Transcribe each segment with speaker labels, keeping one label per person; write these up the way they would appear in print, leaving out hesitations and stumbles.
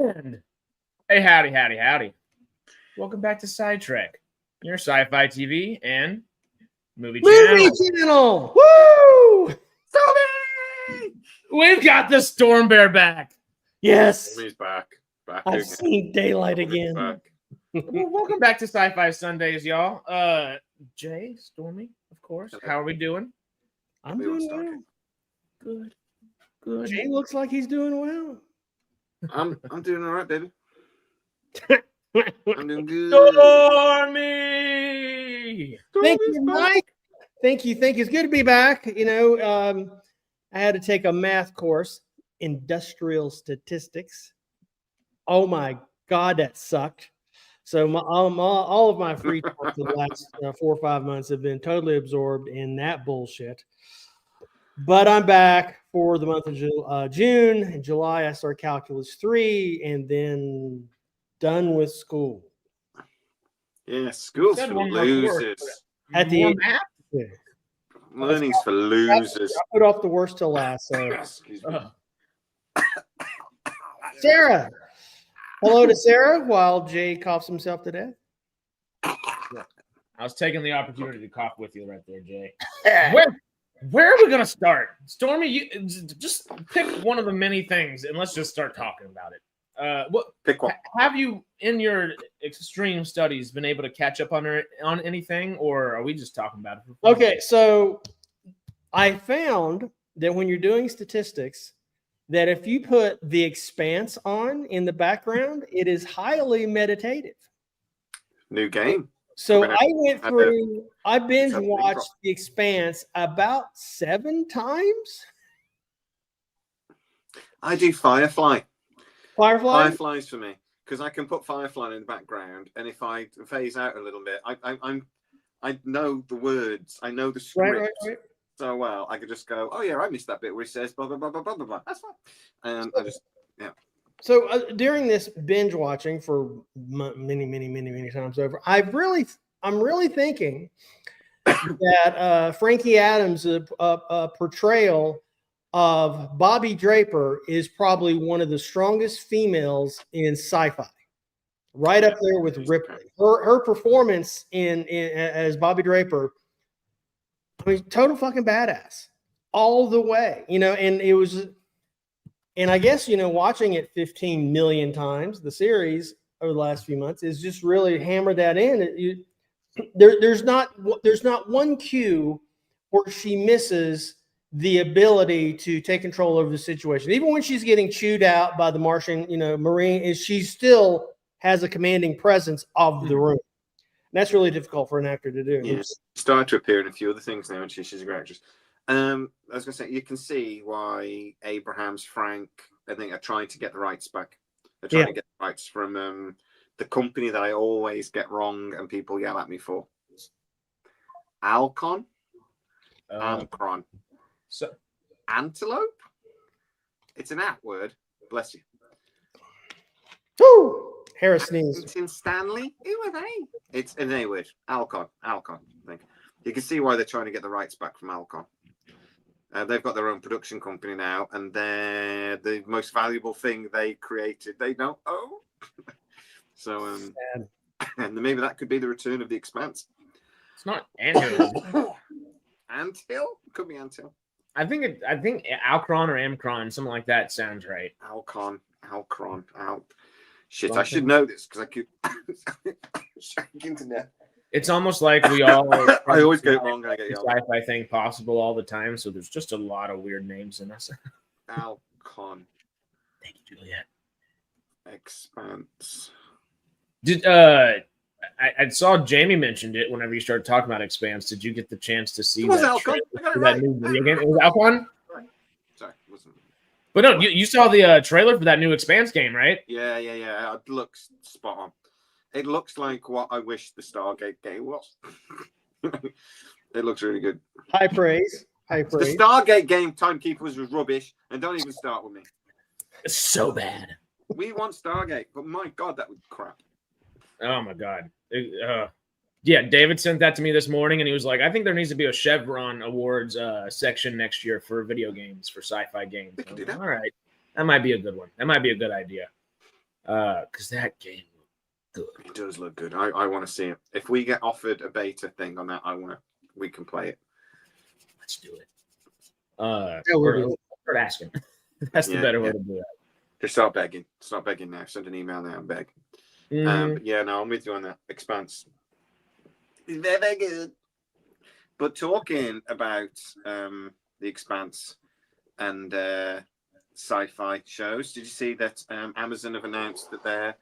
Speaker 1: And hey, howdy. Welcome back to SciTrek, your sci-fi TV and movie channel.
Speaker 2: Woo!
Speaker 1: Stormy! We've got the Storm Bear back.
Speaker 2: Yes.
Speaker 3: He's back.
Speaker 2: I've seen daylight again.
Speaker 1: Well, welcome back to Sci-Fi Sundays, y'all. Jay, Stormy, of course. How are we doing?
Speaker 2: I'm doing well.
Speaker 1: Good.
Speaker 2: Jay looks like he's doing well.
Speaker 3: I'm doing all right, baby. I'm doing good.
Speaker 1: Stormy!
Speaker 2: Thank you, Mike. Thank you. It's good to be back. You know, I had to take a math course, industrial statistics. Oh my God, that sucked. So all of my free time for the last 4 or 5 months have been totally absorbed in that bullshit. But I'm back for the month of June. In July, I start Calculus 3 and then done with school.
Speaker 3: Yeah, school's for losers.
Speaker 2: At the end,
Speaker 3: Learning's for losers.
Speaker 2: I put off the worst till last. So.
Speaker 3: Excuse me.
Speaker 2: Sarah. Hello to Sarah while Jay coughs himself to death.
Speaker 1: I was taking the opportunity to cough with you right there, Jay. Where are we going to start? Stormy, you just pick one of the many things and let's just start talking about it.
Speaker 3: Pick one.
Speaker 1: Have you, in your extreme studies, been able to catch up on anything, or are we just talking about it?
Speaker 2: Okay, so I found that when you're doing statistics, that if you put The Expanse on in the background, it is highly meditative.
Speaker 3: New game.
Speaker 2: So I binge watched The Expanse about 7 times.
Speaker 3: I do Firefly.
Speaker 2: Firefly's
Speaker 3: for me, because I can put Firefly in the background, and if I phase out a little bit, I know the words, I know the script so well. I could just go, oh yeah, I missed that bit where he says blah blah blah blah blah blah. That's fine. And I just
Speaker 2: So during this binge watching for many times over, I'm really thinking that Frankie Adams' portrayal of Bobby Draper is probably one of the strongest females in sci-fi, right up there with Ripley. Her performance in as Bobby Draper, I mean, total fucking badass all the way, you know. And it was, and I guess, you know, watching it 15 million times, the series over the last few months, is just really hammered that in. There's not one cue where she misses the ability to take control over the situation. Even when she's getting chewed out by the Martian, you know, Marine, she still has a commanding presence of the room. And that's really difficult for an actor to do.
Speaker 3: Yeah, started to appear in a few other things now, and she's a great actress. I was going to say, you can see why Abrahams, Frank, I think, are trying to get the rights back. They're trying to get the rights from the company that I always get wrong and people yell at me for. Alcon? Amcron.
Speaker 1: So,
Speaker 3: Antelope? It's an at word. Bless you.
Speaker 2: Woo! Harris sneezed.
Speaker 3: In Stanley? Who are they? It's an A word. Alcon, I think. You can see why they're trying to get the rights back from Alcon. They've got their own production company now, and they're the most valuable thing they created. They don't own. So, and maybe that could be the return of The Expanse.
Speaker 1: It's not Anthill.
Speaker 3: Anthill? Could be Anthill.
Speaker 1: I think Alcron or Amcron, something like that sounds right.
Speaker 3: Alcron. Shit, I should know this because I keep internet.
Speaker 1: It's almost like we all
Speaker 3: I always get it wrong. I get
Speaker 1: the sci-fi thing possible all the time, so there's just a lot of weird names in us.
Speaker 3: Alcon.
Speaker 1: Thank you, Juliet.
Speaker 3: Expanse.
Speaker 1: Did I saw Jamie mentioned it whenever you started talking about Expanse. Did you get the chance to see that new video game? It was Alcon?
Speaker 3: Right. Sorry, wasn't.
Speaker 1: But no, you saw the trailer for that new Expanse game, right?
Speaker 3: Yeah. It looks spot on. It looks like what I wish the Stargate game was. It looks really good.
Speaker 2: High praise.
Speaker 3: The Stargate game Timekeepers was rubbish, and don't even start with me.
Speaker 1: It's so bad.
Speaker 3: We want Stargate, but my God, that was crap.
Speaker 1: Oh my God. Yeah, David sent that to me this morning, and he was like, I think there needs to be a Chevron Awards section next year for video games, for sci-fi games.
Speaker 3: We can do that.
Speaker 1: All right. That might be a good one. That might be a good idea. because that game looked good.
Speaker 3: It does look good. I want to see it. If we get offered a beta thing on that, we can play it.
Speaker 1: Let's do it.
Speaker 2: we'll
Speaker 1: Or start asking. That's the better way to do it.
Speaker 3: Just start begging. Start begging now. Send an email now and beg. But yeah, no, I'm with you on that. Expanse. Very, very good. But talking about the Expanse and sci-fi shows, did you see that Amazon have announced that their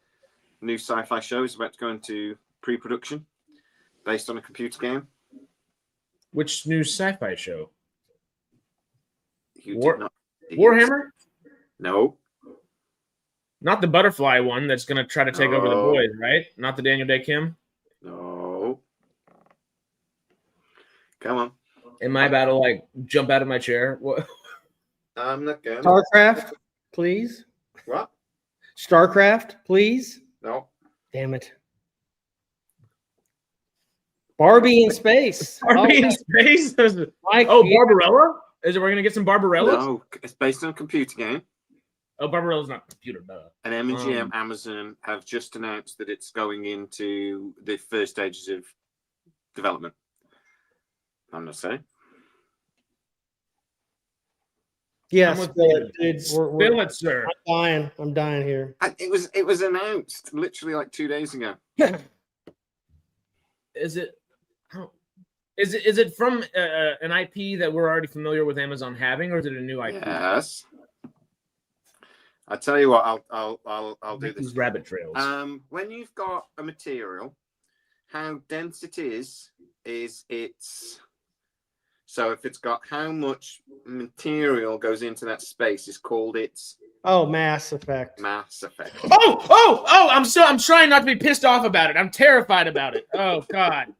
Speaker 3: new sci-fi show is about to go into pre-production based on a computer game?
Speaker 1: Which new sci-fi show?
Speaker 3: Warhammer? No.
Speaker 1: Not the butterfly one that's going to try to take over the boys, right? Not the Daniel Day Kim?
Speaker 3: No. Come on.
Speaker 1: Am I about to like jump out of my chair? What?
Speaker 3: I'm not going.
Speaker 2: StarCraft, please.
Speaker 3: What?
Speaker 2: StarCraft, please.
Speaker 3: No.
Speaker 2: Damn it. Barbie in space.
Speaker 1: Barbie in space? Barbarella? Is it we're gonna get some Barbarellas?
Speaker 3: No, it's based on a computer game.
Speaker 1: Oh, Barbarella's not a computer, duh.
Speaker 3: And MGM Amazon have just announced that it's going into the first stages of development. I'm not saying.
Speaker 2: Yes,
Speaker 1: Spill it, sir.
Speaker 2: I'm dying here.
Speaker 3: It was announced literally like 2 days ago.
Speaker 1: Is it from an IP that we're already familiar with Amazon having, or is it a new IP?
Speaker 3: Yes. I tell you what, I'll do this.
Speaker 1: These rabbit trails.
Speaker 3: When you've got a material, how dense it is it's. So if it's got how much material goes into that space is called its
Speaker 2: Mass Effect.
Speaker 3: Mass Effect.
Speaker 1: I'm trying not to be pissed off about it. I'm terrified about it. Oh God.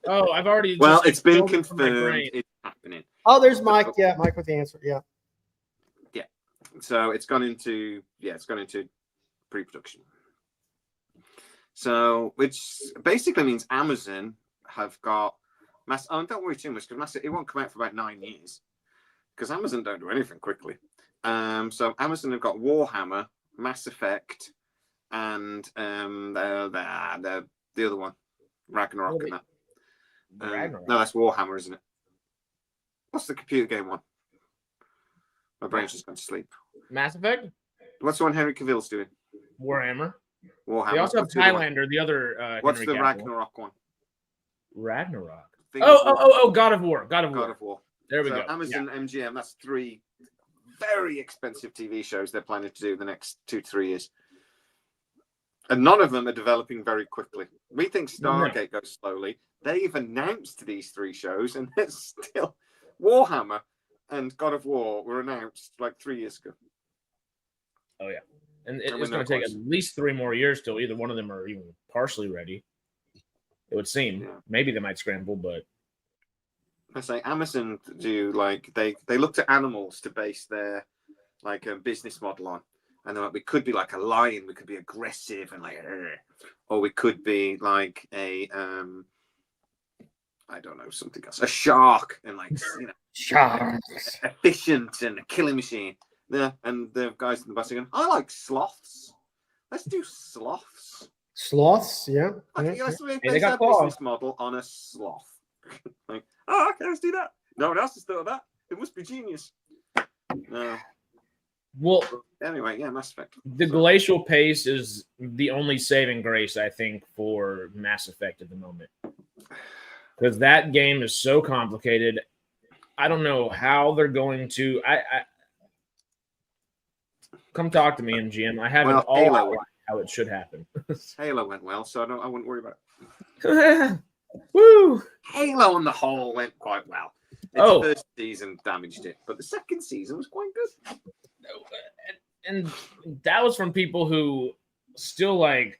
Speaker 1: Oh, I've already.
Speaker 3: Well, it's been confirmed. It's happening.
Speaker 2: Oh, there's Mike. Yeah, Mike with the answer. Yeah.
Speaker 3: Yeah. So it's gone into pre-production. So which basically means Amazon have got. Don't worry too much because it won't come out for about 9 years because Amazon don't do anything quickly. So Amazon have got Warhammer, Mass Effect, and the other one, Ragnarok. And that.
Speaker 1: Ragnarok.
Speaker 3: No, that's Warhammer, isn't it? What's the computer game one? My brain's just gone to sleep.
Speaker 1: Mass Effect.
Speaker 3: What's the one Henry Cavill's doing?
Speaker 1: Warhammer.
Speaker 3: Warhammer.
Speaker 1: They also have Highlander, the other.
Speaker 3: What's
Speaker 1: Henry
Speaker 3: the
Speaker 1: Cavill.
Speaker 3: Ragnarok one?
Speaker 1: Ragnarok. God of War.
Speaker 3: God of War.
Speaker 1: There we go.
Speaker 3: Amazon MGM, that's 3 very expensive TV shows they're planning to do the next 2 to 3 years. And none of them are developing very quickly. We think Stargate goes slowly. They've announced these 3 shows, and they're still Warhammer and God of War were announced like 3 years ago.
Speaker 1: Oh yeah. And it's going to take at least 3 more years till either one of them are even partially ready. It would seem. Yeah. Maybe they might scramble, but
Speaker 3: I say Amazon do like they looked at animals to base their like a business model on, and they're like, we could be like a lion, we could be aggressive and like, or we could be like a I don't know, something else, a shark and like
Speaker 2: sharks,
Speaker 3: efficient and a killing machine. Yeah, and the guys in the bus are going, I like sloths. Let's do sloths.
Speaker 2: Sloths, yeah.
Speaker 3: They got a business model on a sloth. Like, okay, let's do that. No one else has thought of that. It must be genius. No.
Speaker 1: Well,
Speaker 3: anyway, yeah, Mass Effect.
Speaker 1: The glacial pace is the only saving grace, I think, for Mass Effect at the moment. Because that game is so complicated. I don't know how they're going to. I come talk to me, MGM. I have it all out how it should happen.
Speaker 3: Halo went well, so I wouldn't worry about
Speaker 1: it. Woo!
Speaker 3: Halo on the whole went quite well. Its first season damaged it, but the second season was quite good.
Speaker 1: And that was from people who still like,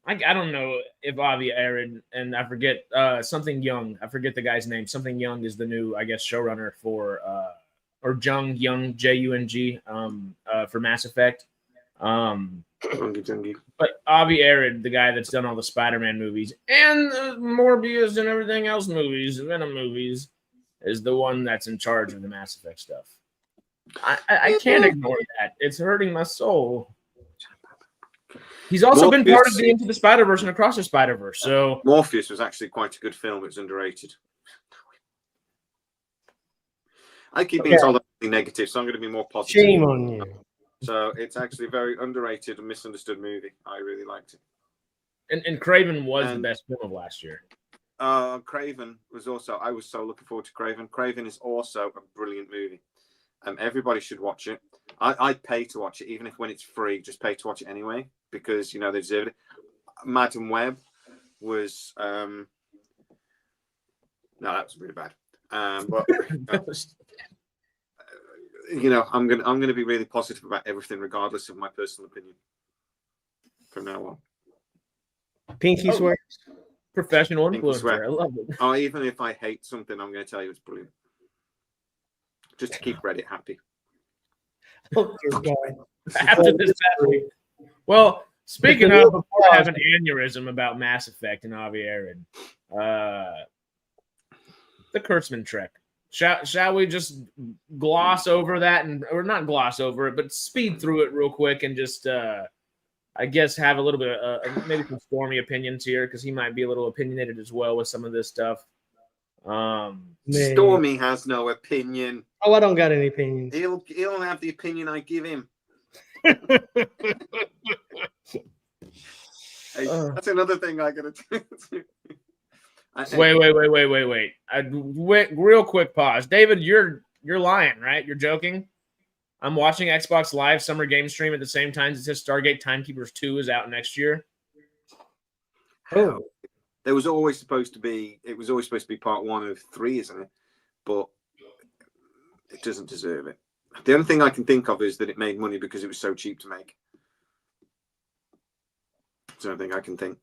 Speaker 1: I don't know if Avi Arid and I forget something Young. I forget the guy's name. Something Young is the new, I guess, showrunner for or Jung Jung for Mass Effect. But Avi Arad, the guy that's done all the Spider-Man movies and Morbius and everything else movies, Venom movies, is the one that's in charge of the Mass Effect stuff. I can't ignore that. It's hurting my soul. He's also been part of
Speaker 3: Morpheus-
Speaker 1: the Into the Spider-Verse and Across the Spider-Verse. So
Speaker 3: Morpheus was actually quite a good film. It was underrated. I keep being told I'm negative, so I'm going to be more positive.
Speaker 2: Shame on you.
Speaker 3: So it's actually a very underrated and misunderstood movie. I really liked it.
Speaker 1: and Craven was the best film of last year.
Speaker 3: Craven was also. I was so looking forward to Craven. Craven is also a brilliant movie. Everybody should watch it. I'd pay to watch it, even if when it's free, just pay to watch it anyway, because they deserve it. Madam Web was no, that was really bad. But I'm gonna be really positive about everything, regardless of my personal opinion, from now on.
Speaker 2: Pinky swears.
Speaker 1: Professional
Speaker 3: Pinky
Speaker 1: influencer.
Speaker 3: swear.
Speaker 1: I love it.
Speaker 3: Oh, even if I hate something, I'm going to tell you it's brilliant, just to keep Reddit happy.
Speaker 2: Oh, dear God.
Speaker 1: After this past week. Well, speaking of, before I have an aneurysm about Mass Effect and Avi Aaron, the Kurtzman Trek. Shall we just gloss over that, or not gloss over it, but speed through it real quick and just, I guess, have a little bit of maybe some Stormy opinions here, because he might be a little opinionated as well with some of this stuff.
Speaker 3: Stormy has no opinion.
Speaker 2: Oh, I don't got any opinions.
Speaker 3: He'll have the opinion I give him. Hey, that's another thing I gotta do.
Speaker 1: Wait. Real quick pause. David, you're lying, right? You're joking? I'm watching Xbox Live Summer Game Stream at the same time. It says Stargate Timekeepers 2 is out next year.
Speaker 3: Oh. It was always supposed to be part 1 of 3, isn't it? But it doesn't deserve it. The only thing I can think of is that it made money because it was so cheap to make. That's the only thing I can think.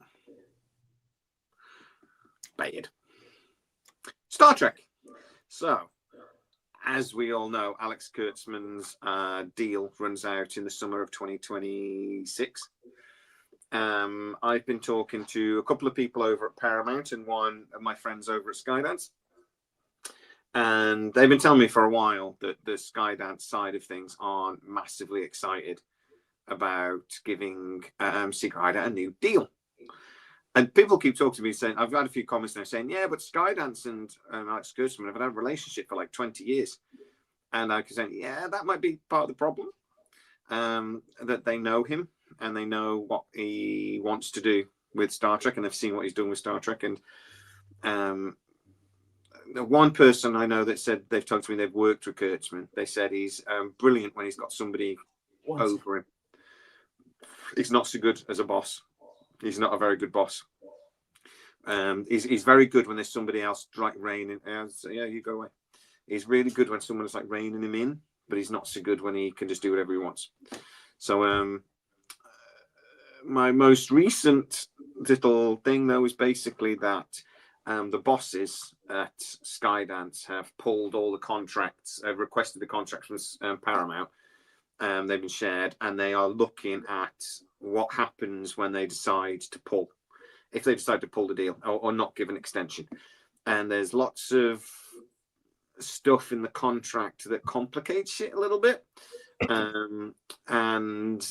Speaker 3: Bad. Star Trek. So, as we all know, Alex Kurtzman's deal runs out in the summer of 2026. I've been talking to a couple of people over at Paramount and one of my friends over at Skydance. And they've been telling me for a while that the Skydance side of things aren't massively excited about giving Secret Hideout a new deal. And people keep talking to me saying, I've had a few comments now saying, yeah, but Skydance and Alex Kurtzman have had a relationship for like 20 years. And I was saying, yeah, that might be part of the problem, that they know him and they know what he wants to do with Star Trek, and they've seen what he's done with Star Trek. And the one person I know that said they've talked to me, they've worked with Kurtzman. They said he's brilliant when he's got somebody over him. He's not so good as a boss. He's not a very good boss. He's very good when there's somebody else like reining. So, yeah, you go away. He's really good when someone's like reining him in, but he's not so good when he can just do whatever he wants. So my most recent little thing, though, is basically that the bosses at Skydance have pulled all the contracts, requested the contracts from Paramount. They've been shared, and they are looking at what happens when they decide to pull, if they decide to pull the deal or not give an extension. And there's lots of stuff in the contract that complicates it a little bit. And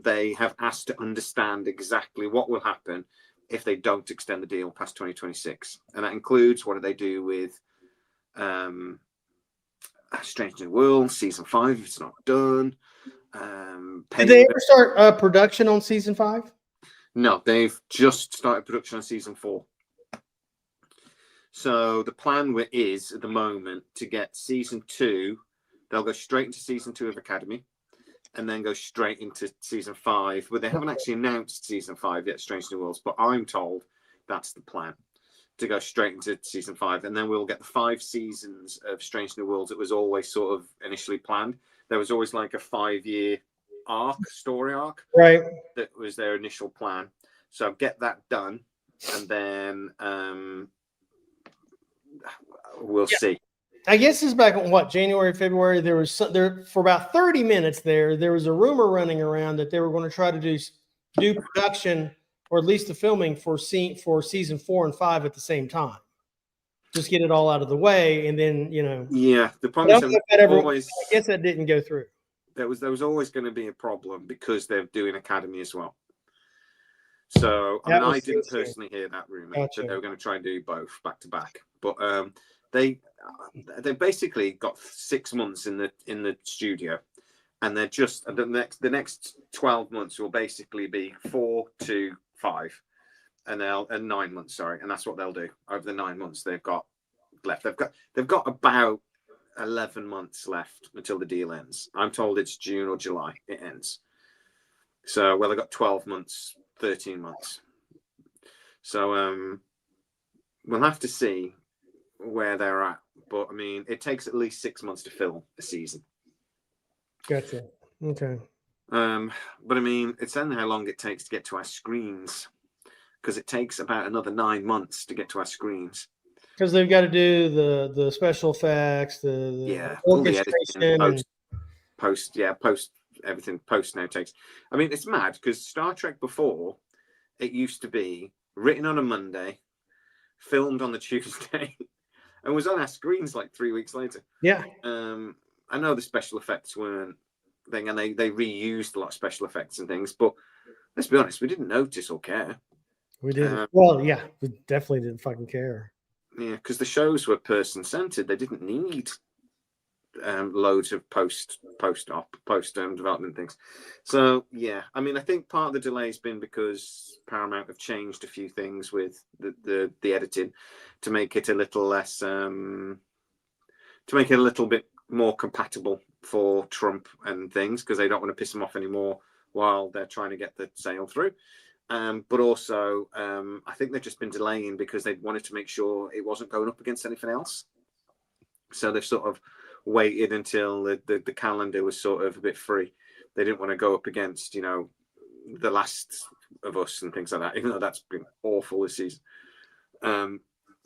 Speaker 3: they have asked to understand exactly what will happen if they don't extend the deal past 2026. And that includes, what do they do with Strange New World season 5 if it's not done.
Speaker 2: Did they ever start production on season 5?
Speaker 3: No, they've just started production on season 4. So the plan is at the moment to get season 2. They'll go straight into season 2 of Academy, and then go straight into season 5. But they haven't actually announced season 5 yet, Strange New Worlds. But I'm told that's the plan, to go straight into season 5, and then we'll get the 5 seasons of Strange New Worlds. It was always sort of initially planned. There was always like a 5-year story arc,
Speaker 2: right?
Speaker 3: That was their initial plan. So get that done, and then we'll see.
Speaker 2: I guess it's back in January, February. There was for about 30 minutes there was a rumor running around that they were going to try to do production, or at least the filming for season 4 and 5 at the same time. Just get it all out of the way, and then
Speaker 3: Yeah, the problem is
Speaker 2: I guess that didn't go through.
Speaker 3: There was always going to be a problem because they're doing Academy as well. So I
Speaker 2: That
Speaker 3: mean,
Speaker 2: was
Speaker 3: I didn't
Speaker 2: so soon.
Speaker 3: personally hear that rumor
Speaker 2: Gotcha.
Speaker 3: that they were going to try and do both back to back, but they basically got 6 months in the studio, and they're just the next 12 months will basically be 4 to 5, and 9 months, sorry, and that's what they'll do over the 9 months they've got left. They've got about 11 months left until the deal ends. I'm told it's June or July it ends. So they've got 12 months, 13 months. So we'll have to see where they're at. But I mean, it takes at least 6 months to film a season.
Speaker 2: Gotcha. Okay.
Speaker 3: But I mean, it's only how long it takes to get to our screens, because it takes about another 9 months to get to our screens.
Speaker 2: Because they've got to do the special effects, the
Speaker 3: all the
Speaker 2: orchestration,
Speaker 3: editing, post everything. Post now takes. I mean, it's mad because Star Trek before, it used to be written on a Monday, filmed on the Tuesday, and was on our screens like 3 weeks later.
Speaker 2: Yeah.
Speaker 3: I know the special effects weren't thing, and they reused a lot of special effects and things, but let's be honest, we didn't notice or care.
Speaker 2: We didn't. Well, yeah, we definitely didn't fucking care.
Speaker 3: Yeah, because the shows were person-centered. They didn't need loads of post development things. So yeah, I mean, I think part of the delay has been because Paramount have changed a few things with the editing to make it a little less, to make it a little bit more compatible for Trump and things, because they don't want to piss him off anymore while they're trying to get the sale through. But also, I think they've just been delaying because they wanted to make sure it wasn't going up against anything else. So they've sort of waited until the calendar was sort of a bit free. They didn't want to go up against, The Last of Us and things like that, even though that's been awful this season.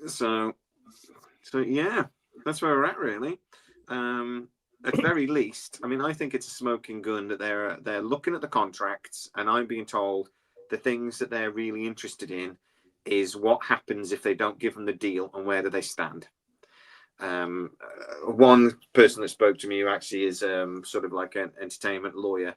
Speaker 3: So yeah, that's where we're at, really. At the very least, I mean, I think it's a smoking gun that they're looking at the contracts, and I'm being told the things that they're really interested in is what happens if they don't give them the deal and where do they stand. One person that spoke to me who actually is sort of like an entertainment lawyer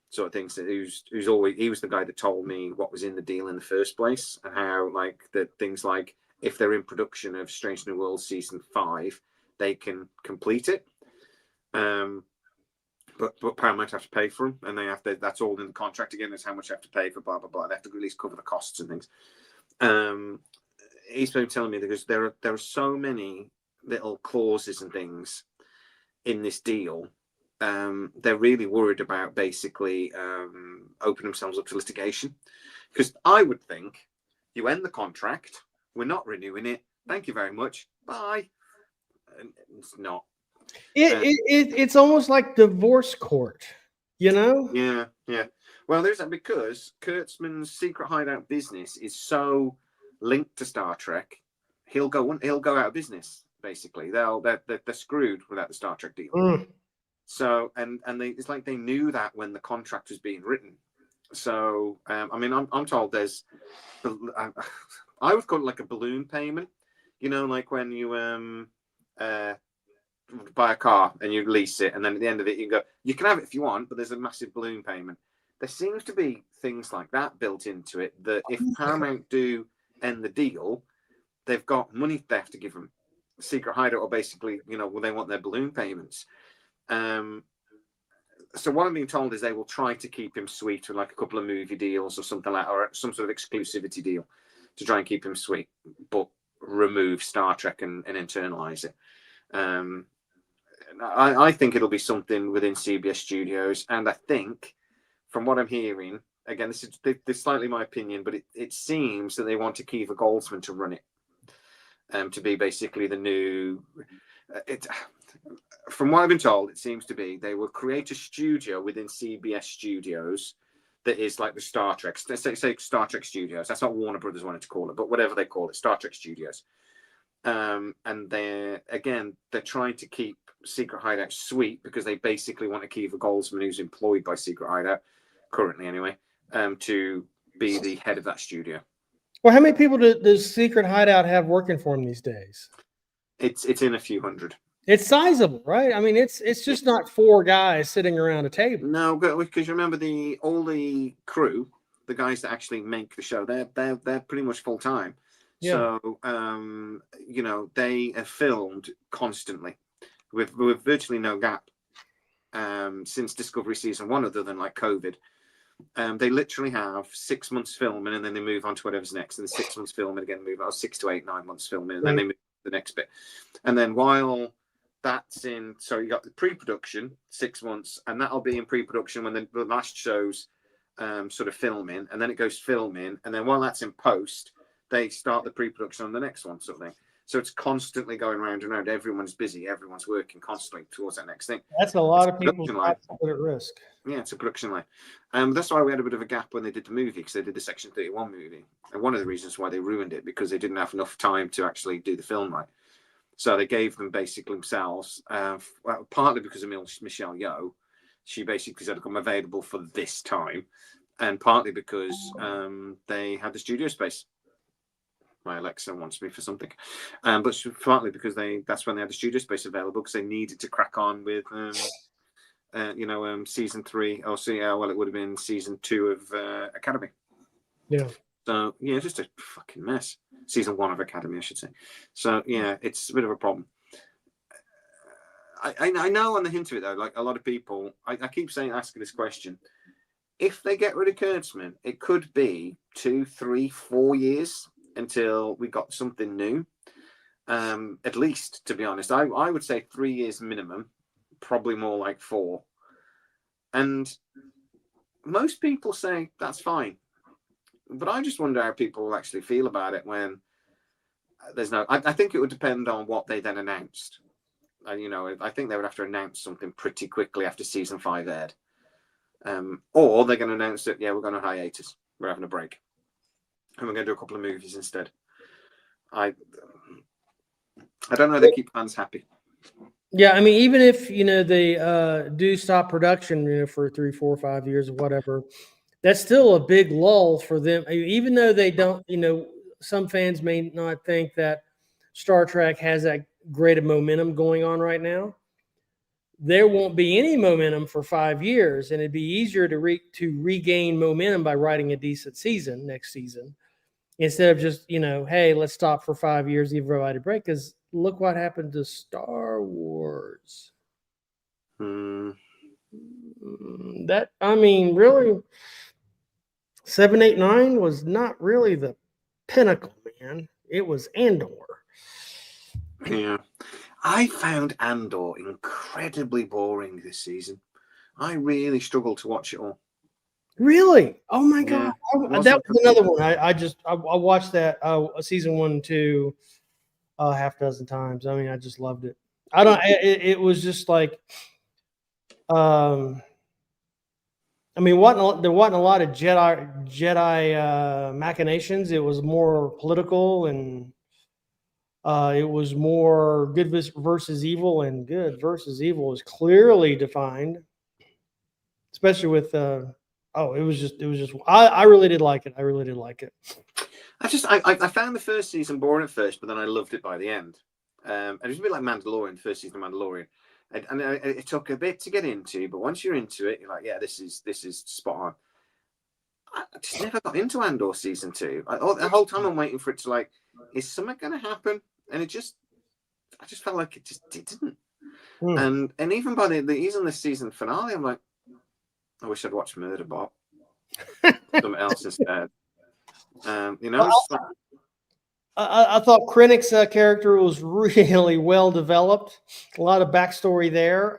Speaker 3: sort of things, who's always, he was the guy that told me what was in the deal in the first place, and how like that things like if they're in production of Strange New Worlds season 5, they can complete it. But Paramount have to pay for them, and they have to. That's all in the contract again. Is how much they have to pay for blah blah blah. They have to at least cover the costs and things. He's been telling me because there are so many little clauses and things in this deal. They're really worried about basically opening themselves up to litigation, because I would think you end the contract, we're not renewing it. Thank you very much. Bye. And it's not.
Speaker 2: It's almost like divorce court,
Speaker 3: Yeah. Well, there's that, because Kurtzman's secret hideout business is so linked to Star Trek. He'll go out of business. Basically, they're screwed without the Star Trek deal. So and it's like they knew that when the contract was being written. So I mean, I'm told there's, I would call it like a balloon payment. Like when you buy a car and you lease it, and then at the end of it you can go, you can have it if you want, but there's a massive balloon payment. There seems to be things like that built into it, that if Paramount do end the deal, they've got money they have to give them. Secret Hideout, or basically, they want their balloon payments. So what I'm being told is they will try to keep him sweet with like a couple of movie deals or something like, or some sort of exclusivity deal to try and keep him sweet, but remove Star Trek and internalize it. I think it'll be something within CBS Studios, and I think from what I'm hearing, again, this is slightly my opinion, but it seems that they want Akiva Goldsman to run it, to be basically the new. From what I've been told, it seems to be they will create a studio within CBS Studios that is like the Star Trek. Say Star Trek Studios. That's not Warner Brothers wanted to call it, but whatever they call it, Star Trek Studios. And they're trying to keep Secret Hideout sweet, because they basically want Akiva Goldsman, who's employed by Secret Hideout currently anyway, to be the head of that studio.
Speaker 2: Well, how many people does Secret Hideout have working for him these days?
Speaker 3: It's in a few hundred.
Speaker 2: It's sizable, right? I mean, it's just not 4 guys sitting around a table.
Speaker 3: No, because you remember all the crew the guys that actually make the show, they're pretty much full time.
Speaker 2: Yeah.
Speaker 3: So they have filmed constantly with virtually no gap since Discovery season 1, other than like COVID. They literally have 6 months filming, and then they move on to whatever's next, and 6 months filming again, move on 6 to 8, 9 months filming, and then they move to the next bit. And then while that's in, so you got the pre-production 6 months, and that'll be in pre-production when the last show's sort of filming, and then it goes filming, and then while that's in post, they start the pre-production on the next one, sort of thing. So it's constantly going round and round. Everyone's busy. Everyone's working constantly towards that next thing.
Speaker 2: That's a lot of people's lives put at risk.
Speaker 3: Yeah, it's a production line. That's why we had a bit of a gap when they did the movie, because they did the Section 31 movie. And one of the reasons why they ruined it, because they didn't have enough time to actually do the film right. So they gave them basically themselves, partly because of Michelle Yeoh. She basically said, I'm available for this time. And partly because they had the studio space. My Alexa wants me for something, but partly because that's when they had the studio space available, because they needed to crack on with season 3 or it would have been season 2 of Academy.
Speaker 2: Yeah.
Speaker 3: So yeah, just a fucking mess. Season 1 of Academy, I should say. So yeah, it's a bit of a problem. I know on the hint of it though, like a lot of people, I keep asking this question. If they get rid of Kurtzman, it could be 2, 3, 4 years until we got something new. At least, to be honest, I would say 3 years minimum, probably more like 4. And most people say that's fine, but I just wonder how people will actually feel about it when there's no. I think it would depend on what they then announced. And I think they would have to announce something pretty quickly after season 5 aired, or they're going to announce that we're going on hiatus, we're having a break, and we're going to do a couple of movies instead. I don't know. They keep fans happy.
Speaker 2: Yeah, I mean, even if they do stop production, for 3, 4, 5 years or whatever, that's still a big lull for them. Even though they don't, some fans may not think that Star Trek has that great of momentum going on right now. There won't be any momentum for 5 years, and it'd be easier to regain momentum by writing a decent season next season, instead of just, hey, let's stop for 5 years, give everybody a break. Because look what happened to Star Wars. That, really, 7, 8, 9 was not really the pinnacle, man. It was Andor.
Speaker 3: Yeah. I found Andor incredibly boring this season. I really struggled to watch it all.
Speaker 2: Really? Oh my God.
Speaker 3: Yeah,
Speaker 2: that was another one. I watched that season 1 and 2 half dozen times. I just loved it. It was just like, there wasn't a lot of Jedi machinations. It was more political, and it was more good versus evil, and good versus evil is clearly defined, especially with it was just I really did like it. I really did like it.
Speaker 3: I found the first season boring at first, but then I loved it by the end. And it was a bit like Mandalorian, first season of Mandalorian. And it took a bit to get into, but once you're into it, you're like, yeah, this is spot on. I just never got into Andor season 2. The whole time I'm waiting for it to, like, is something going to happen? And I just felt like it didn't. And even by the season finale, I'm like, I wish I'd watched Murderbot. Something else instead. I
Speaker 2: thought Krennic's character was really well developed. A lot of backstory there.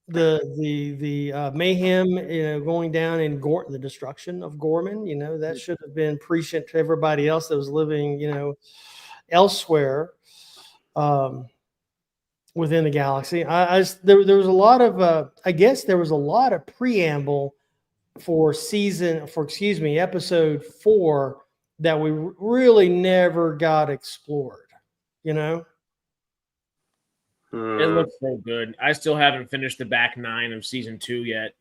Speaker 2: The mayhem, going down in the destruction of Gorman. That should have been prescient to everybody else that was living, elsewhere within the galaxy. There was a lot of, I guess there was a lot of preamble for episode 4 that we really never got explored.
Speaker 1: It looks so good. I still haven't finished the back 9 of season 2 yet.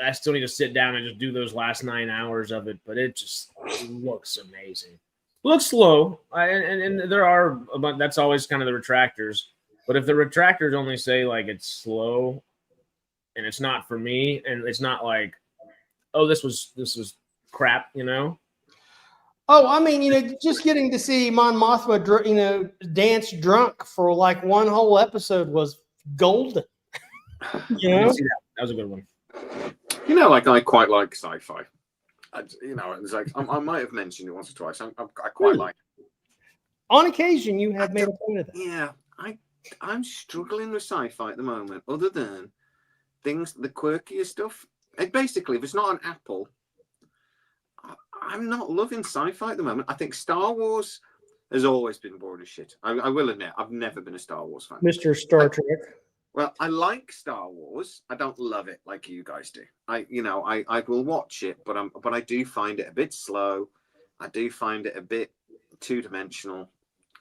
Speaker 1: I still need to sit down and just do those last 9 hours of it, but it just looks amazing. It looks slow, and there are, but that's always kind of the retractors. But if the retractors only say like it's slow, and it's not for me, and it's not like, oh, this was crap, you know.
Speaker 2: Oh, I mean, just getting to see Mon Mothma, dance drunk for like one whole episode was golden. You know?
Speaker 1: That was a good one.
Speaker 3: Like I quite like sci-fi. It's like I might have mentioned it once or twice. I quite like it.
Speaker 2: On occasion, you have made a point of that.
Speaker 3: Yeah, I'm struggling with sci-fi at the moment. Other than things, the quirkier stuff. Basically, if it's not an Apple, I'm not loving sci-fi at the moment. I think Star Wars has always been boring as shit. I will admit, I've never been a Star Wars fan.
Speaker 2: Mr. Star Trek.
Speaker 3: Well, I like Star Wars. I don't love it like you guys do. I will watch it, but I do find it a bit slow. I do find it a bit two-dimensional,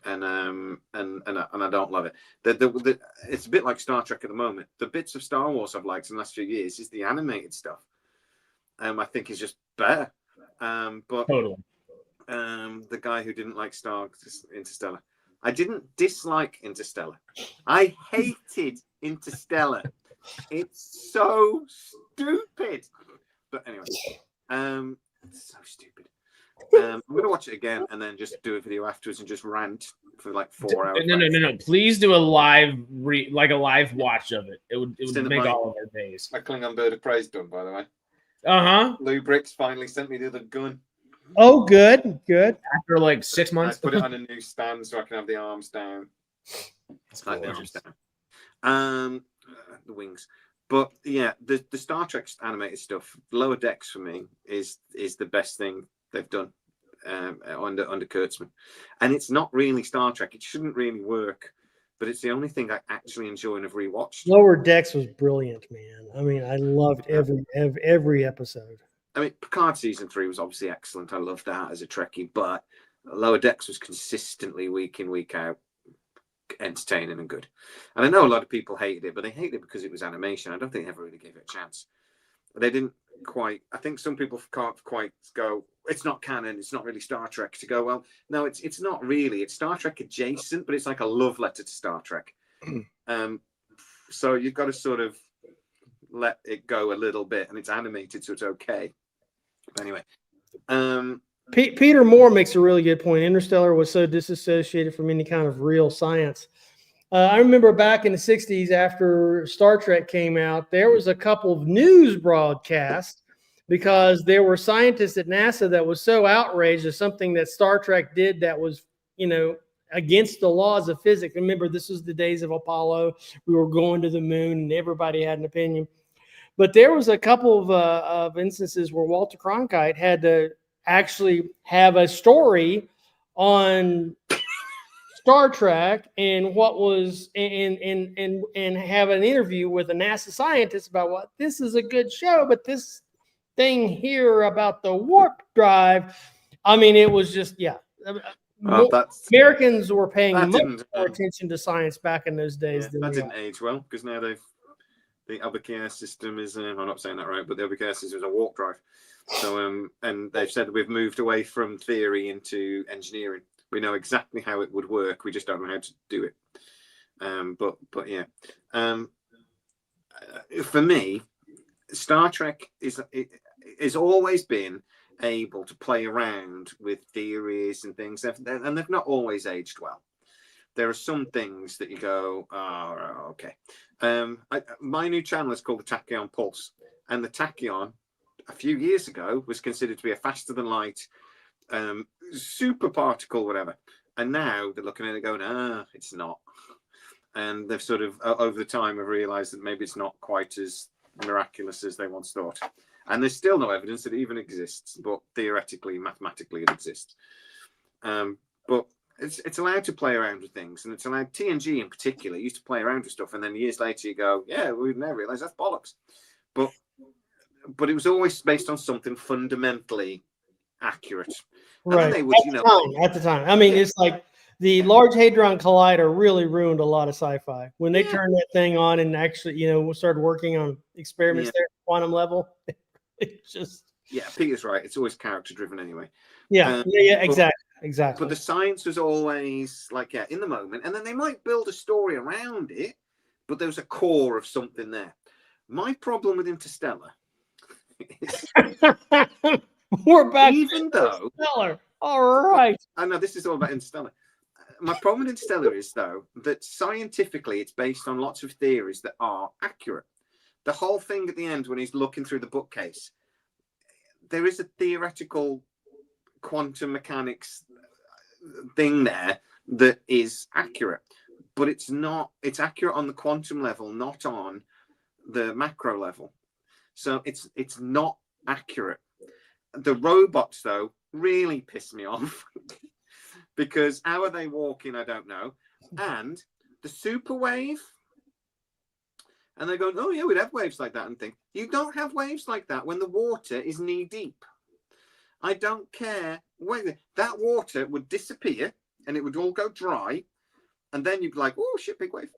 Speaker 3: and I don't love it. It's a bit like Star Trek at the moment. The bits of Star Wars I've liked in the last few years is the animated stuff. I think is just better. But
Speaker 1: totally.
Speaker 3: The guy who didn't like Interstellar. I didn't dislike Interstellar. I hated Interstellar. It's so stupid. But anyway, it's so stupid. I'm going to watch it again and then just do a video afterwards and just rant for like 4 hours.
Speaker 1: No. Please do a live watch of it. It would make all of our days.
Speaker 3: My Klingon Bird of Prey's done, by the way.
Speaker 1: Lou
Speaker 3: Bricks finally sent me the other gun.
Speaker 2: Oh, good.
Speaker 1: After like 6 months.
Speaker 3: I put it on a new stand so I can have the arms down.
Speaker 1: Like
Speaker 3: the arms down. The wings. But yeah, the Star Trek animated stuff, Lower Decks for me is the best thing they've done under Kurtzman. And it's not really Star Trek. It shouldn't really work. But it's the only thing I actually enjoy and have rewatched.
Speaker 2: Lower Decks was brilliant, man. I mean, I loved every episode.
Speaker 3: I mean, Picard season 3 was obviously excellent. I loved that as a Trekkie, but Lower Decks was consistently week in, week out, entertaining and good. And I know a lot of people hated it, but they hated it because it was animation. I don't think they ever really gave it a chance. They didn't quite. I think some people can't quite go, it's not canon, it's not really Star Trek, to go, well, no, it's not really. It's Star Trek adjacent, but it's like a love letter to Star Trek. So you've got to sort of let it go a little bit, and it's animated, so it's okay. But anyway,
Speaker 2: Peter Moore makes a really good point. Interstellar was so disassociated from any kind of real science. I remember back in the 60s after Star Trek came out, there was a couple of news broadcasts because there were scientists at NASA that was so outraged at something that Star Trek did that was, against the laws of physics. Remember, this was the days of Apollo. We were going to the moon and everybody had an opinion. But there was a couple of instances where Walter Cronkite had to actually have a story on Star Trek and what was and have an interview with a NASA scientist about what this is a good show, but this thing here about the warp drive, I mean, it was just Americans were paying much more attention to science back in those days.
Speaker 3: That didn't age well because now the Albuquerque system is, I'm not saying that right, but the Albuquerque system is a warp drive. So, and they've said we've moved away from theory into engineering. We know exactly how it would work. We just don't know how to do it. But yeah. For me, Star Trek is always been able to play around with theories and things, and they've not always aged well. There are some things that you go, oh, okay. My new channel is called the Tachyon Pulse, and the Tachyon a few years ago was considered to be a faster than light super particle, whatever. And now they're looking at it going, it's not. And they've sort of, over the time, have realized that maybe it's not quite as miraculous as they once thought. And there's still no evidence that it even exists, but theoretically, mathematically, it exists. But it's allowed to play around with things, and it's allowed, TNG in particular used to play around with stuff, and then years later you go, yeah, we've never realized that's bollocks. But it was always based on something fundamentally accurate.
Speaker 2: Right.
Speaker 3: They would,
Speaker 2: at the time. I mean, it's like the Large Hadron Collider really ruined a lot of sci-fi. When they turned that thing on and actually, started working on experiments there at the quantum level, it just...
Speaker 3: Yeah, Peter's right. It's always character driven anyway.
Speaker 2: Yeah, exactly.
Speaker 3: But the science was always like, in the moment. And then they might build a story around it, but there was a core of something there. My problem with Interstellar is
Speaker 2: We're back
Speaker 3: even though
Speaker 2: Interstellar. All right.
Speaker 3: I know this is all about Interstellar. My problem with Interstellar is though that scientifically it's based on lots of theories that are accurate. The whole thing at the end when he's looking through the bookcase, there is a theoretical quantum mechanics thing there that is accurate, but it's not. It's accurate on the quantum level, not on the macro level. So it's not accurate. The robots though really piss me off because how are they walking? I don't know. And the super wave, and they're going, oh yeah, we'd have waves like that, and think you don't have waves like that when the water is knee deep. I don't care whether that water would disappear and it would all go dry, and then you'd be like, oh shit, big wave.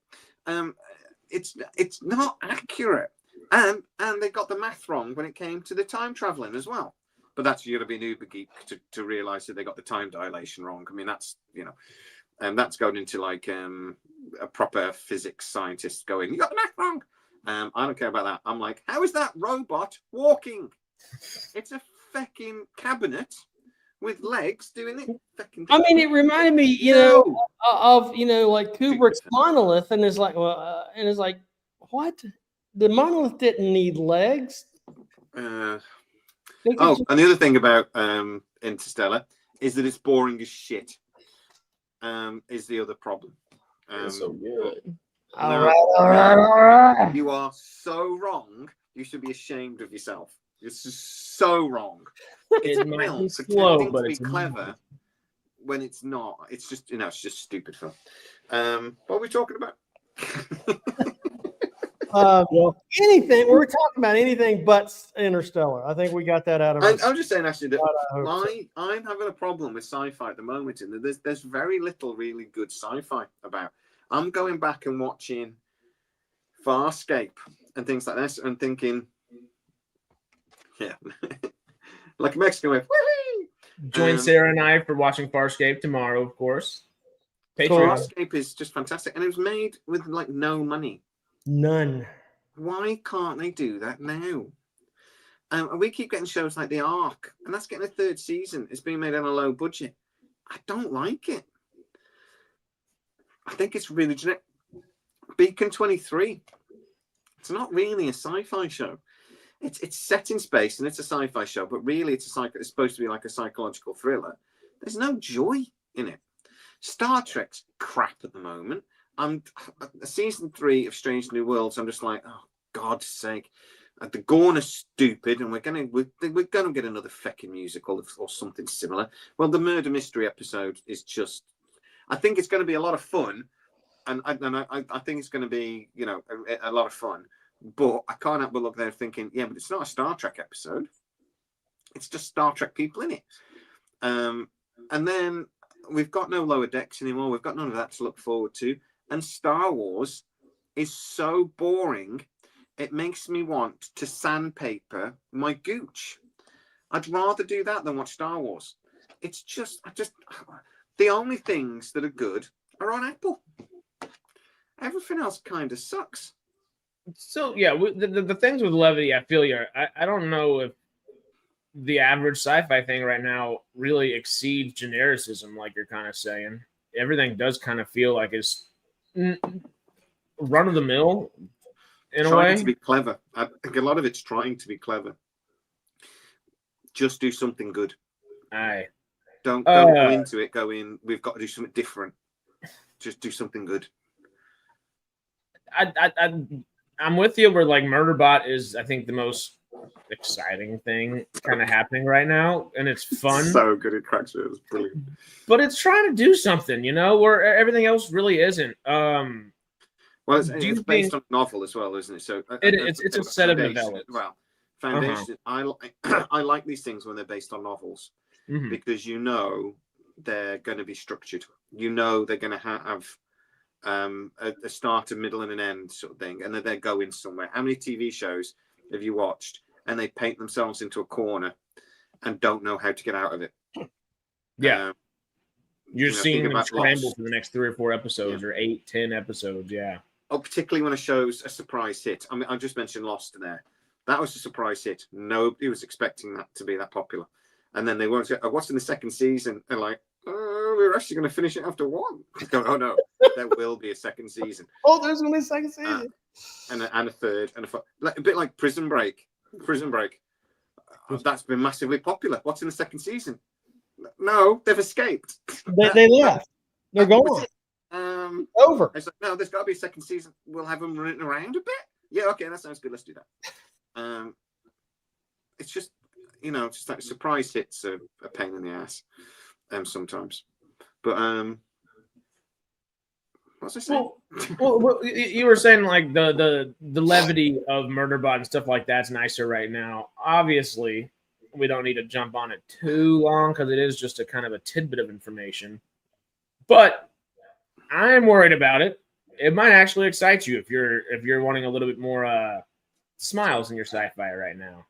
Speaker 3: It's not accurate, and they got the math wrong when it came to the time traveling as well. But that's you got to be an uber geek to realize that they got the time dilation wrong. I mean, that's that's going into like a proper physics scientist going, you got the math wrong. I don't care about that. I'm like, how is that robot walking? It's a fucking cabinet with legs doing it.
Speaker 2: I mean, it reminded me, of like Kubrick's Monolith, and it's like, well, and it's like, what? The Monolith didn't need legs.
Speaker 3: And the other thing about Interstellar is that it's boring as shit. Is the other problem?
Speaker 1: It's so good.
Speaker 2: All right.
Speaker 3: You are so wrong. You should be ashamed of yourself. It's just so wrong. It's
Speaker 1: It might be
Speaker 3: slow,
Speaker 1: slow, but
Speaker 3: to be
Speaker 1: it's
Speaker 3: clever when it's not. It's just it's just stupid film. What are we talking about?
Speaker 2: Anything we're talking about anything but Interstellar. I think we got that out of
Speaker 3: I'm just saying actually that I'm having a problem with sci-fi at the moment, and there's very little really good sci-fi about. I'm going back and watching Farscape and things like this and thinking, yeah, like a Mexican way.
Speaker 1: Join Sarah and I for watching Farscape tomorrow, of course. Patreon.
Speaker 3: Farscape is just fantastic, and it was made with like no money.
Speaker 2: None.
Speaker 3: Why can't they do that now? We keep getting shows like The Ark, and that's getting a third season. It's being made on a low budget. I don't like it. I think it's really generic. Beacon 23. It's not really a sci-fi show. It's set in space and it's a sci-fi show, but really it's supposed to be like a psychological thriller. There's no joy in it. Star Trek's crap at the moment. Season 3 of Strange New Worlds. I'm just like, oh God's sake, the Gorn are stupid, and we're gonna get another fucking musical or something similar. Well, the murder mystery episode is just. I think it's going to be a lot of fun, and I think it's going to be a lot of fun. But I can't help but look there thinking, yeah, but it's not a Star Trek episode. It's just Star Trek people in it. And then we've got no Lower Decks anymore. We've got none of that to look forward to. And Star Wars is so boring. It makes me want to sandpaper my gooch. I'd rather do that than watch Star Wars. It's just, the only things that are good are on Apple. Everything else kind of sucks.
Speaker 1: So, yeah, the things with levity, I feel you. I don't know if the average sci-fi thing right now really exceeds genericism, like you're kind of saying. Everything does kind of feel like it's run-of-the-mill in a way.
Speaker 3: Trying to be clever. I think a lot of it's trying to be clever. Just do something good.
Speaker 1: Aye.
Speaker 3: Don't go into it going, we've got to do something different. Just do something good.
Speaker 1: I'm with you where like Murderbot is, I think, the most exciting thing kind of happening right now, and it's fun.
Speaker 3: So good, it cracks it. It's brilliant.
Speaker 1: But it's trying to do something, where everything else really isn't.
Speaker 3: Well, it's based on a novel as well, isn't it? So
Speaker 1: it's a set of novellas.
Speaker 3: Well, foundation. I like these things when they're based on novels because they're going to be structured. They're going to have a start, a middle, and an end sort of thing, and then they're going somewhere. How many TV shows have you watched and they paint themselves into a corner and don't know how to get out of it?
Speaker 1: Yeah. You're seeing them scramble for the next 3 or 4 episodes or 8, 10 episodes. Yeah.
Speaker 3: particularly when a show's a surprise hit. I mean, I just mentioned Lost there. That was a surprise hit. Nobody was expecting that to be that popular. And then they weren't. I watched in the second season and like, oh, we're actually going to finish it after one. Oh no, there will be a second season.
Speaker 2: Oh, there's going to be a second season.
Speaker 3: And a third and a fourth. Like, a bit like Prison Break. Prison Break. That's been massively popular. What's in the second season? No, they've escaped.
Speaker 2: They left. They're gone. Over.
Speaker 3: It's like, no, there's got to be a second season. We'll have them running around a bit. Yeah, okay, that sounds good. Let's do that. It's just, just like surprise hits are a pain in the ass sometimes. But what was I saying?
Speaker 1: Well, you were saying like the levity of Murderbot and stuff like that's nicer right now. Obviously, we don't need to jump on it too long because it is just a kind of a tidbit of information. But I'm worried about it. It might actually excite you if you're wanting a little bit more smiles in your sci-fi right now.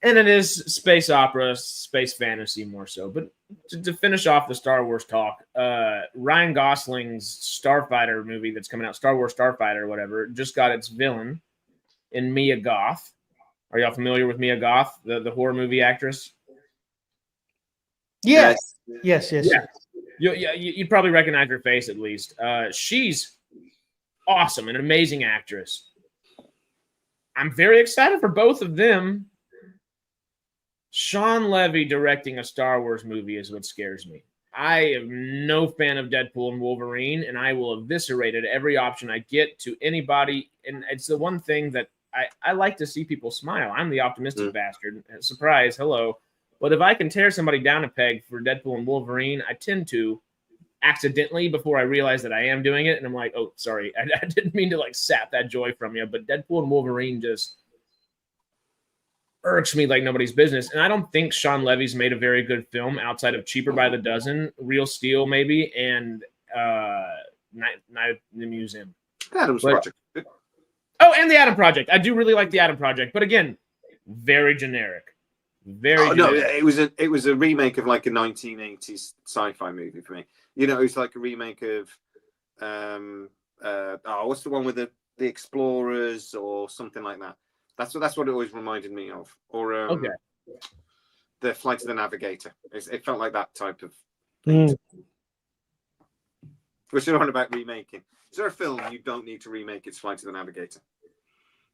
Speaker 1: And it is space opera, space fantasy more so. But to finish off the Star Wars talk, Ryan Gosling's Starfighter movie that's coming out, Star Wars Starfighter or whatever, just got its villain in Mia Goth. Are y'all familiar with Mia Goth, the horror movie actress?
Speaker 2: Yes. Yes.
Speaker 1: Yeah. You'd probably recognize her face at least. She's awesome, an amazing actress. I'm very excited for both of them. Sean Levy directing a Star Wars movie is what scares me. I am no fan of Deadpool and Wolverine, and I will eviscerate it every option I get to anybody. And it's the one thing that I like to see people smile. I'm the optimistic bastard. Surprise, hello. But if I can tear somebody down a peg for Deadpool and Wolverine, I tend to accidentally before I realize that I am doing it. And I'm like, oh, sorry. I didn't mean to like sap that joy from you. But Deadpool and Wolverine just irks me like nobody's business. And I don't think Sean Levy's made a very good film outside of Cheaper by the Dozen, Real Steel maybe, and Night at the Museum.
Speaker 3: Adam's Project.
Speaker 1: Oh, and the Adam Project. I do really like the Adam Project. But again, very generic. Very
Speaker 3: no, it was a remake of like a 1980s sci-fi movie for me. It was like a remake of what's the one with the explorers or something like that. That's what it always reminded me of. Or the Flight of the Navigator. It felt like that type of thing. We're still on about remaking. Is there a film you don't need to remake? It's Flight of the Navigator.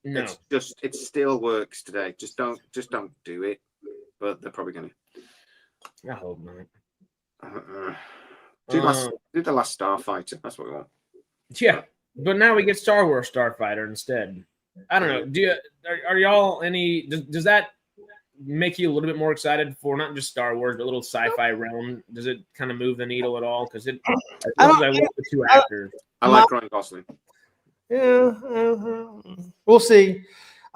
Speaker 1: No.
Speaker 3: It still works today. Just don't do it. But they're probably going to.
Speaker 1: I hope not.
Speaker 3: Do the last Starfighter. That's what we want.
Speaker 1: Yeah, but now we get Star Wars Starfighter instead. I don't know. Are y'all any? Does that make you a little bit more excited for not just Star Wars, but a little sci-fi realm? Does it kind of move the needle at all? Because I love the two actors.
Speaker 3: I like Ryan Gosling.
Speaker 2: Yeah, we'll see.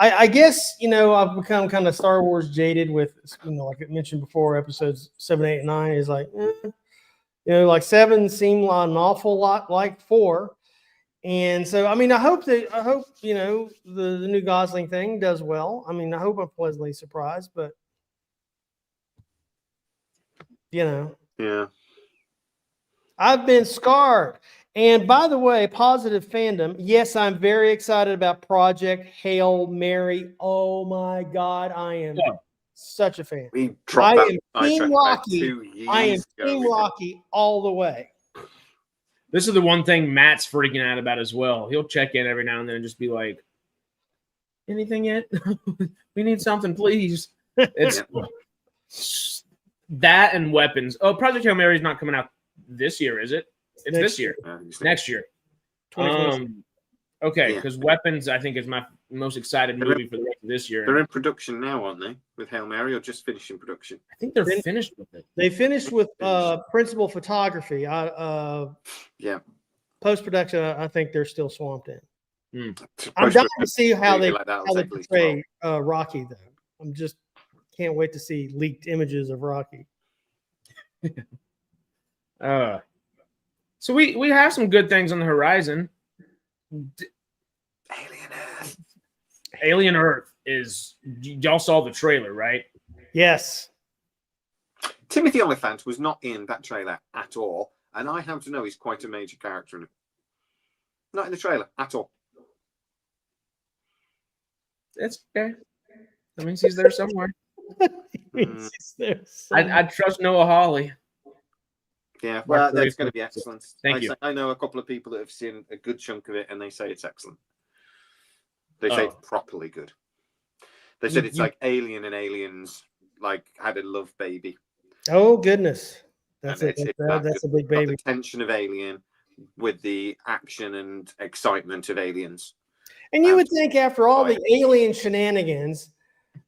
Speaker 2: I guess I've become kind of Star Wars jaded with like I mentioned before, episodes 7, 8, and 9 is like like 7 seemed an awful lot like 4, and so I mean I hope the new Gosling thing does well. I mean I hope I'm pleasantly surprised, but
Speaker 3: yeah,
Speaker 2: I've been scarred. And by the way, positive fandom. Yes, I'm very excited about Project Hail Mary. Oh my God, I am such a fan. I am Team Rocky. I am Team Rocky all the way.
Speaker 1: This is the one thing Matt's freaking out about as well. He'll check in every now and then and just be like, "Anything yet? We need something, please." It's that and weapons. Oh, Project Hail Mary is not coming out this year, is it? It's this year. Next year. Okay, because Weapons, I think, is my most excited movie for the rest of this year.
Speaker 3: They're in production now, aren't they? With Hail Mary, or just finishing production?
Speaker 1: I think they're finished with it.
Speaker 2: They finished with principal photography. Post-production, I think they're still swamped in. I'm dying to see how they portray Rocky, though. I'm just can't wait to see leaked images of Rocky.
Speaker 1: So we have some good things on the horizon. Alien Earth is, y'all saw the trailer, right?
Speaker 2: Yes.
Speaker 3: Timothy Olyphant was not in that trailer at all, and I happen to know he's quite a major character in it. Not in the trailer at all.
Speaker 1: It's okay. That means he's there somewhere. I'd trust Noah Hawley.
Speaker 3: Yeah, well, that's going to be
Speaker 1: Mark
Speaker 3: excellent.
Speaker 1: Thank you.
Speaker 3: I know a couple of people that have seen a good chunk of it, and they say it's excellent. They say it's properly good. They said it's like Alien and Aliens like had a love baby.
Speaker 2: Oh goodness, that's
Speaker 3: a
Speaker 2: big baby.
Speaker 3: The tension of Alien with the action and excitement of Aliens.
Speaker 2: And you would think after all the alien shenanigans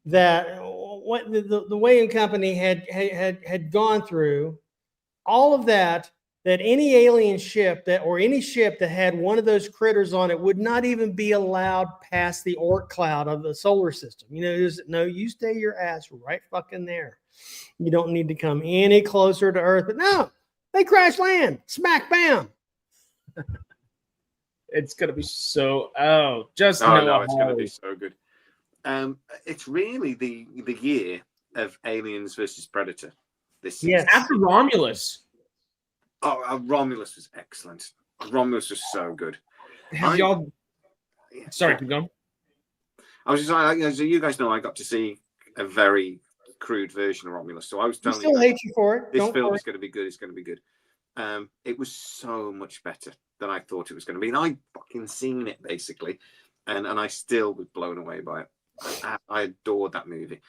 Speaker 2: that what the Wayne Company had gone through, all of that any alien ship or any ship that had one of those critters on it would not even be allowed past the Oort cloud of the solar system. No, you stay your ass right fucking there. You don't need to come any closer to Earth. But no, they crash land, smack bam.
Speaker 1: It's gonna be so.
Speaker 3: It's gonna be so good. It's really the year of Aliens versus Predator. This
Speaker 2: yes,
Speaker 1: after Romulus.
Speaker 3: Romulus was excellent. Romulus was so good.
Speaker 1: Sorry, keep going.
Speaker 3: I was just as you guys know, I got to see a very crude version of Romulus. So I was telling
Speaker 2: you, hate you for it.
Speaker 3: This film is going to be good. It's going to be good. It was so much better than I thought it was going to be, and I fucking seen it basically, and I still was blown away by it. I adored that movie.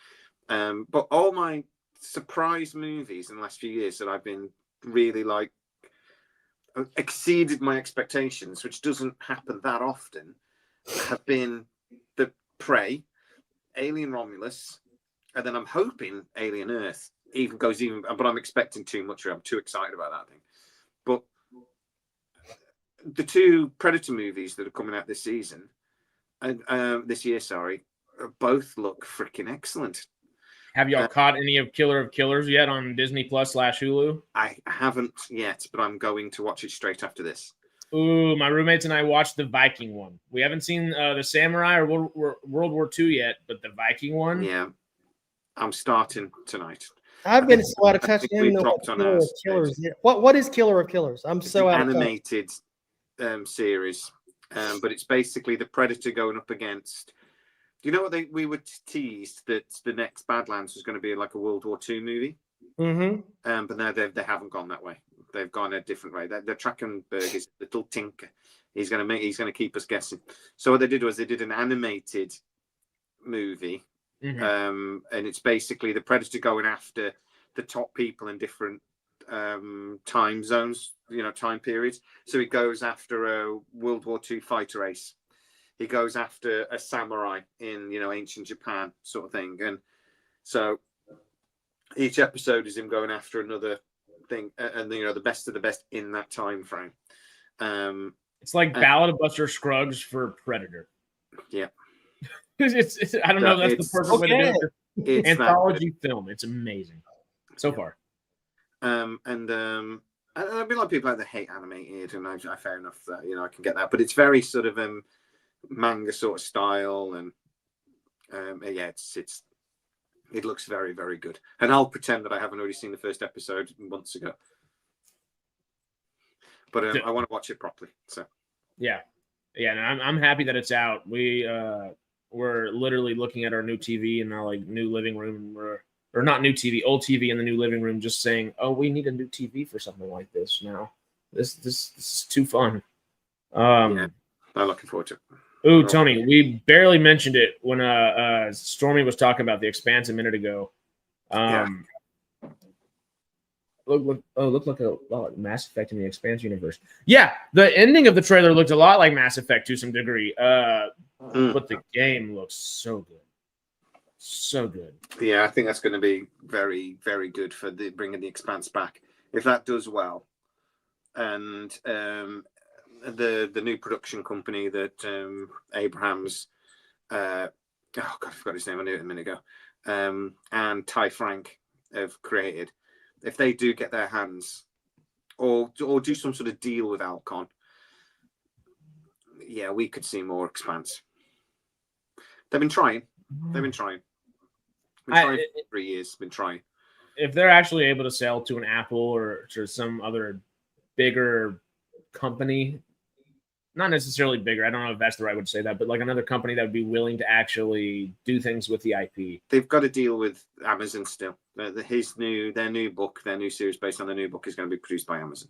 Speaker 3: But all my surprise movies in the last few years that I've been really exceeded my expectations, which doesn't happen that often, have been The Prey, Alien Romulus, and then I'm hoping Alien Earth but I'm expecting too much. I'm too excited about that thing. But the two Predator movies that are coming out this season, this year, both look freaking excellent.
Speaker 1: Have y'all caught any of Killer of Killers yet on Disney Plus / Hulu?
Speaker 3: I haven't yet, but I'm going to watch it straight after this.
Speaker 1: Ooh, my roommates and I watched the Viking one. We haven't seen the Samurai or World War II yet, but the Viking one.
Speaker 3: Yeah, I'm starting tonight.
Speaker 2: I've been so out of touch. Killer of Killers. What is Killer of Killers? It's out of
Speaker 3: animated series, but it's basically the Predator going up against. Do you know what we were teased that the next Badlands was going to be like a World War II movie?
Speaker 2: Mm-hmm.
Speaker 3: But now they haven't gone that way. They've gone a different way. The Trachtenberg is little tinker. He's going to keep us guessing. So what they did was they did an animated movie, and it's basically the Predator going after the top people in different time zones, time periods. So he goes after a World War II fighter ace. He goes after a samurai in, ancient Japan sort of thing. And so each episode is him going after another thing and, the best of the best in that time frame.
Speaker 1: It's like Ballad of Buster Scruggs for Predator.
Speaker 3: Yeah.
Speaker 1: it's I don't know if that's the perfect way to do it. It's anthology film. It's amazing so far.
Speaker 3: And there'll be a lot of people out there hate animated, and I fair enough that, I can get that. But it's very sort of manga sort of style, and it looks very, very good. And I'll pretend that I haven't already seen the first episode months ago, but I want to watch it properly. So and
Speaker 1: I'm happy that it's out. We're literally looking at our new TV in our new living room, or not new TV, old TV in the new living room, just saying, oh, we need a new TV for something like this now. This is too fun.
Speaker 3: I'm looking forward to it.
Speaker 1: Ooh, Tony, we barely mentioned it when Stormy was talking about The Expanse a minute ago. Looked like a lot like Mass Effect in the Expanse universe. Yeah, the ending of the trailer looked a lot like Mass Effect to some degree. But the game looks so good. So good.
Speaker 3: Yeah, I think that's going to be very, very good for bringing the Expanse back. If that does well, and the new production company that Abrams, I forgot his name. I knew it a minute ago. And Ty Frank have created. If they do get their hands, or do some sort of deal with Alcon, we could see more Expanse. They've been trying. For 3 years. Been trying.
Speaker 1: If they're actually able to sell to an Apple or to some other bigger company, not necessarily bigger. I don't know if that's the right way to say that, but like another company that would be willing to actually do things with the IP.
Speaker 3: They've got to deal with Amazon still. Their new book, their new series based on the new book is going to be produced by Amazon.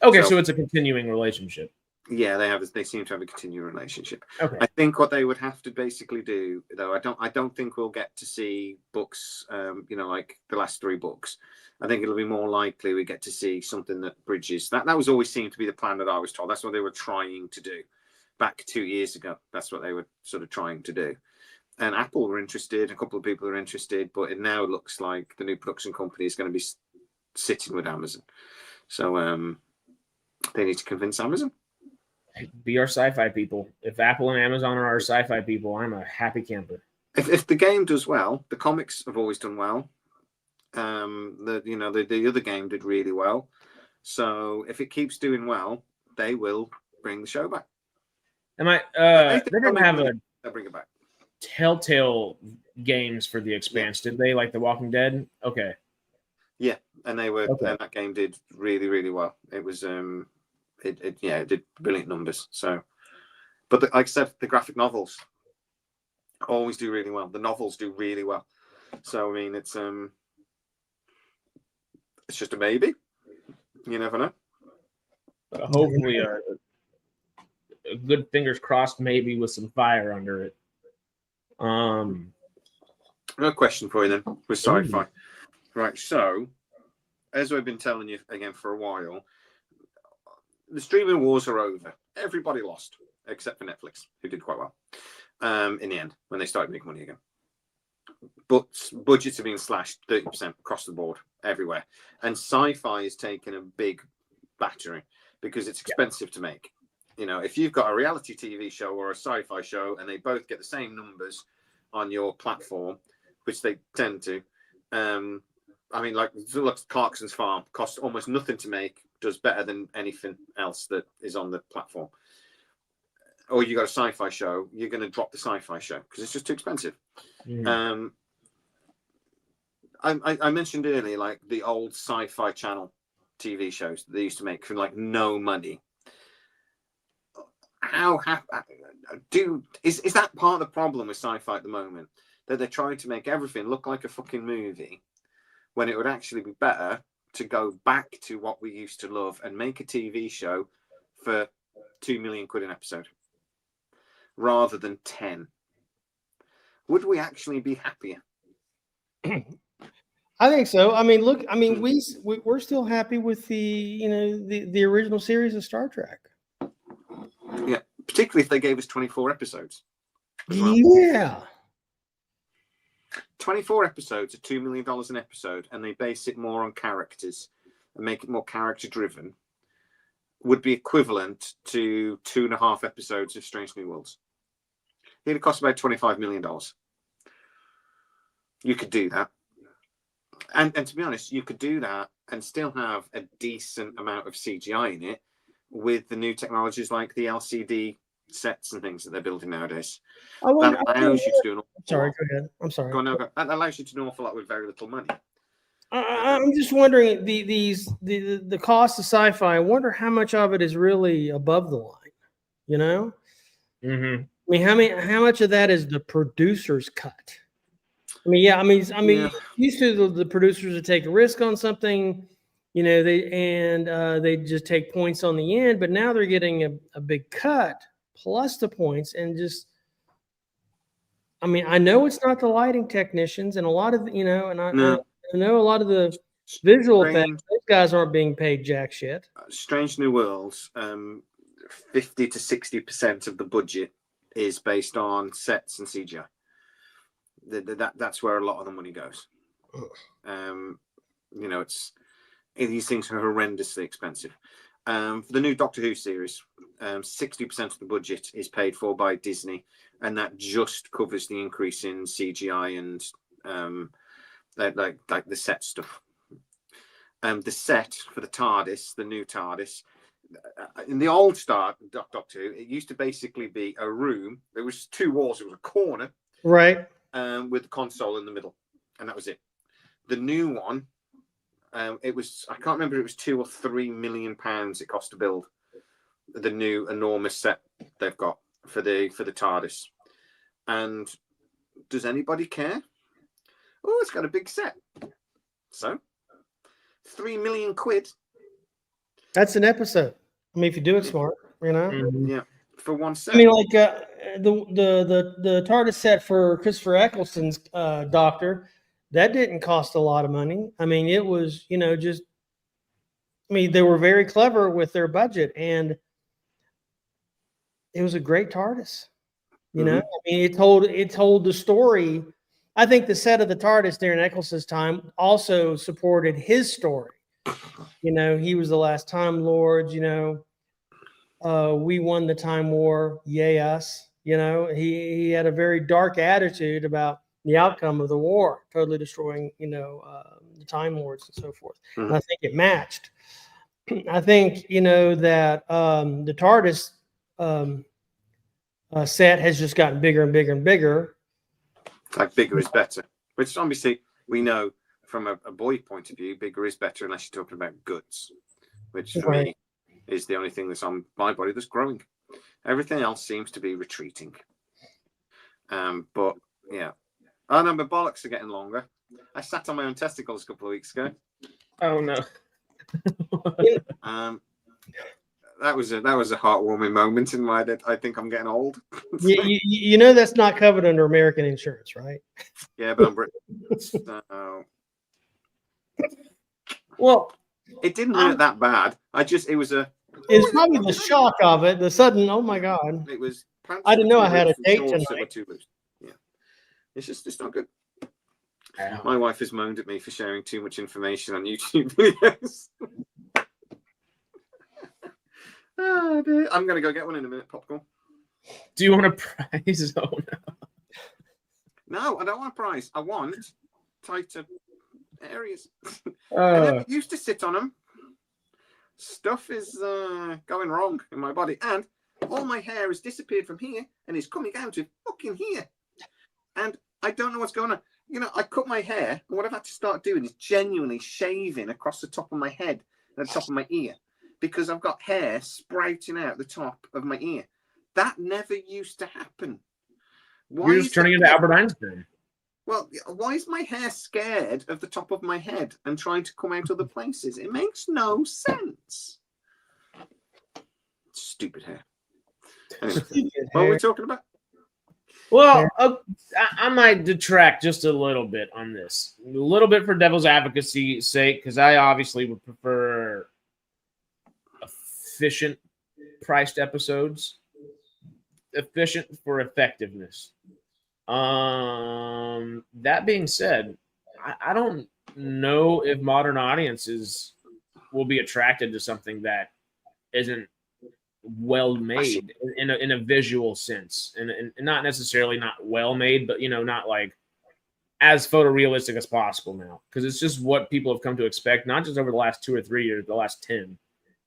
Speaker 1: Okay, so it's a continuing relationship.
Speaker 3: Yeah, they seem to have a continuing relationship.
Speaker 1: Okay.
Speaker 3: I think what they would have to basically do, though, I don't think we'll get to see books, like the last 3 books. I think it'll be more likely we get to see something that bridges. That was always seemed to be the plan that I was told. That's what they were trying to do back 2 years ago. That's what they were sort of trying to do. And Apple were interested. A couple of people are interested, but it now looks like the new production company is going to be sitting with Amazon. So they need to convince Amazon.
Speaker 1: Be our sci-fi people. If Apple and Amazon are our sci-fi people, I'm a happy camper.
Speaker 3: If the game does well, the comics have always done well. The other game did really well. So if it keeps doing well, they will bring the show back.
Speaker 1: They didn't have
Speaker 3: they'll bring it back.
Speaker 1: Telltale games for the Expanse, did they? Like The Walking Dead? Okay.
Speaker 3: Yeah, and they were.
Speaker 1: Okay.
Speaker 3: And that game did really, really well. It was it did brilliant numbers. So, but like I said, the graphic novels always do really well. The novels do really well. So I mean, it's just a maybe. You never know.
Speaker 1: Hopefully, a good fingers crossed, maybe with some fire under it.
Speaker 3: No question for you then with SciFi. Right. So, as we've been telling you again for a while, the streaming wars are over. Everybody lost except for Netflix, who did quite well in the end when they started making money again. But budgets are being slashed 30% across the board everywhere, and SciFi is taking a big battering because it's expensive to make. You know, if you've got a reality TV show or a sci-fi show and they both get the same numbers on your platform, which they tend to, like Clarkson's Farm costs almost nothing to make, does better than anything else that is on the platform. Or you got a sci-fi show, you're going to drop the sci-fi show because it's just too expensive. I mentioned earlier, like the old Sci-Fi Channel TV shows that they used to make for like no money. Is that part of the problem with sci-fi at the moment, that they're trying to make everything look like a fucking movie when it would actually be better to go back to what we used to love and make a TV show for 2 million quid an episode rather than 10? Would we actually be happier?
Speaker 2: I think so. I mean, look, we're still happy with the original series of Star Trek.
Speaker 3: Yeah, particularly if they gave us 24 episodes. Well.
Speaker 2: Yeah.
Speaker 3: 24 episodes are $2 million an episode, and they base it more on characters and make it more character driven, would be equivalent to 2.5 episodes of Strange New Worlds. It'd cost about $25 million. You could do that. And to be honest, you could do that and still have a decent amount of CGI in it with the new technologies like the LCD sets and things that they're building nowadays. That allows you to do an awful lot.
Speaker 2: Sorry, go ahead. I'm sorry.
Speaker 3: That allows you to do an awful lot with very little money.
Speaker 2: I'm just wondering the cost of sci-fi. I wonder how much of it is really above the line. You know,
Speaker 1: Mm-hmm.
Speaker 2: I mean, how much of that is the producer's cut? Used to the producers would take a risk on something, they just take points on the end, but now they're getting a big cut plus the points and just. I know it's not the lighting technicians and a lot of I know a lot of the visual effects. Those guys aren't being paid jack shit.
Speaker 3: Strange New Worlds, 50 to 60% of the budget is based on sets and CGI. That's where a lot of the money goes. These things are horrendously expensive. For the new Doctor Who series, 60% of the budget is paid for by Disney, and that just covers the increase in CGI and like the set stuff. The set for the TARDIS, the new TARDIS, in the old Doctor Who, it used to basically be a room. There was 2 walls. It was a corner,
Speaker 2: right,
Speaker 3: with the console in the middle, and that was it. The new one, it was, I can't remember, it was £2 or £3 million it cost to build. the new enormous set they've got for the TARDIS. And does anybody care? Oh, it's got a big set. So, 3 million quid.
Speaker 2: That's an episode. I mean, if you do it smart, you know.
Speaker 3: Yeah, for one set.
Speaker 2: I mean, like the TARDIS set for Christopher Eccleston's Doctor, that didn't cost a lot of money. I mean, it was, you know, just. I mean, they were very clever with their budget, and it was a great TARDIS. You know, I mean, it told the story. I think the set of the TARDIS during Eccleston's time also supported his story. You know, he was the last Time Lords. You know, we won the Time War. Yay us! You know, he had a very dark attitude about the outcome of the war, totally destroying, you know, the Time Lords and so forth. And I think it matched. I think, you know, that the TARDIS set has just gotten bigger and bigger and bigger.
Speaker 3: Like bigger is better, which obviously we know from a boy point of view, bigger is better unless you're talking about guts, which for me is the only thing that's on my body that's growing. Everything else seems to be retreating. But yeah. Oh no, my bollocks are getting longer. I sat on my own testicles a couple of weeks ago.
Speaker 1: Oh no.
Speaker 3: That was a heartwarming moment in my I think I'm getting old.
Speaker 2: you know that's not covered under American insurance, right?
Speaker 3: Yeah, but I'm British. So...
Speaker 2: Well,
Speaker 3: it didn't hurt that bad.
Speaker 2: It's probably the shock of it, the sudden. Oh my god!
Speaker 3: It was.
Speaker 2: I didn't know I had a date tonight.
Speaker 3: Yeah, it's not good. My wife has moaned at me for sharing too much information on YouTube videos. Oh, dear. I'm going to go get one in a minute, Popcorn.
Speaker 1: Do you want a prize? Oh, no.
Speaker 3: No, I don't want a prize. I want tighter areas. I never used to sit on them. Stuff is going wrong in my body. And all my hair has disappeared from here and is coming out of fucking here. And I don't know what's going on. You know, I cut my hair, and what I've had to start doing is genuinely shaving across the top of my head and the top of my ear, because I've got hair sprouting out the top of my ear. That never used to happen.
Speaker 1: You're just turning into Albert Einstein.
Speaker 3: Well, why is my hair scared of the top of my head and trying to come out other places? It makes no sense. Stupid hair. Anyway, what are we talking about?
Speaker 1: Well, I might detract just a little bit on this. A little bit for devil's advocacy's sake, because I obviously would prefer efficient priced episodes. Efficient for effectiveness. That being said, I don't know if modern audiences will be attracted to something that isn't well made in a visual sense, and not necessarily not well made, but, you know, not like as photorealistic as possible now, because it's just what people have come to expect, not just over the last 2 or 3 years, the last 10,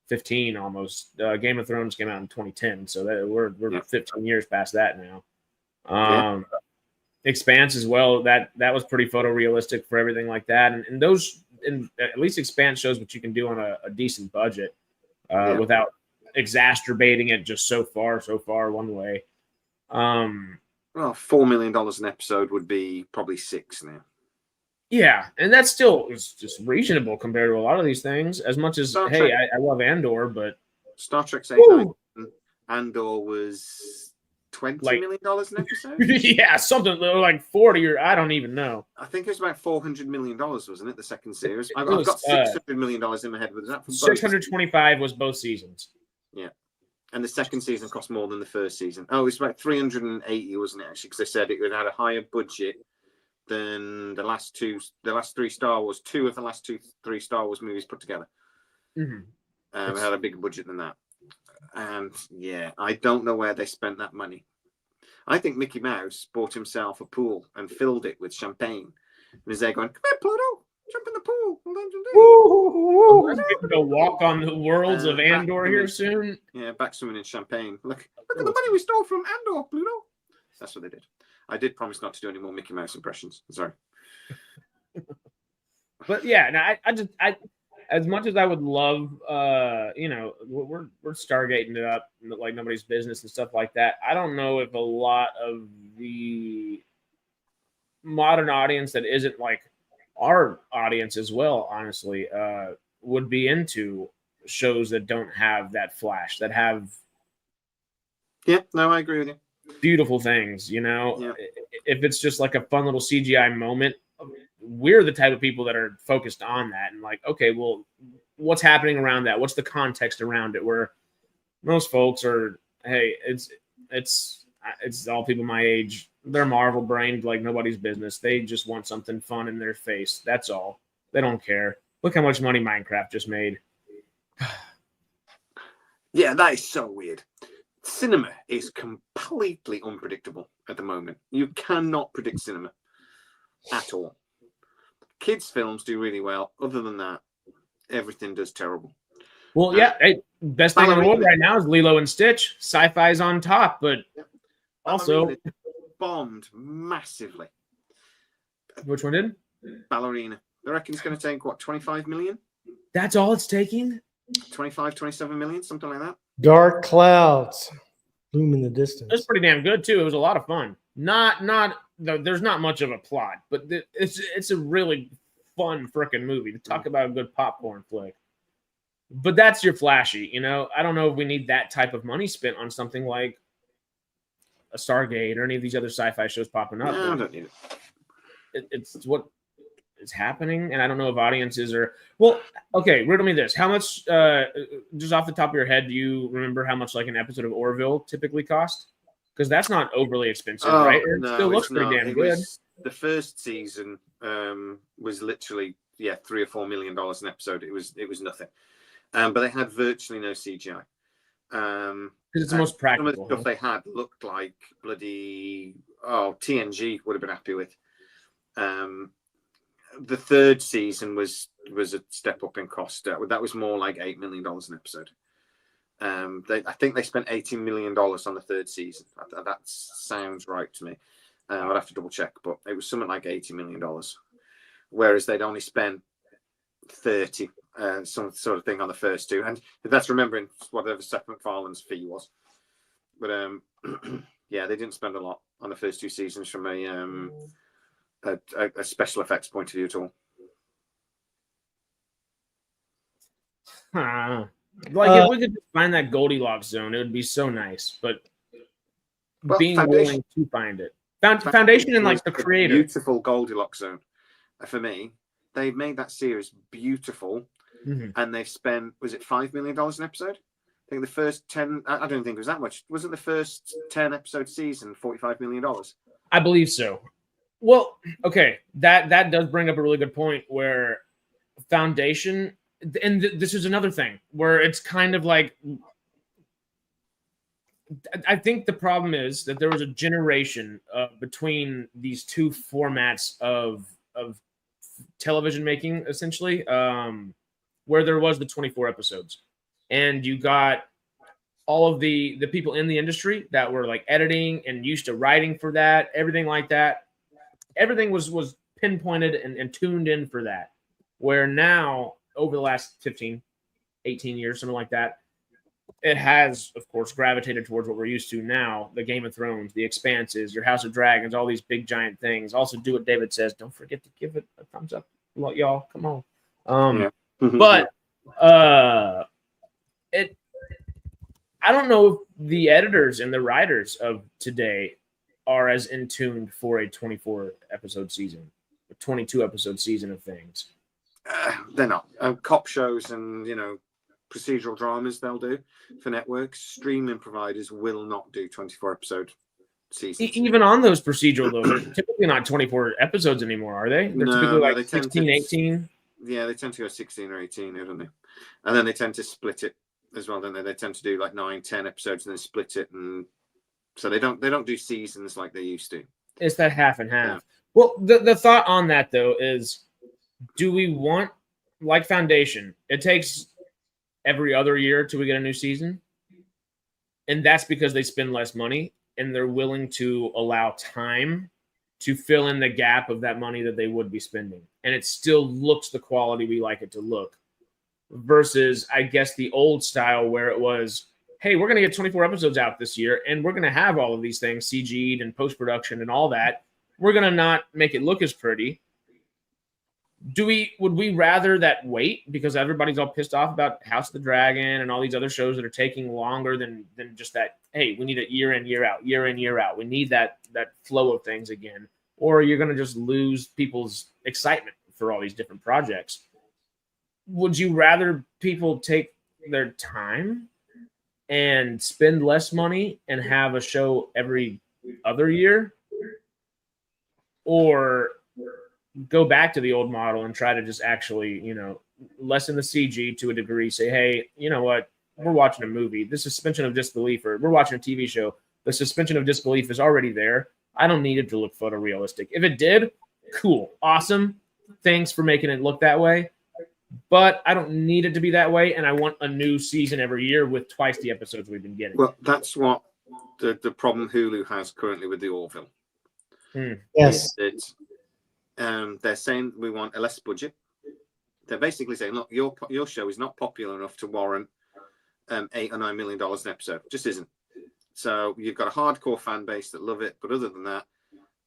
Speaker 1: 15 almost. Game of Thrones came out in 2010, so that we're 15 years past that now. Expanse as well, that was pretty photorealistic for everything like that, and those, and at least Expanse shows what you can do on a decent budget without exacerbating it just so far one way.
Speaker 3: Well, $4 million an episode would be probably 6 now.
Speaker 1: Yeah, and that still is just reasonable compared to a lot of these things. As much as
Speaker 3: Star
Speaker 1: hey,
Speaker 3: Trek.
Speaker 1: I love Andor, but
Speaker 3: Star Trek's 8 Andor was $20 million an episode.
Speaker 1: Yeah, something like 40, or I don't even know.
Speaker 3: I think it was about $400 million, wasn't it? The second series. I've got $600 million in my head. Was that for
Speaker 1: 625 was both seasons.
Speaker 3: Yeah, and the second season cost more than the first season. Oh, it was about 380, wasn't it? Actually, because they said it had a higher budget than the last 3 Star Wars. 2 of the last 3 Star Wars movies put together. It had a bigger budget than that. And yeah, I don't know where they spent that money. I think Mickey Mouse bought himself a pool and filled it with champagne. And he's there going, "Come here, Pluto, jump in the pool."
Speaker 1: We're going to walk on the worlds of Andor here soon.
Speaker 3: Yeah, back swimming in champagne. Look at the money we stole from Andor, Pluto. That's what they did. I did promise not to do any more Mickey Mouse impressions. Sorry.
Speaker 1: But yeah, no, as much as I would love, we're Stargating it up like nobody's business and stuff like that. I don't know if a lot of the modern audience that isn't like our audience as well, honestly, would be into shows that don't have that flash, that have
Speaker 3: I agree with you.
Speaker 1: beautiful things,
Speaker 3: Yeah.
Speaker 1: If it's just like a fun little CGI moment, we're the type of people that are focused on that and like, okay, well, what's happening around that? What's the context around it? Where most folks are, hey, it's all people my age. They're Marvel brained like nobody's business. They just want something fun in their face. That's all. They don't care. Look how much money Minecraft just made.
Speaker 3: Yeah, that is so weird. Cinema is completely unpredictable at the moment. You cannot predict cinema at all. Kids' films do really well. Other than that, everything does terrible.
Speaker 1: Well, yeah, best thing in the world right now is Lilo and Stitch. Sci-fi's on top, but also
Speaker 3: bombed massively.
Speaker 1: Which one did?
Speaker 3: Ballerina. I reckon it's going to take, 25 million?
Speaker 1: That's all it's taking?
Speaker 3: 25, 27 million, something like that.
Speaker 2: Dark clouds loom in the distance.
Speaker 1: It's pretty damn good, too. It was a lot of fun. There's not much of a plot, but it's a really fun freaking movie. To talk about a good popcorn flick. But that's your flashy, I don't know if we need that type of money spent on something like a Stargate or any of these other sci-fi shows popping up.
Speaker 3: No, I don't need it.
Speaker 1: It's what is happening, and I don't know if audiences are... Well, okay, riddle me this. How much, just off the top of your head, do you remember how much like an episode of Orville typically cost? Because that's not overly expensive, right? It still looks pretty damn good.
Speaker 3: The first season was literally, $3 or $4 million an episode. It was nothing. But they had virtually no CGI.
Speaker 1: Because it's the most practical.
Speaker 3: Some of the stuff they had looked like bloody TNG would have been happy with. The third season was a step up in cost. That was more like $8 million an episode. I think they spent $18 million on the third season. That sounds right to me. I'd have to double check, but it was something like $80 million. Whereas they'd only spent 30, some sort of thing on the first two. And that's remembering whatever Seth MacFarlane's fee was. But they didn't spend a lot on the first two seasons from a special effects point of view at all.
Speaker 1: If we could just find that Goldilocks zone, it would be so nice. But being willing to find it. Foundation and like the creator.
Speaker 3: Beautiful Goldilocks zone. For me, they've made that series beautiful, and they've spent, was it $5 million an episode? I think the first 10, I don't think it was that much. Wasn't the first 10 episode season $45 million?
Speaker 1: I believe so. Well, okay, that does bring up a really good point where Foundation, and this is another thing where it's kind of like, I think the problem is that there was a generation between these two formats of television making, essentially, where there was the 24 episodes, and you got all of the people in the industry that were like editing and used to writing for that, everything like that. Everything was pinpointed and tuned in for that. Where now, over the last 15, 18 years, something like that, it has, of course, gravitated towards what we're used to now, the Game of Thrones, the Expanses, your House of Dragons, all these big, giant things. Also, do what David says. Don't forget to give it a thumbs up. Y'all, come on. But I don't know if the editors and the writers of today are as in tuned for a 24-episode season, a 22-episode season of things.
Speaker 3: They're not. Cop shows and, procedural dramas they'll do for networks. Streaming providers will not do 24-episode seasons.
Speaker 1: Even on those procedural, though, they're typically not 24 episodes anymore, are they? They're typically like 16, 18.
Speaker 3: Yeah, they tend to go 16 or 18, don't they? And then they tend to split it as well, don't they? They tend to do like 9, 10 episodes and then split it, and so they don't do seasons like they used to.
Speaker 1: It's that half and half. Yeah. Well, the thought on that though is, do we want, like Foundation, it takes every other year till we get a new season, and that's because they spend less money and they're willing to allow time to fill in the gap of that money that they would be spending, and it still looks the quality we like it to look. versus, I guess, the old style where it was, hey, we're going to get 24 episodes out this year, and we're going to have all of these things CG'd and post-production and all that. We're going to not make it look as pretty. Would we rather that wait because everybody's all pissed off about House of the Dragon and all these other shows that are taking longer than just that, hey, we need it year in, year out, year in, year out. We need that flow of things again. Or you're going to just lose people's excitement for all these different projects. Would you rather people take their time and spend less money and have a show every other year, or go back to the old model and try to just actually, lessen the CG to a degree, say, hey, you know what, we're watching a movie, the suspension of disbelief, or we're watching a TV show, the suspension of disbelief is already there. I don't need it to look photorealistic. If it did, cool, awesome, thanks for making it look that way. But I don't need it to be that way, and I want a new season every year with twice the episodes we've been getting.
Speaker 3: Well, that's what the problem Hulu has currently with the Orville.
Speaker 2: Yes.
Speaker 3: They're saying we want a less budget. They're basically saying, look, your show is not popular enough to warrant $8 or $9 million an episode. Just isn't. So you've got a hardcore fan base that love it, but other than that,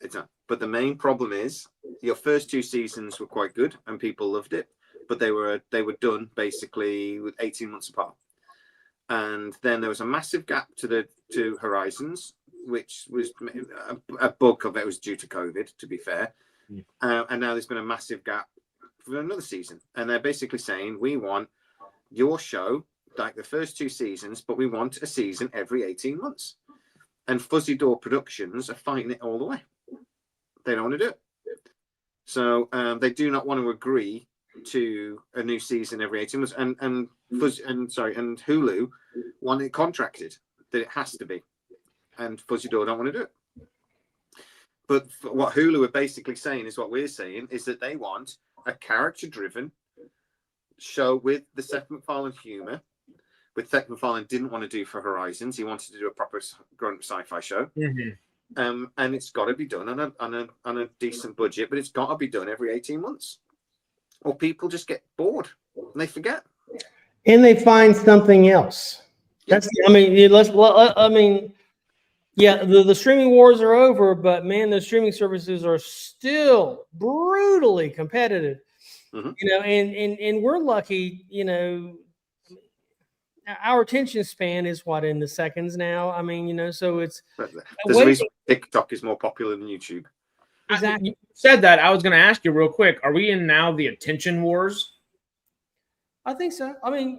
Speaker 3: it's not. But the main problem is your first 2 seasons were quite good and people loved it, but they were done basically with 18 months apart. And then there was a massive gap to Horizons, which was a bulk of it was due to COVID, to be fair. And now there's been a massive gap for another season. And they're basically saying, we want your show like the first 2 seasons, but we want a season every 18 months. And Fuzzy Door Productions are fighting it all the way. They don't want to do it. So they do not want to agree to a new season every 18 months. And Hulu want it contracted that it has to be. And Fuzzy Door don't want to do it. But what Hulu are basically saying is what we're saying is that they want a character-driven show with the Seth MacFarlane humor, which Seth MacFarlane didn't want to do for Horizons. He wanted to do a proper grown-up sci-fi show. Mm-hmm. And it's got to be done on a decent budget, but it's got to be done every 18 months. Or people just get bored and they forget.
Speaker 2: And they find something else. That's, yeah, the streaming wars are over, but man, the streaming services are still brutally competitive. Mm-hmm. And we're lucky, our attention span is in the seconds now. So it's
Speaker 3: there's a reason TikTok is more popular than YouTube.
Speaker 2: Exactly.
Speaker 1: You said that. I was going to ask you real quick. Are we in now the attention wars?
Speaker 2: I think so. I think,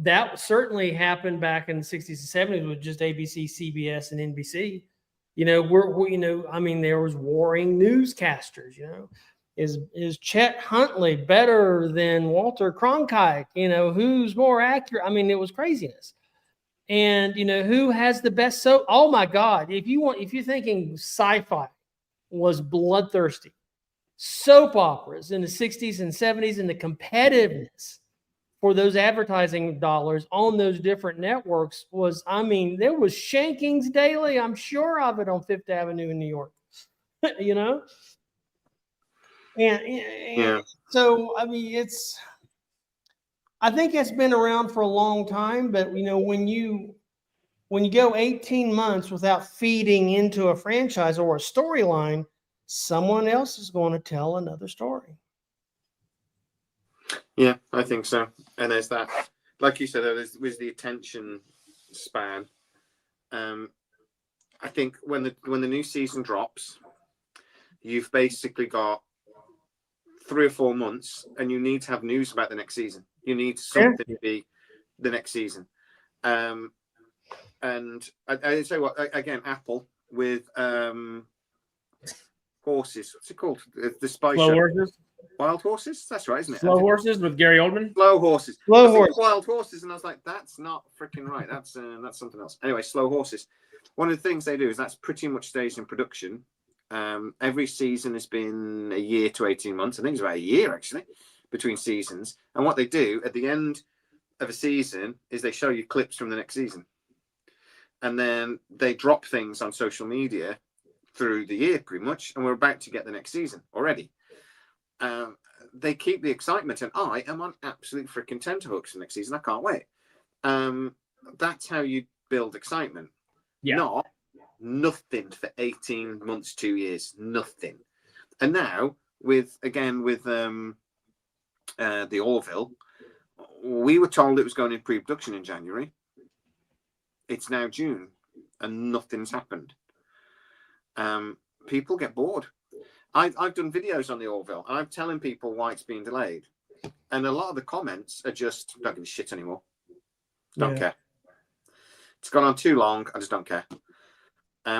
Speaker 2: that certainly happened back in the 60s and 70s with just ABC, CBS, and NBC. There was warring newscasters. Is Chet Huntley better than Walter Cronkite? Who's more accurate? It was craziness. And who has the best soap? Oh my God! If you're thinking SciFi was bloodthirsty, soap operas in the 60s and 70s, and the competitiveness for those advertising dollars on those different networks was, there was shankings daily. I'm sure of it on Fifth Avenue in New York. And so I think it's been around for a long time, but when you go 18 months without feeding into a franchise or a storyline, someone else is going to tell another story.
Speaker 3: Yeah, I think so. And there's that, like you said, there was the attention span. I think when the new season drops, you've basically got 3 or 4 months, and you need to have news about the next season. You need something to be the next season. And I say what again, Apple with horses. What's it called? The spy
Speaker 1: Slow
Speaker 3: show.
Speaker 1: Horses?
Speaker 3: Wild Horses. That's right, isn't it?
Speaker 1: Slow Horses with Gary Oldman.
Speaker 3: Slow Horses.
Speaker 2: Slow Horses.
Speaker 3: Wild Horses, and I was like, that's not freaking right. That's something else. Anyway, Slow Horses. One of the things they do is that's pretty much stays in production. Every season has been a year to 18 months. I think it's about a year actually between seasons. And what they do at the end of a season is they show you clips from the next season. And then they drop things on social media through the year pretty much. And we're about to get the next season already. they keep the excitement, and I am on absolute freaking tenterhooks next season. I can't wait. That's how you build excitement.
Speaker 1: Yeah.
Speaker 3: Not nothing for 18 months, 2 years, nothing. And now with the Orville, we were told it was going in pre-production in January. It's now June, and nothing's happened. People get bored. I've done videos on the Orville, and I'm telling people why it's being delayed, and a lot of the comments are just don't give a shit anymore. Don't care. It's gone on too long. I just don't care.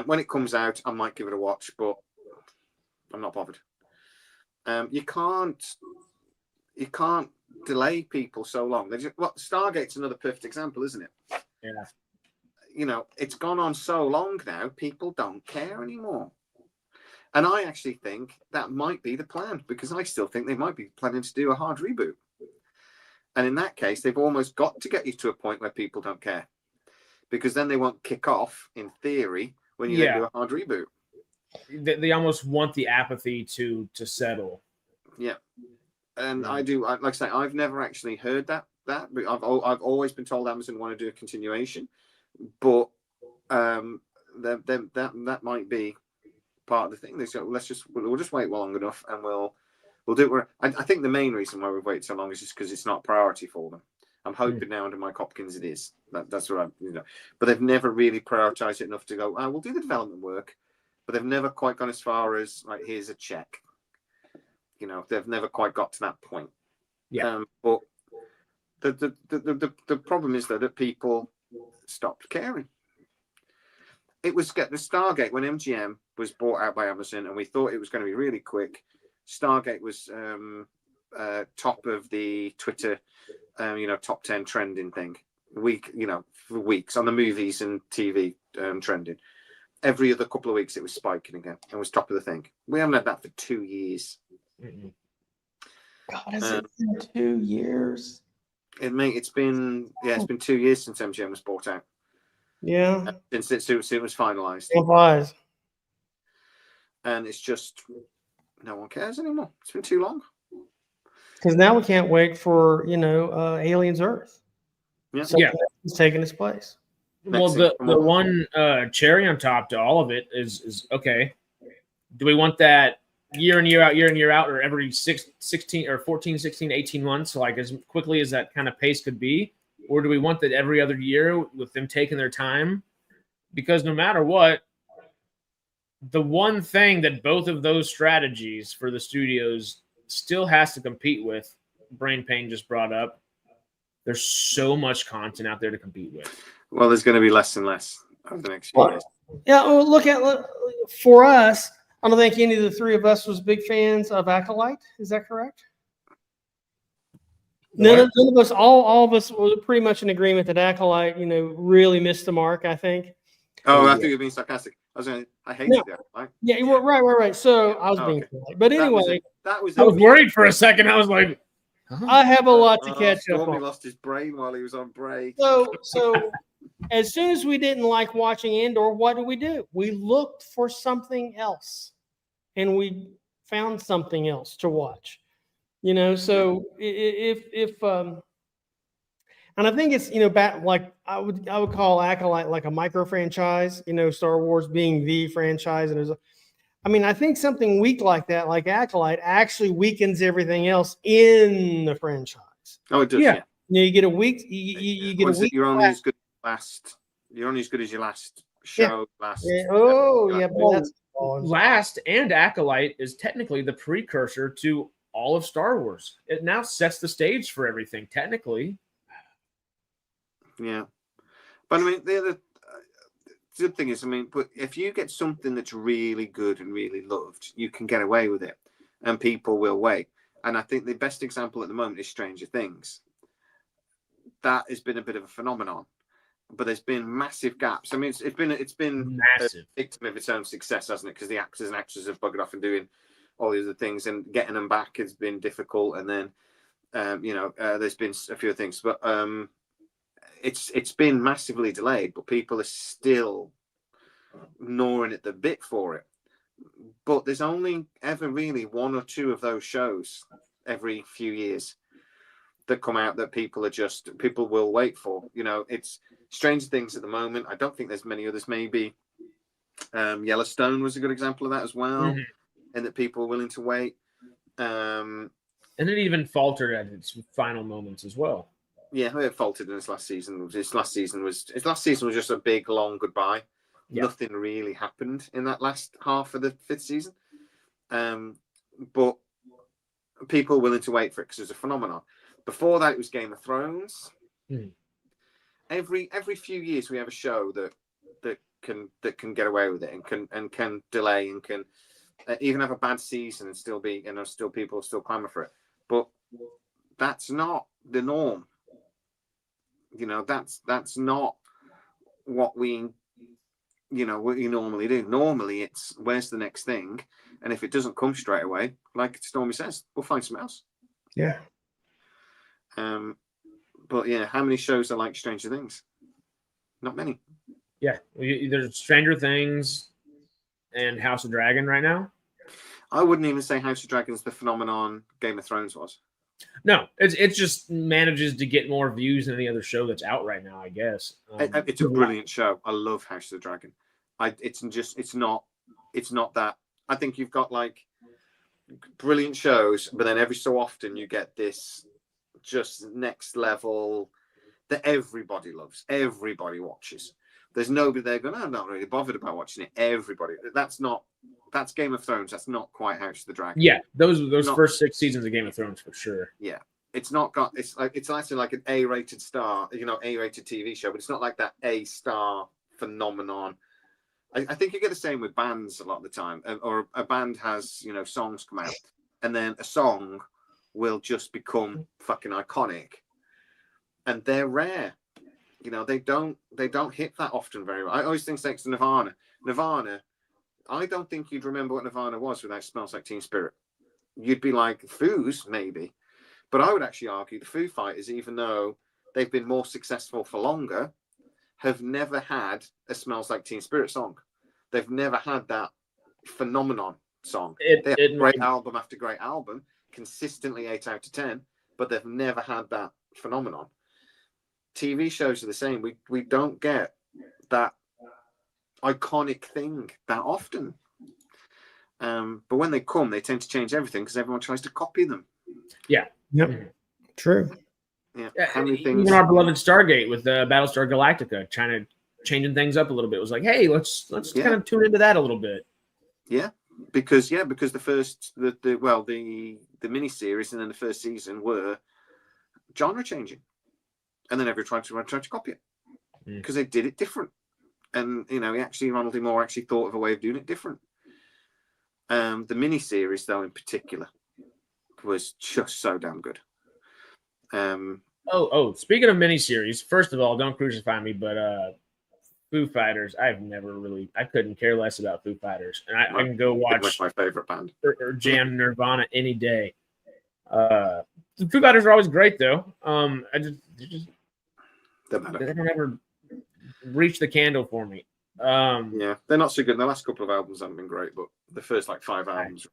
Speaker 3: When it comes out, I might give it a watch, but I'm not bothered. You can't delay people so long. Stargate's another perfect example, isn't it?
Speaker 1: Yeah.
Speaker 3: You know, it's gone on so long now, people don't care anymore. And I actually think that might be the plan, because I still think they might be planning to do a hard reboot. And in that case, they've almost got to get you to a point where people don't care, because then they won't kick off, in theory, when you then do a hard reboot.
Speaker 1: They almost want the apathy to settle.
Speaker 3: Yeah. And like I say, I've never actually heard that. I've always been told Amazon want to do a continuation, but that might be part of the thing. They say, we'll just wait long enough, and we'll do it. I think the main reason why we've waited so long is just because it's not a priority for them. I'm hoping now under Mike Hopkins it is. That's what but they've never really prioritized it enough to go, we'll do the development work, but they've never quite gone as far as like, here's a check. You know, they've never quite got to that point.
Speaker 1: Yeah.
Speaker 3: But the problem is that people stopped caring. It was the Stargate when MGM was bought out by Amazon, and we thought it was going to be really quick. Stargate was top of the Twitter, top 10 trending thing. For weeks on the movies and TV trending. Every other couple of weeks, it was spiking again and was top of the thing. We haven't had that for 2 years.
Speaker 1: Mm-mm.
Speaker 4: God, has it been 2 years?
Speaker 3: It's been 2 years since MGM was bought out.
Speaker 2: Yeah.
Speaker 3: Since it was finalized.
Speaker 2: Applies.
Speaker 3: And it's just no one cares anymore. It's been too long.
Speaker 2: Because now we can't wait for Aliens Earth.
Speaker 3: Yeah.
Speaker 2: It's taking its place.
Speaker 1: Well, the one cherry on top to all of it is okay. Do we want that year in, year out, or every 16 or 14, 16, 18 months, like as quickly as that kind of pace could be? Or do we want that every other year with them taking their time? Because no matter what, the one thing that both of those strategies for the studios still has to compete with, Brain Pain just brought up, there's so much content out there to compete with.
Speaker 3: Well, there's going to be less and less over the next few years.
Speaker 2: Yeah, well, look, for us, I don't think any of the three of us was big fans of Acolyte. Is that correct? None of us, all of us were pretty much in agreement that Acolyte, really missed the mark, I think.
Speaker 3: Oh, I think you're being sarcastic. I hated the Acolyte.
Speaker 2: Yeah, you were right. So I was being polite. But anyway.
Speaker 3: I was
Speaker 1: worried for a second. I was like,
Speaker 2: I have a lot to catch up
Speaker 3: Stormy
Speaker 2: on.
Speaker 3: lost his brain while he was on break.
Speaker 2: So as soon as we didn't like watching Andor, what do? We looked for something else, and we found something else to watch. So if and I think it's like I would call Acolyte like a micro franchise. Star Wars being the franchise, and I think something weak like that, like Acolyte, actually weakens everything else in the franchise.
Speaker 3: Oh, it does. Yeah.
Speaker 2: You get a week. You get a week.
Speaker 3: You're only as good as your last show.
Speaker 1: Last and Acolyte is technically the precursor to all of Star Wars. It now sets the stage for everything, technically.
Speaker 3: Yeah, but the good thing is, but if you get something that's really good and really loved, you can get away with it, and people will wait. And I think the best example at the moment is Stranger Things. That has been a bit of a phenomenon, but there's been massive gaps. It's been
Speaker 1: massive,
Speaker 3: a victim of its own success, hasn't it? Because the actors and actresses have buggered off and doing all the other things, and getting them back has been difficult. And then, there's been a few things, but it's been massively delayed. But people are still gnawing at the bit for it. But there's only ever really one or two of those shows every few years that come out that people will wait for. You know, it's Stranger Things at the moment. I don't think there's many others. Maybe Yellowstone was a good example of that as well, and that people are willing to wait.
Speaker 1: And it even faltered at its final moments as well.
Speaker 3: Yeah, it faltered in its last season. Its last season was just a big long goodbye. Yeah. Nothing really happened in that last half of the 5th season. But people are willing to wait for it because it's a phenomenon. Before that, it was Game of Thrones. Every few years, we have a show that can get away with it and can delay and can even have a bad season and still be, still people still clamor for it. But that's not the norm. You know, that's not what we normally do. Normally, it's where's the next thing, and if it doesn't come straight away, like Stormy says, we'll find something else.
Speaker 2: Yeah.
Speaker 3: But yeah, how many shows are like Stranger Things? Not many.
Speaker 1: Yeah, there's Stranger Things and House of Dragon right now.
Speaker 3: I wouldn't even say House of Dragon's the phenomenon Game of Thrones was.
Speaker 1: No, it just manages to get more views than any other show that's out right now, I guess.
Speaker 3: It's a brilliant show. I love House of the Dragon. It's not that. I think you've got like brilliant shows, but then every so often you get this just next level that everybody loves, everybody watches. There's nobody there going, I'm not really bothered about watching it. Everybody. That's Game of Thrones. That's not quite House of the Dragon.
Speaker 1: Yeah, those first 6 seasons of Game of Thrones for sure.
Speaker 3: Yeah. It's not got. It's actually like an A-rated star, A-rated TV show, but it's not like that A-star phenomenon. I think you get the same with bands a lot of the time, or a band has songs come out, and then a song will just become fucking iconic, and they're rare. They don't hit that often very well. I always think next to Nirvana. Nirvana, I don't think you'd remember what Nirvana was without Smells Like Teen Spirit. You'd be like Foos maybe. But I would actually argue the Foo Fighters, even though they've been more successful for longer, have never had a Smells Like Teen Spirit song. They've never had that phenomenon song. They have great album after great album, consistently 8 out of 10, but they've never had that phenomenon. TV shows are the same. We don't get that iconic thing that often. But when they come, they tend to change everything because everyone tries to copy them.
Speaker 1: Yeah.
Speaker 2: Yep. True.
Speaker 3: Yeah. How many things?
Speaker 1: Even our beloved Stargate with Battlestar Galactica, changing things up a little bit. It was like, hey, let's kind of tune into that a little bit.
Speaker 3: Yeah, because the first the miniseries and then the first season were genre changing, and then everyone tried to copy it because they did it different, and Ronald D. Moore actually thought of a way of doing it different. The miniseries, though, in particular, was just so damn good.
Speaker 1: Speaking of miniseries, first of all, don't crucify me, but Foo Fighters, I couldn't care less about Foo Fighters, and I can go watch
Speaker 3: my favorite band
Speaker 1: or jam Nirvana any day. The Foo Fighters are always great, though. They don't ever reach the candle for me.
Speaker 3: Yeah, they're not so good. The last couple of albums haven't been great, but the first 5 albums.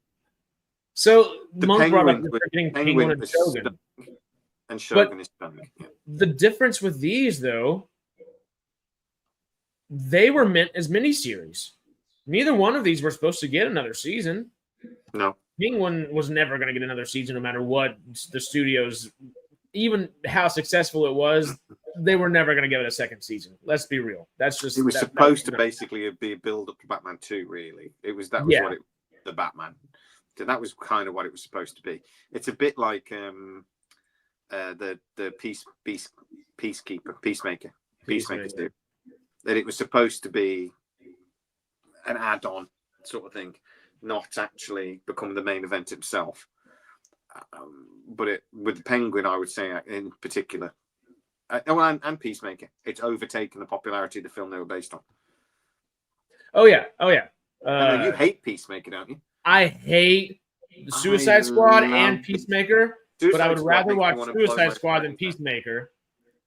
Speaker 1: So
Speaker 3: the
Speaker 1: Monk brought up
Speaker 3: Penguin
Speaker 1: and Shogun.
Speaker 3: And Shogun is stunning. Yeah.
Speaker 1: The difference with these, though, they were meant as miniseries. Neither one of these were supposed to get another season.
Speaker 3: No.
Speaker 1: Penguin was never going to get another season, no matter what the studios, even how successful it was, they were never going to give it a second season. Let's be real. That's just
Speaker 3: it was supposed to basically be a build up to Batman 2. Really, the Batman. That was kind of what it was supposed to be. It's a bit like the Peacemaker do. That it was supposed to be an add-on sort of thing, not actually become the main event itself. But with the Penguin, I would say in particular, and Peacemaker, it's overtaken the popularity of the film they were based on.
Speaker 1: Oh yeah.
Speaker 3: You hate Peacemaker, don't you?
Speaker 1: I hate the Suicide Squad and Peacemaker, but I would rather watch Suicide Squad than Peacemaker.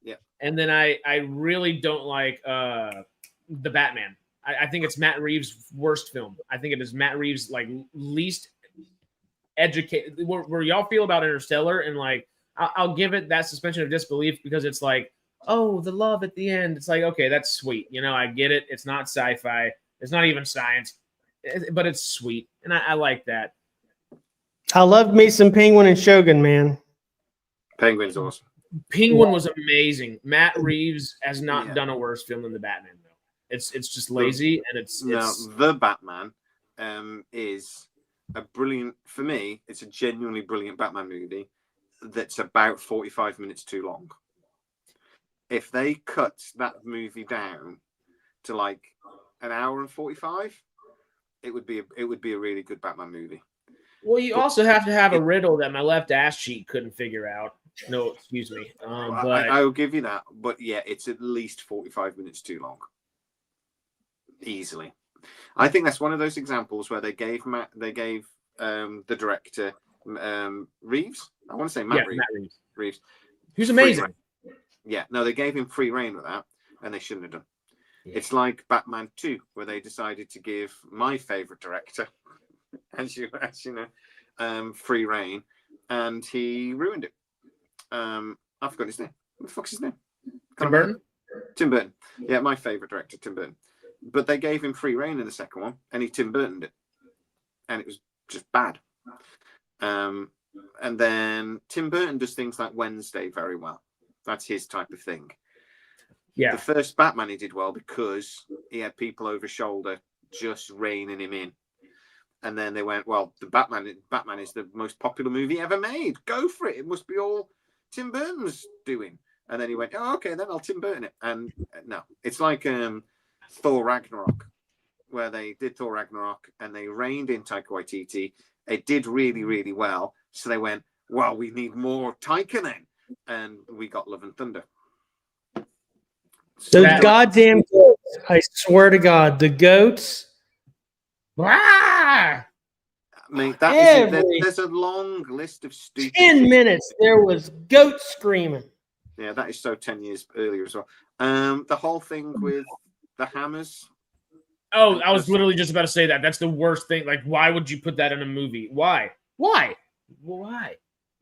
Speaker 3: Yeah.
Speaker 1: And then I really don't like the Batman. I think it's Matt Reeves' worst film. I think it is Matt Reeves' least educate where y'all feel about Interstellar, and like I'll give it that suspension of disbelief because it's like, oh, the love at the end. It's like, okay, that's sweet. You know, I get it. It's not sci-fi. It's not even science, but it's sweet, and I like that.
Speaker 2: I loved me some Penguin and Shogun, man.
Speaker 3: Penguin's awesome.
Speaker 1: Penguin was amazing. Matt Reeves has not
Speaker 3: Yeah.
Speaker 1: done a worse film than the Batman, though. It's just lazy, and it's
Speaker 3: The Batman is a brilliant, for me, it's a genuinely brilliant Batman movie that's about 45 minutes too long. If they cut that movie down to like an hour and 45, it would be a really good Batman movie.
Speaker 1: Well, you also have to have a riddle that my left ass cheek couldn't figure out. No, excuse me. But
Speaker 3: I will give you that. But yeah, it's at least 45 minutes too long. Easily. I think that's one of those examples where they gave the director Reeves. I want to say Matt Reeves.
Speaker 1: Who's amazing.
Speaker 3: Yeah, no, they gave him free reign with that, and they shouldn't have done.
Speaker 1: Yeah.
Speaker 3: It's like Batman 2, where they decided to give my favorite director, as you know, free reign, and he ruined it. I forgot his name. What the fuck's his name?
Speaker 1: Tim Burton?
Speaker 3: Tim Burton. Yeah, my favorite director, Tim Burton. But they gave him free reign in the second one, and he Tim Burtoned it, and it was just bad. And then Tim Burton does things like Wednesday very well. That's his type of thing.
Speaker 1: Yeah.
Speaker 3: The first Batman he did well because he had people over his shoulder just reining him in. And then they went, well, the Batman is the most popular movie ever made. Go for it. It must be all Tim Burton's doing. And then he went, oh, okay, then I'll Tim Burton it. And no, it's like Thor Ragnarok, where they did Thor Ragnarok and they reined in Taika Waititi. It did really, really well. So they went, well, we need more Taika then. And we got Love and Thunder.
Speaker 2: Those goddamn goats. I swear to God, the goats.
Speaker 1: Ah!
Speaker 3: I mean, there's a long list of stupid
Speaker 2: 10 minutes, there was goats screaming.
Speaker 3: Yeah, that is so 10 years earlier as well. The whole thing with the hammers.
Speaker 1: Oh, I was literally just about to say that. That's the worst thing. Like, why would you put that in a movie? Why? Why?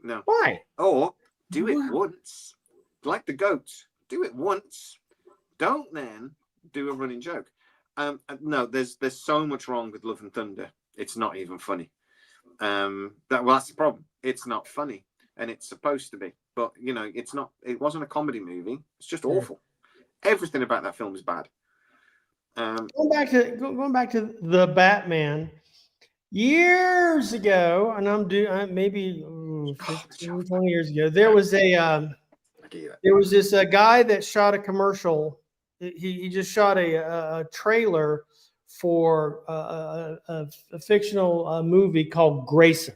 Speaker 3: No.
Speaker 1: Why?
Speaker 3: Or do it once. Like the goats. Do it once. Don't then do a running joke. No, there's so much wrong with Love and Thunder. It's not even funny. That's the problem. It's not funny, and it's supposed to be, but you know, it's not. It wasn't a comedy movie. It's just awful. Everything about that film is bad.
Speaker 2: Going back to the Batman years ago, and maybe 15, 20 years ago, there was this guy that shot a commercial. He just shot a trailer for a fictional movie called Grayson.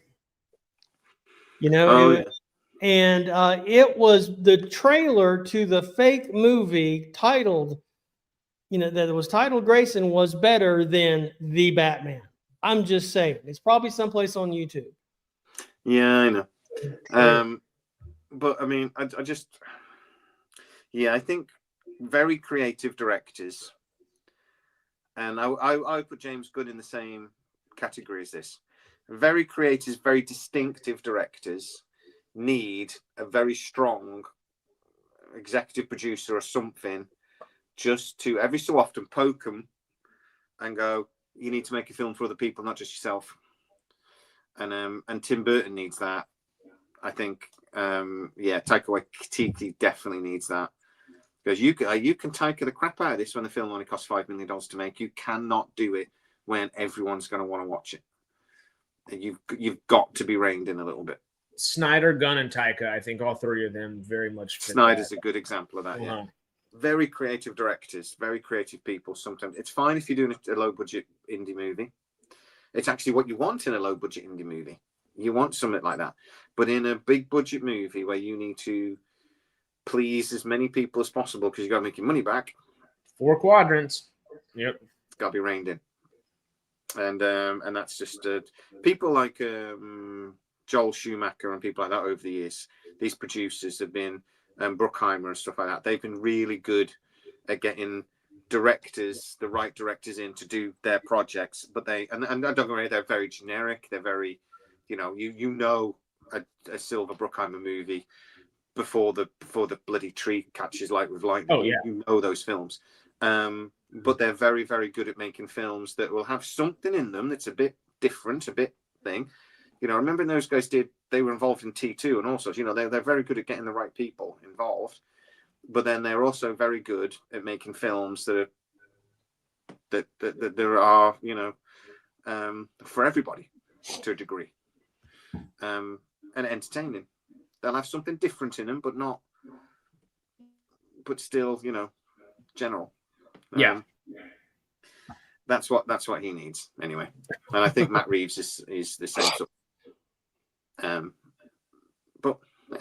Speaker 2: You know, and it was the trailer to the fake movie titled, that it was titled Grayson, was better than The Batman. I'm just saying, it's probably someplace on YouTube.
Speaker 3: Yeah, I know. But I mean, I think very creative directors, and I put James Gunn in the same category as this. Very creative, very distinctive directors need a very strong executive producer or something just to every so often poke them and go, you need to make a film for other people, not just yourself. And Tim Burton needs that. I think, Taika Waititi definitely needs that. Because you can Taika the crap out of this when the film only costs $5 million to make. You cannot do it when everyone's going to want to watch it. You've got to be reined in a little bit.
Speaker 1: Snyder, Gunn, and Taika, I think all three of them very much fit
Speaker 3: Snyder's
Speaker 1: that.
Speaker 3: a good example of that, yeah.
Speaker 1: Uh-huh.
Speaker 3: Very creative directors, very creative people. Sometimes it's fine if you're doing a low-budget indie movie. It's actually what you want in a low-budget indie movie. You want something like that. But in a big-budget movie where you need to please as many people as possible because you got to make your money back.
Speaker 1: 4 quadrants. Yep.
Speaker 3: It's got to be reined in. And that's just people like Joel Schumacher and people like that over the years. These producers have been Bruckheimer and stuff like that. They've been really good at getting directors, the right directors in to do their projects. But and don't get me wrong, they're very generic. They're very You know a Silver Bruckheimer movie before the bloody tree catches light with lightning.
Speaker 1: Oh, yeah.
Speaker 3: You know those films. But they're very, very good at making films that will have something in them that's a bit different, a bit thing. You know, remember those guys they were involved in T2 and also, you know, they're very good at getting the right people involved, but then they're also very good at making films that there are, you know, for everybody to a degree, and entertaining. They'll have something different in them, but still, you know, general.
Speaker 1: Yeah.
Speaker 3: That's what he needs anyway, and I think Matt Reeves is the same sort. But yeah.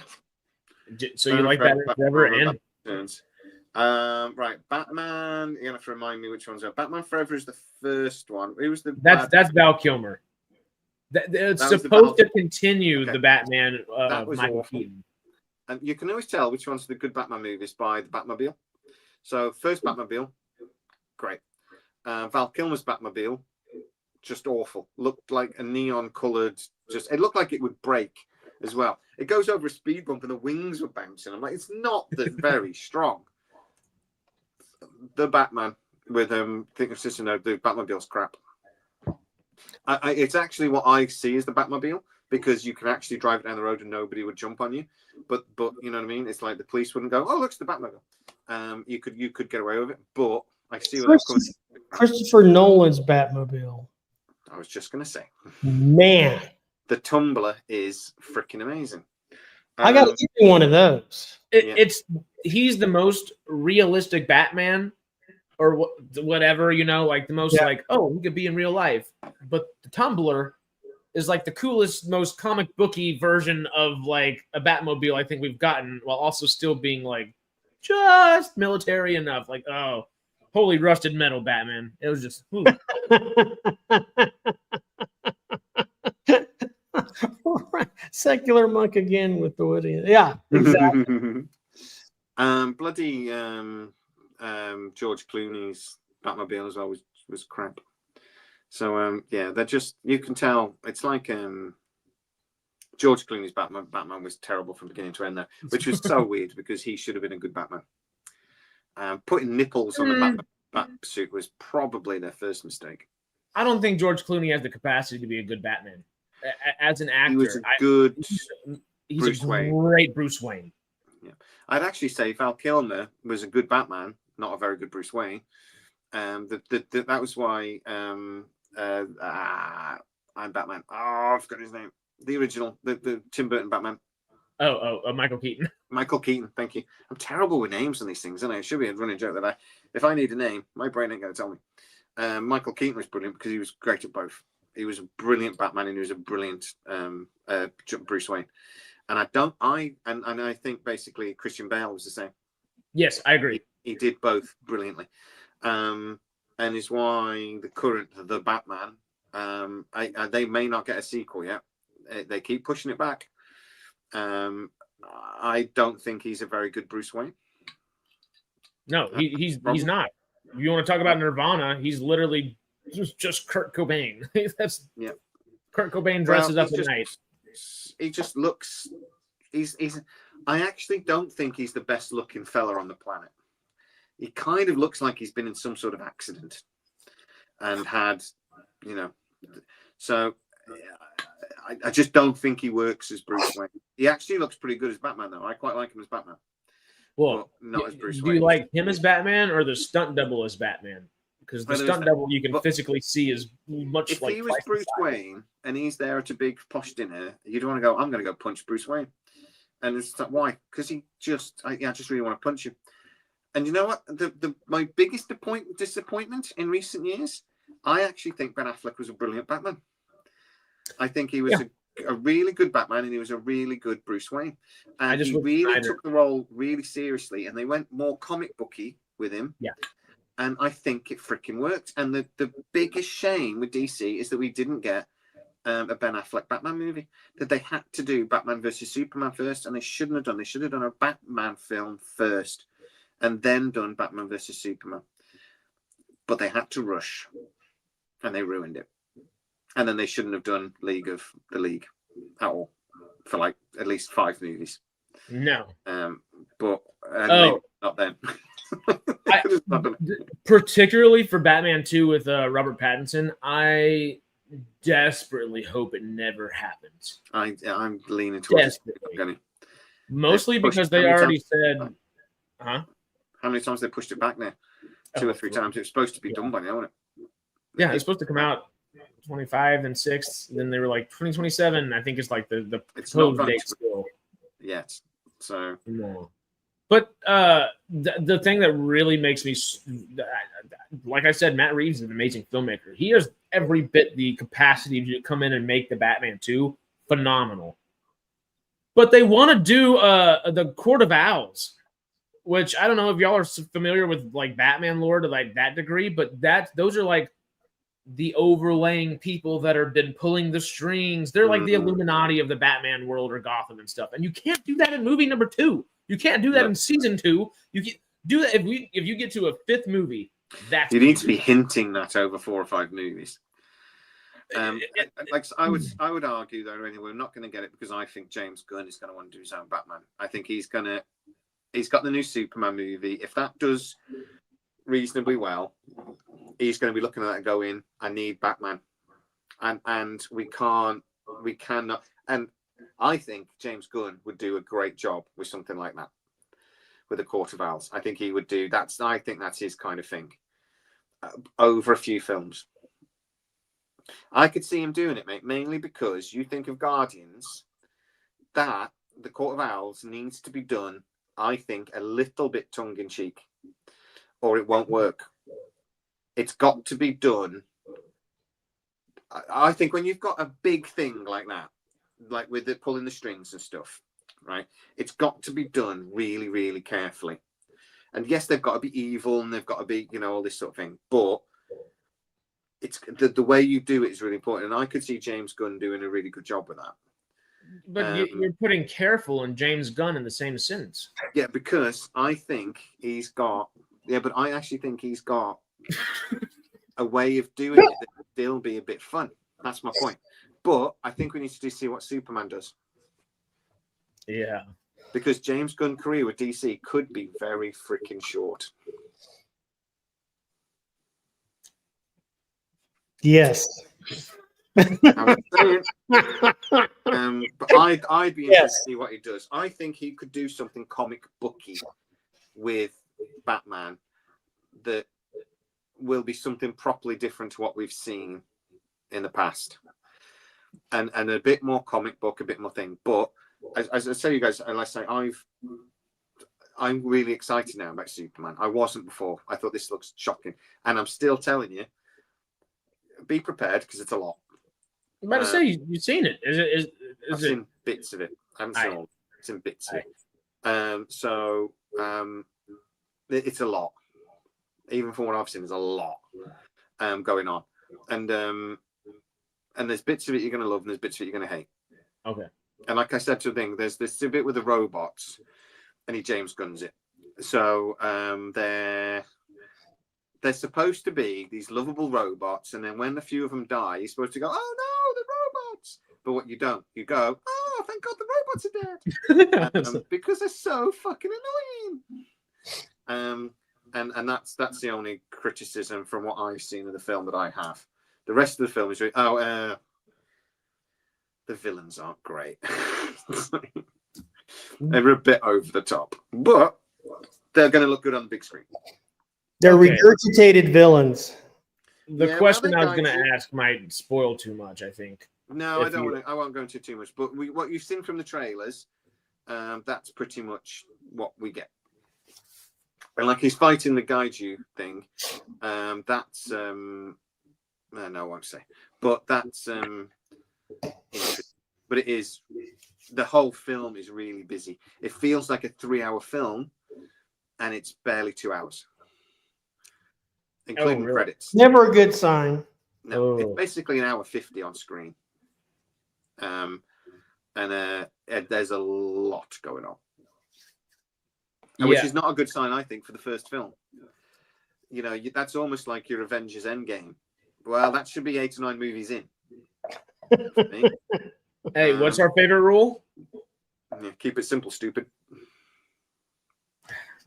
Speaker 1: So you like Batman Forever and
Speaker 3: right, Batman. You're gonna have to remind me which ones are. Batman Forever is the first one. It was
Speaker 1: that's Val Kilmer. It's supposed to continue the Batman of Michael Keaton.
Speaker 3: And you can always tell which ones are the good Batman movies by the Batmobile. So first Batmobile, great. Val Kilmer's Batmobile, just awful. Looked like a neon coloured. It looked like it would break as well. It goes over a speed bump and the wings were bouncing. I'm like, it's not that very strong. The Batman with the Batmobile's crap. It's actually what I see as the Batmobile, because you can actually drive it down the road and nobody would jump on you. But you know what I mean? It's like the police wouldn't go, oh, look, it's the Batmobile. You could get away with it, but I see where that's coming.
Speaker 2: Christopher Nolan's Batmobile.
Speaker 3: I was just gonna say,
Speaker 2: man,
Speaker 3: the Tumbler is freaking amazing.
Speaker 2: I got to give you one of those.
Speaker 1: He's the most realistic Batman, or whatever, you know, like the most like, oh, he could be in real life. But the Tumbler is like the coolest, most comic booky version of like a Batmobile I think we've gotten, while also still being like just military enough. Like, oh, holy rusted metal Batman. It was just
Speaker 2: Secular monk again with the Woody. Yeah, exactly.
Speaker 3: Bloody George Clooney's Batmobile as well was crap. So yeah, they're just, you can tell it's like George Clooney's Batman was terrible from beginning to end there, which was so weird because he should have been a good Batman. Putting nipples on the bat suit was probably their first mistake.
Speaker 1: I don't think George Clooney has the capacity to be a good Batman. As an actor,
Speaker 3: he was a good
Speaker 1: he's
Speaker 3: Bruce
Speaker 1: a
Speaker 3: Wayne.
Speaker 1: Great Bruce Wayne.
Speaker 3: Yeah, I'd actually say Val Kilmer was a good Batman, not a very good Bruce Wayne. That was why I'm Batman. Oh, I've forgotten his name. The original, the Tim Burton Batman.
Speaker 1: Oh, Michael Keaton.
Speaker 3: Michael Keaton, thank you. I'm terrible with names on these things, and it should be a running joke that if I need a name, my brain ain't going to tell me. Michael Keaton was brilliant because he was great at both. He was a brilliant Batman and he was a brilliant Bruce Wayne. And I think basically Christian Bale was the same.
Speaker 1: Yes, I agree.
Speaker 3: He did both brilliantly. And is why the Batman, they may not get a sequel yet. They keep pushing it back. I don't think he's a very good Bruce Wayne.
Speaker 1: No, he's not. If you want to talk about Nirvana, he's literally just Kurt Cobain. That's Kurt Cobain dresses up at night.
Speaker 3: He just looks. I actually don't think he's the best looking fella on the planet. He kind of looks like he's been in some sort of accident and had, you know. So I just don't think he works as Bruce Wayne. He actually looks pretty good as Batman, though. I quite like him as Batman.
Speaker 1: Well,
Speaker 3: not as Bruce
Speaker 1: do
Speaker 3: Wayne.
Speaker 1: you like him as Batman or the stunt double as Batman? Because the stunt double you can physically see is much
Speaker 3: if
Speaker 1: like.
Speaker 3: If he was Bruce Wayne and he's there at a big posh dinner, you'd want to go, I'm going to go punch Bruce Wayne. And it's like, why? Because I just really want to punch him. And you know what? My biggest disappointment in recent years, I actually think Ben Affleck was a brilliant Batman. I think he was a really good Batman and he was a really good Bruce Wayne. And he really took the role really seriously and they went more comic booky with him.
Speaker 1: Yeah.
Speaker 3: And I think it freaking worked. And the biggest shame with DC is that we didn't get a Ben Affleck Batman movie. That they had to do Batman versus Superman first, and they shouldn't have done. They should have done a Batman film first, and then done Batman versus Superman. But they had to rush, and they ruined it. And then they shouldn't have done League of the League. at all for like at least 5 movies.
Speaker 1: No.
Speaker 3: But
Speaker 1: Oh.
Speaker 3: not then.
Speaker 1: Particularly for Batman 2 with Robert Pattinson, I desperately hope it never happens.
Speaker 3: I'm leaning towards
Speaker 1: desperately. Mostly because they already said, huh?
Speaker 3: How many times they pushed it back now? 2 or 3 times. It was supposed to be done by now, wasn't it?
Speaker 1: Yeah, it's supposed to come out 25 and 6th. Then they were like 2027. I think it's like the proposed date still.
Speaker 3: Yet. So
Speaker 1: no. But the thing that really makes me, like I said, Matt Reeves is an amazing filmmaker. He has every bit the capacity to come in and make the Batman 2 phenomenal. But they want to do the Court of Owls, which I don't know if y'all are familiar with like Batman lore to like that degree, but those are like the overlaying people that have been pulling the strings. They're like the Illuminati of the Batman world or Gotham and stuff. And you can't do that in movie number 2. You can't do that in season 2. You can do that if you get to a 5th movie.
Speaker 3: You need to be hinting that over 4 or 5 movies. Like I would argue though, anyway, we're not going to get it because I think James Gunn is going to want to do his own Batman. I think he's got the new Superman movie. If that does reasonably well, he's going to be looking at that and going, I need Batman, and we cannot. And I think James Gunn would do a great job with something like that, with a Court of Owls. I think he would do that. I think that's his kind of thing. Over a few films, I could see him doing it, mate. Mainly because you think of Guardians, that the Court of Owls needs to be done, I think, a little bit tongue in cheek, or it won't work. It's got to be done. I think when you've got a big thing like that, like with it pulling the strings and stuff, right? It's got to be done really, really carefully. And yes, they've got to be evil and they've got to be, all this sort of thing. But it's the way you do it is really important. And I could see James Gunn doing a really good job with that.
Speaker 1: But you're putting careful and James Gunn in the same sentence.
Speaker 3: Yeah, because I think he's got. Yeah, but I actually think he's got a way of doing it that will still be a bit fun. That's my point. But I think we need to see what Superman does.
Speaker 1: Yeah.
Speaker 3: Because James Gunn's career with DC could be very freaking short.
Speaker 2: Yes.
Speaker 3: But I'd be interested to see what he does. I think he could do something comic booky with Batman that will be something properly different to what we've seen in the past, and a bit more comic book, a bit more thing. But as I tell you guys, and I say I'm really excited now about Superman. I wasn't before. I thought this looks shocking, and I'm still telling you, be prepared because it's a lot.
Speaker 1: I'm about to say you've seen it.
Speaker 3: I've seen bits of it. I haven't seen all. It's in bits of it. So it's a lot. Even from what I've seen, there's a lot going on, and there's bits of it you're going to love, and there's bits of it you're going to hate.
Speaker 1: Okay.
Speaker 3: And like I said to the thing, there's this bit with the robots, and he James Gunns it. So they're supposed to be these lovable robots, and then when a few of them die, you're supposed to go, "Oh no, the robots!" But what you don't, you go, "Oh, thank God the robots are dead," because they're so fucking annoying. And that's the only criticism from what I've seen of the film that I have. The rest of the film is really, the villains aren't great. They're a bit over the top, but they're going to look good on the big screen.
Speaker 2: They're regurgitated villains.
Speaker 1: The question I was going to ask might spoil too much, I think.
Speaker 3: No, I don't. I won't go into too much. But what you've seen from the trailers, that's pretty much what we get. And like he's fighting the Gaiju thing, that's no, I won't say. But that's but it is, the whole film is really busy. It feels like a 3-hour film, and it's barely 2 hours, including credits.
Speaker 2: Never a good sign.
Speaker 3: No, it's basically 1:50 on screen. And there's a lot going on. Which is not a good sign, I think, for the first film. That's almost like your Avengers Endgame. Well, that should be 8 or 9 movies in.
Speaker 1: Hey, what's our favorite rule?
Speaker 3: Yeah, keep it simple, stupid.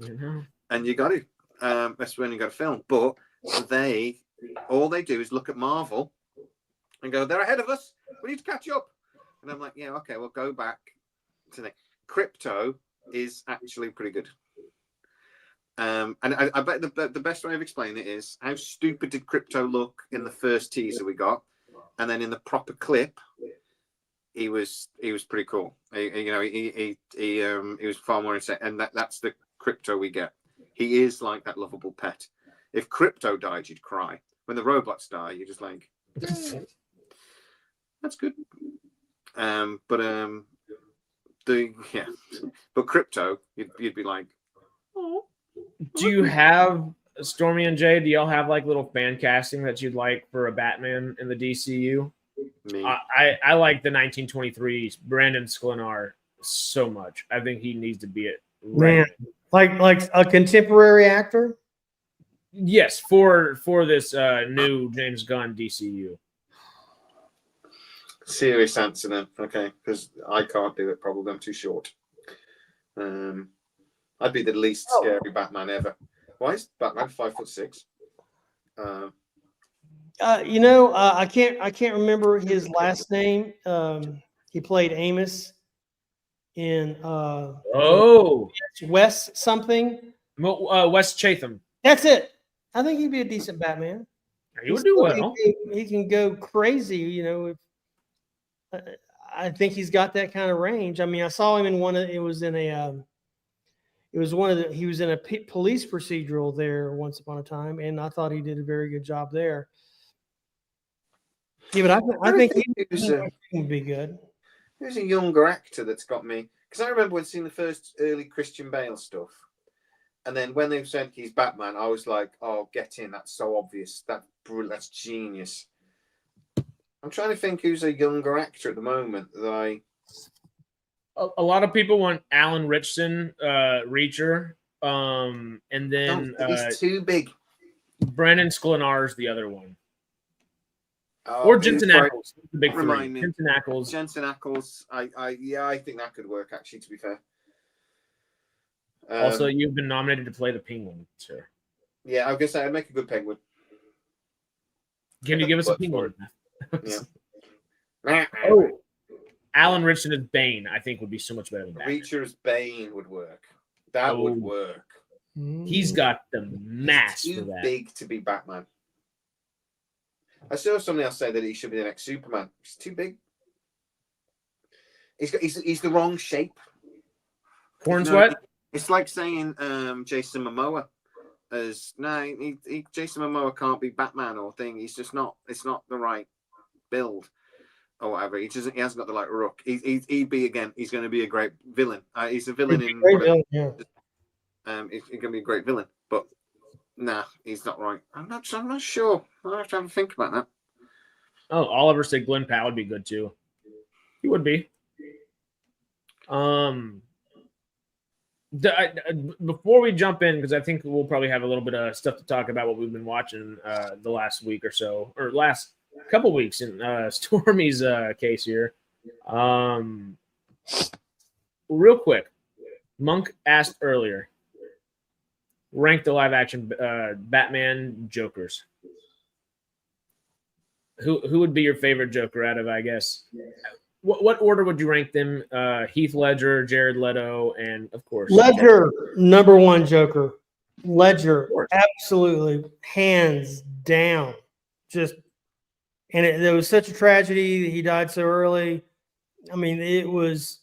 Speaker 1: Mm-hmm.
Speaker 3: And you got to. That's when you got to film. But all they do is look at Marvel and go, they're ahead of us. We need to catch up. And I'm like, yeah, okay, we'll go back to the Crypto is actually pretty good. And I bet the best way of explaining it is how stupid did Crypto look in the first teaser we got, and then in the proper clip, he was pretty cool. He was far more insane, and that's the Crypto we get. He is like that lovable pet. If Crypto died, you'd cry. When the robots die, you're just like, that's good. But Crypto, you'd be like, oh.
Speaker 1: Do you have Stormy and Jay? Do y'all have like little fan casting that you'd like for a Batman in the DCU?
Speaker 3: Me.
Speaker 1: I like the 1923 Brandon Sklenar so much. I think he needs to be it.
Speaker 2: Man, like a contemporary actor.
Speaker 1: Yes, for this new James Gunn DCU.
Speaker 3: Serious answer then, okay? Because I can't do it. Probably I'm too short. I'd be the least scary Batman ever. Why is Batman 5'6"?
Speaker 2: I can't remember his last name. He played Amos in Wes something.
Speaker 1: Wes Chatham.
Speaker 2: That's it. I think he'd be a decent Batman.
Speaker 1: He would do well.
Speaker 2: He can go crazy, I think he's got that kind of range. I mean, I saw him in he was in a police procedural there once upon a time, and I thought he did a very good job there. Yeah, but I think he would be good.
Speaker 3: Who's a younger actor that's got me? Because I remember when seeing the first early Christian Bale stuff, and then when they said he's Batman, I was like, "Oh, get in! That's so obvious. That's genius." I'm trying to think who's a younger actor at the moment that I.
Speaker 1: A lot of people want Alan Ritchson, Reacher, and then
Speaker 3: he's too big.
Speaker 1: Brandon Sklenar is the other one.
Speaker 3: Or
Speaker 1: Jensen Ackles, the big three.
Speaker 3: Jensen Ackles. I think that could work actually. To be fair.
Speaker 1: Also, you've been nominated to play the Penguin, sir.
Speaker 3: Yeah, I was gonna say I'd make a good Penguin.
Speaker 1: Can you give us a Penguin?
Speaker 3: Yeah.
Speaker 1: Alan Ritchson as Bane, I think, would be so much better than Batman.
Speaker 3: Reacher as Bane would work. That would work.
Speaker 1: He's got the mass
Speaker 3: He's
Speaker 1: for
Speaker 3: too
Speaker 1: that.
Speaker 3: big to be Batman. I saw somebody else say that he should be the next Superman. He's too big. He's the wrong shape.
Speaker 1: Corn sweat?
Speaker 3: It's like saying Jason Momoa as Jason Momoa can't be Batman or thing. He's just not. It's not the right build or whatever. He hasn't got the right look. He'd be again. He's going to be a great villain. He's a villain in.
Speaker 2: Yeah.
Speaker 3: He's going to be a great villain, but nah, he's not right. I'm not sure. I'll have to have a think about that.
Speaker 1: Oh, Oliver said Glenn Powell would be good too. He would be. Before we jump in, because I think we'll probably have a little bit of stuff to talk about what we've been watching the last week or so, or last couple weeks in Stormy's case here. Real quick, Monk asked earlier, rank the live action Batman Jokers. Who would be your favorite Joker out of, I guess? What order would you rank them? Heath Ledger, Jared Leto, and of course
Speaker 2: Ledger, number one Joker. Ledger, absolutely, hands down. There was such a tragedy that he died so early. I mean, it was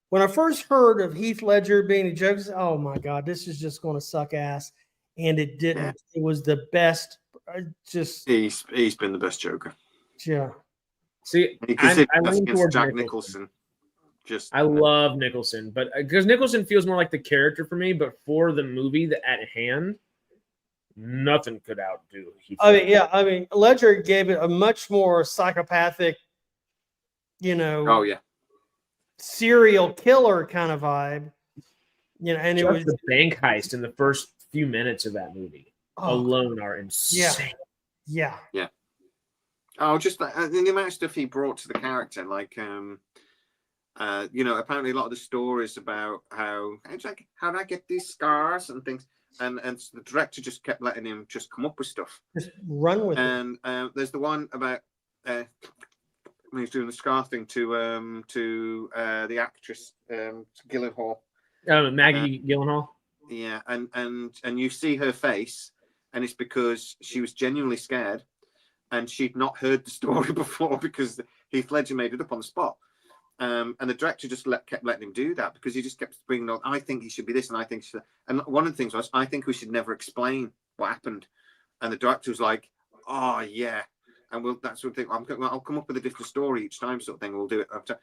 Speaker 2: when I first heard of Heath Ledger being a Joker. Oh my God, this is just going to suck ass, and it didn't. Yeah. It was the best.
Speaker 3: He's been the best Joker.
Speaker 2: Yeah.
Speaker 1: See,
Speaker 3: I lean towards Jack Nicholson.
Speaker 1: I love Nicholson, but because Nicholson feels more like the character for me, but for the movie at hand, nothing could outdo Heath Ledger.
Speaker 2: I mean, Ledger gave it a much more psychopathic, serial killer kind of vibe. And
Speaker 1: just it was the bank heist in the first few minutes of that movie alone are insane.
Speaker 2: Yeah.
Speaker 3: Oh, just the amount of stuff he brought to the character, like Apparently a lot of the stories about how did I get these scars and things, and the director just kept letting him just come up with stuff,
Speaker 2: just run with it.
Speaker 3: And there's the one about when he's doing the scar thing to the actress Gyllenhaal.
Speaker 1: Maggie Gyllenhaal.
Speaker 3: Yeah, and you see her face, and it's because she was genuinely scared, and she'd not heard the story before because Heath Ledger made it up on the spot. And the director just kept letting him do that because he just kept bringing on, I think he should be this, and I think and one of the things was, I think we should never explain what happened. And the director was like, oh yeah, and we'll that sort of thing. I'll come up with a different story each time, sort of thing. We'll do it after.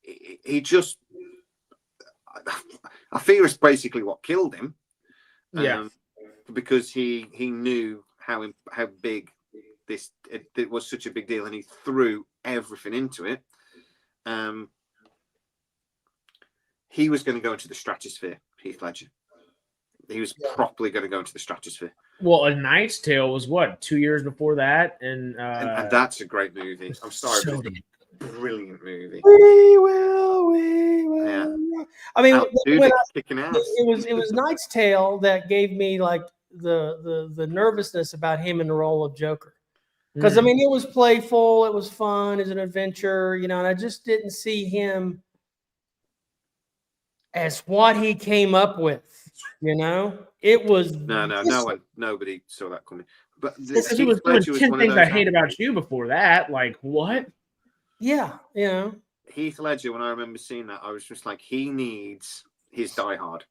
Speaker 3: He just, I fear it's basically what killed him.
Speaker 1: Yeah,
Speaker 3: because he knew how big it was, such a big deal, and he threw everything into it. He was going to go into the stratosphere, Heath Ledger. He was properly going to go into the stratosphere.
Speaker 1: Well, A Knight's Tale was what, 2 years before that, and
Speaker 3: that's a great movie. I'm sorry, but it's a brilliant movie.
Speaker 2: We will.
Speaker 3: Yeah.
Speaker 2: I mean,
Speaker 3: kicking ass.
Speaker 2: It was Knight's Tale that gave me like the nervousness about him in the role of Joker. Because I mean, it was playful, it was fun, it's an adventure, and I just didn't see him as what he came up with. It was
Speaker 3: nobody saw that coming. But
Speaker 1: he was doing 10 Things I Hate About You before that. Like what?
Speaker 2: Yeah,
Speaker 3: Heath Ledger. When I remember seeing that, I was just like, he needs his Die Hard.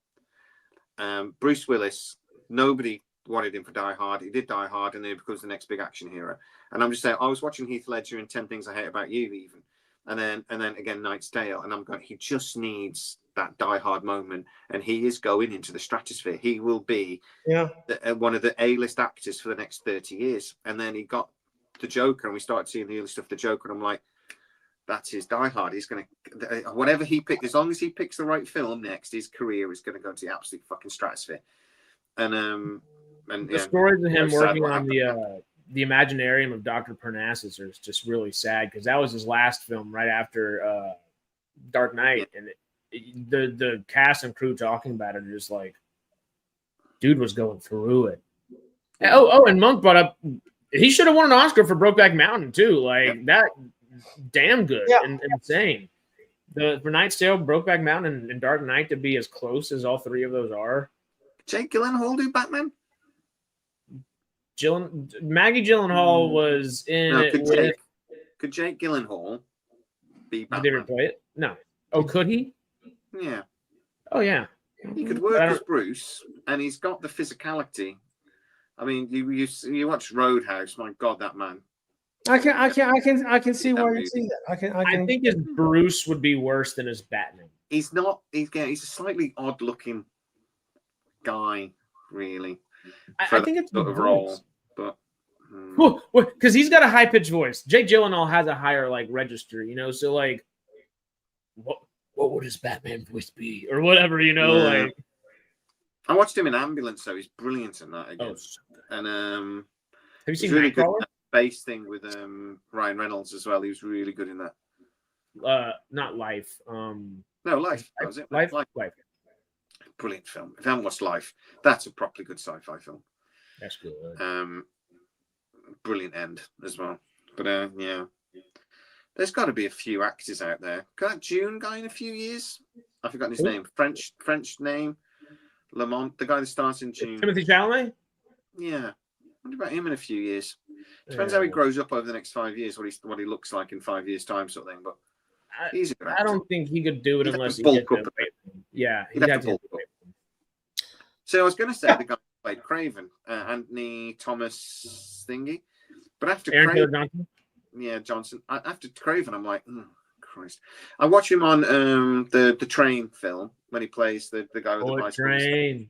Speaker 3: Bruce Willis. Nobody wanted him for Die Hard. He did Die Hard, and then he becomes the next big action hero. And I'm just saying, I was watching Heath Ledger in 10 Things I Hate About You, even, and then again Knight's Tale, and I'm going, he just needs that Die Hard moment, and he is going into the stratosphere. He will be one of the A-list actors for the next 30 years. And then he got the Joker, and we started seeing the early stuff of the Joker, and I'm like, that's his Die Hard. He's going to, whatever he picks, as long as he picks the right film next, his career is going to go to the absolute fucking stratosphere. And
Speaker 1: the stories of him working on the Imaginarium of Dr. Parnassus is just really sad, because that was his last film right after Dark Knight, and the cast and crew talking about it are just like, dude was going through it. And Monk brought up, he should have won an Oscar for Brokeback Mountain too. Like that, damn good and insane. For Knight's Tale, Brokeback Mountain, and Dark Knight to be as close as all three of those are.
Speaker 3: Jake Gyllenhaal do Batman?
Speaker 1: Maggie Gyllenhaal was in it.
Speaker 3: Could Jake Gyllenhaal be Batman?
Speaker 1: Did they ever play it? No. Oh, could he?
Speaker 3: Yeah.
Speaker 1: Oh, yeah.
Speaker 3: He could work as Bruce, and he's got the physicality. I mean, you watch Roadhouse. My God, that man.
Speaker 2: I can see why you see that.
Speaker 1: I think his Bruce would be worse than his Batman.
Speaker 3: He's not. He's a slightly odd-looking guy, really.
Speaker 1: I think it's
Speaker 3: sort of role, but
Speaker 1: because he's got a high-pitched voice. Jake Gyllenhaal has a higher register, So what would his Batman voice be, or whatever,
Speaker 3: I watched him in Ambulance, so he's brilliant in that again.
Speaker 1: Oh,
Speaker 3: and
Speaker 1: have you seen
Speaker 3: really
Speaker 1: Nightcrawler?
Speaker 3: Good bass thing with Ryan Reynolds as well. He was really good in that.
Speaker 1: Not Life.
Speaker 3: No, Life. That was it.
Speaker 1: Life.
Speaker 3: Brilliant film. If you haven't watched Life, that's a properly good sci-fi film.
Speaker 1: That's good.
Speaker 3: Brilliant end as well. But yeah, there's got to be a few actors out there. Got that June guy in a few years? I've forgotten his name. French name. Lamont, the guy that starts in June.
Speaker 1: Timothée Chalamet?
Speaker 3: Yeah. What about him in a few years? Depends how he grows up over the next 5 years, what he looks like in 5 years' time, sort of thing. But
Speaker 1: I don't think he could do it unless he
Speaker 3: bulk
Speaker 1: gets
Speaker 3: up.
Speaker 1: Yeah,
Speaker 3: he'd have to bulk up. So I was going to say the guy who played Craven, Anthony Thomas thingy, but after Craven,
Speaker 1: Johnson?
Speaker 3: Yeah, Johnson. After Craven, I'm like, Christ. I watch him on the Train film when he plays the guy with the bicycle.
Speaker 1: Train.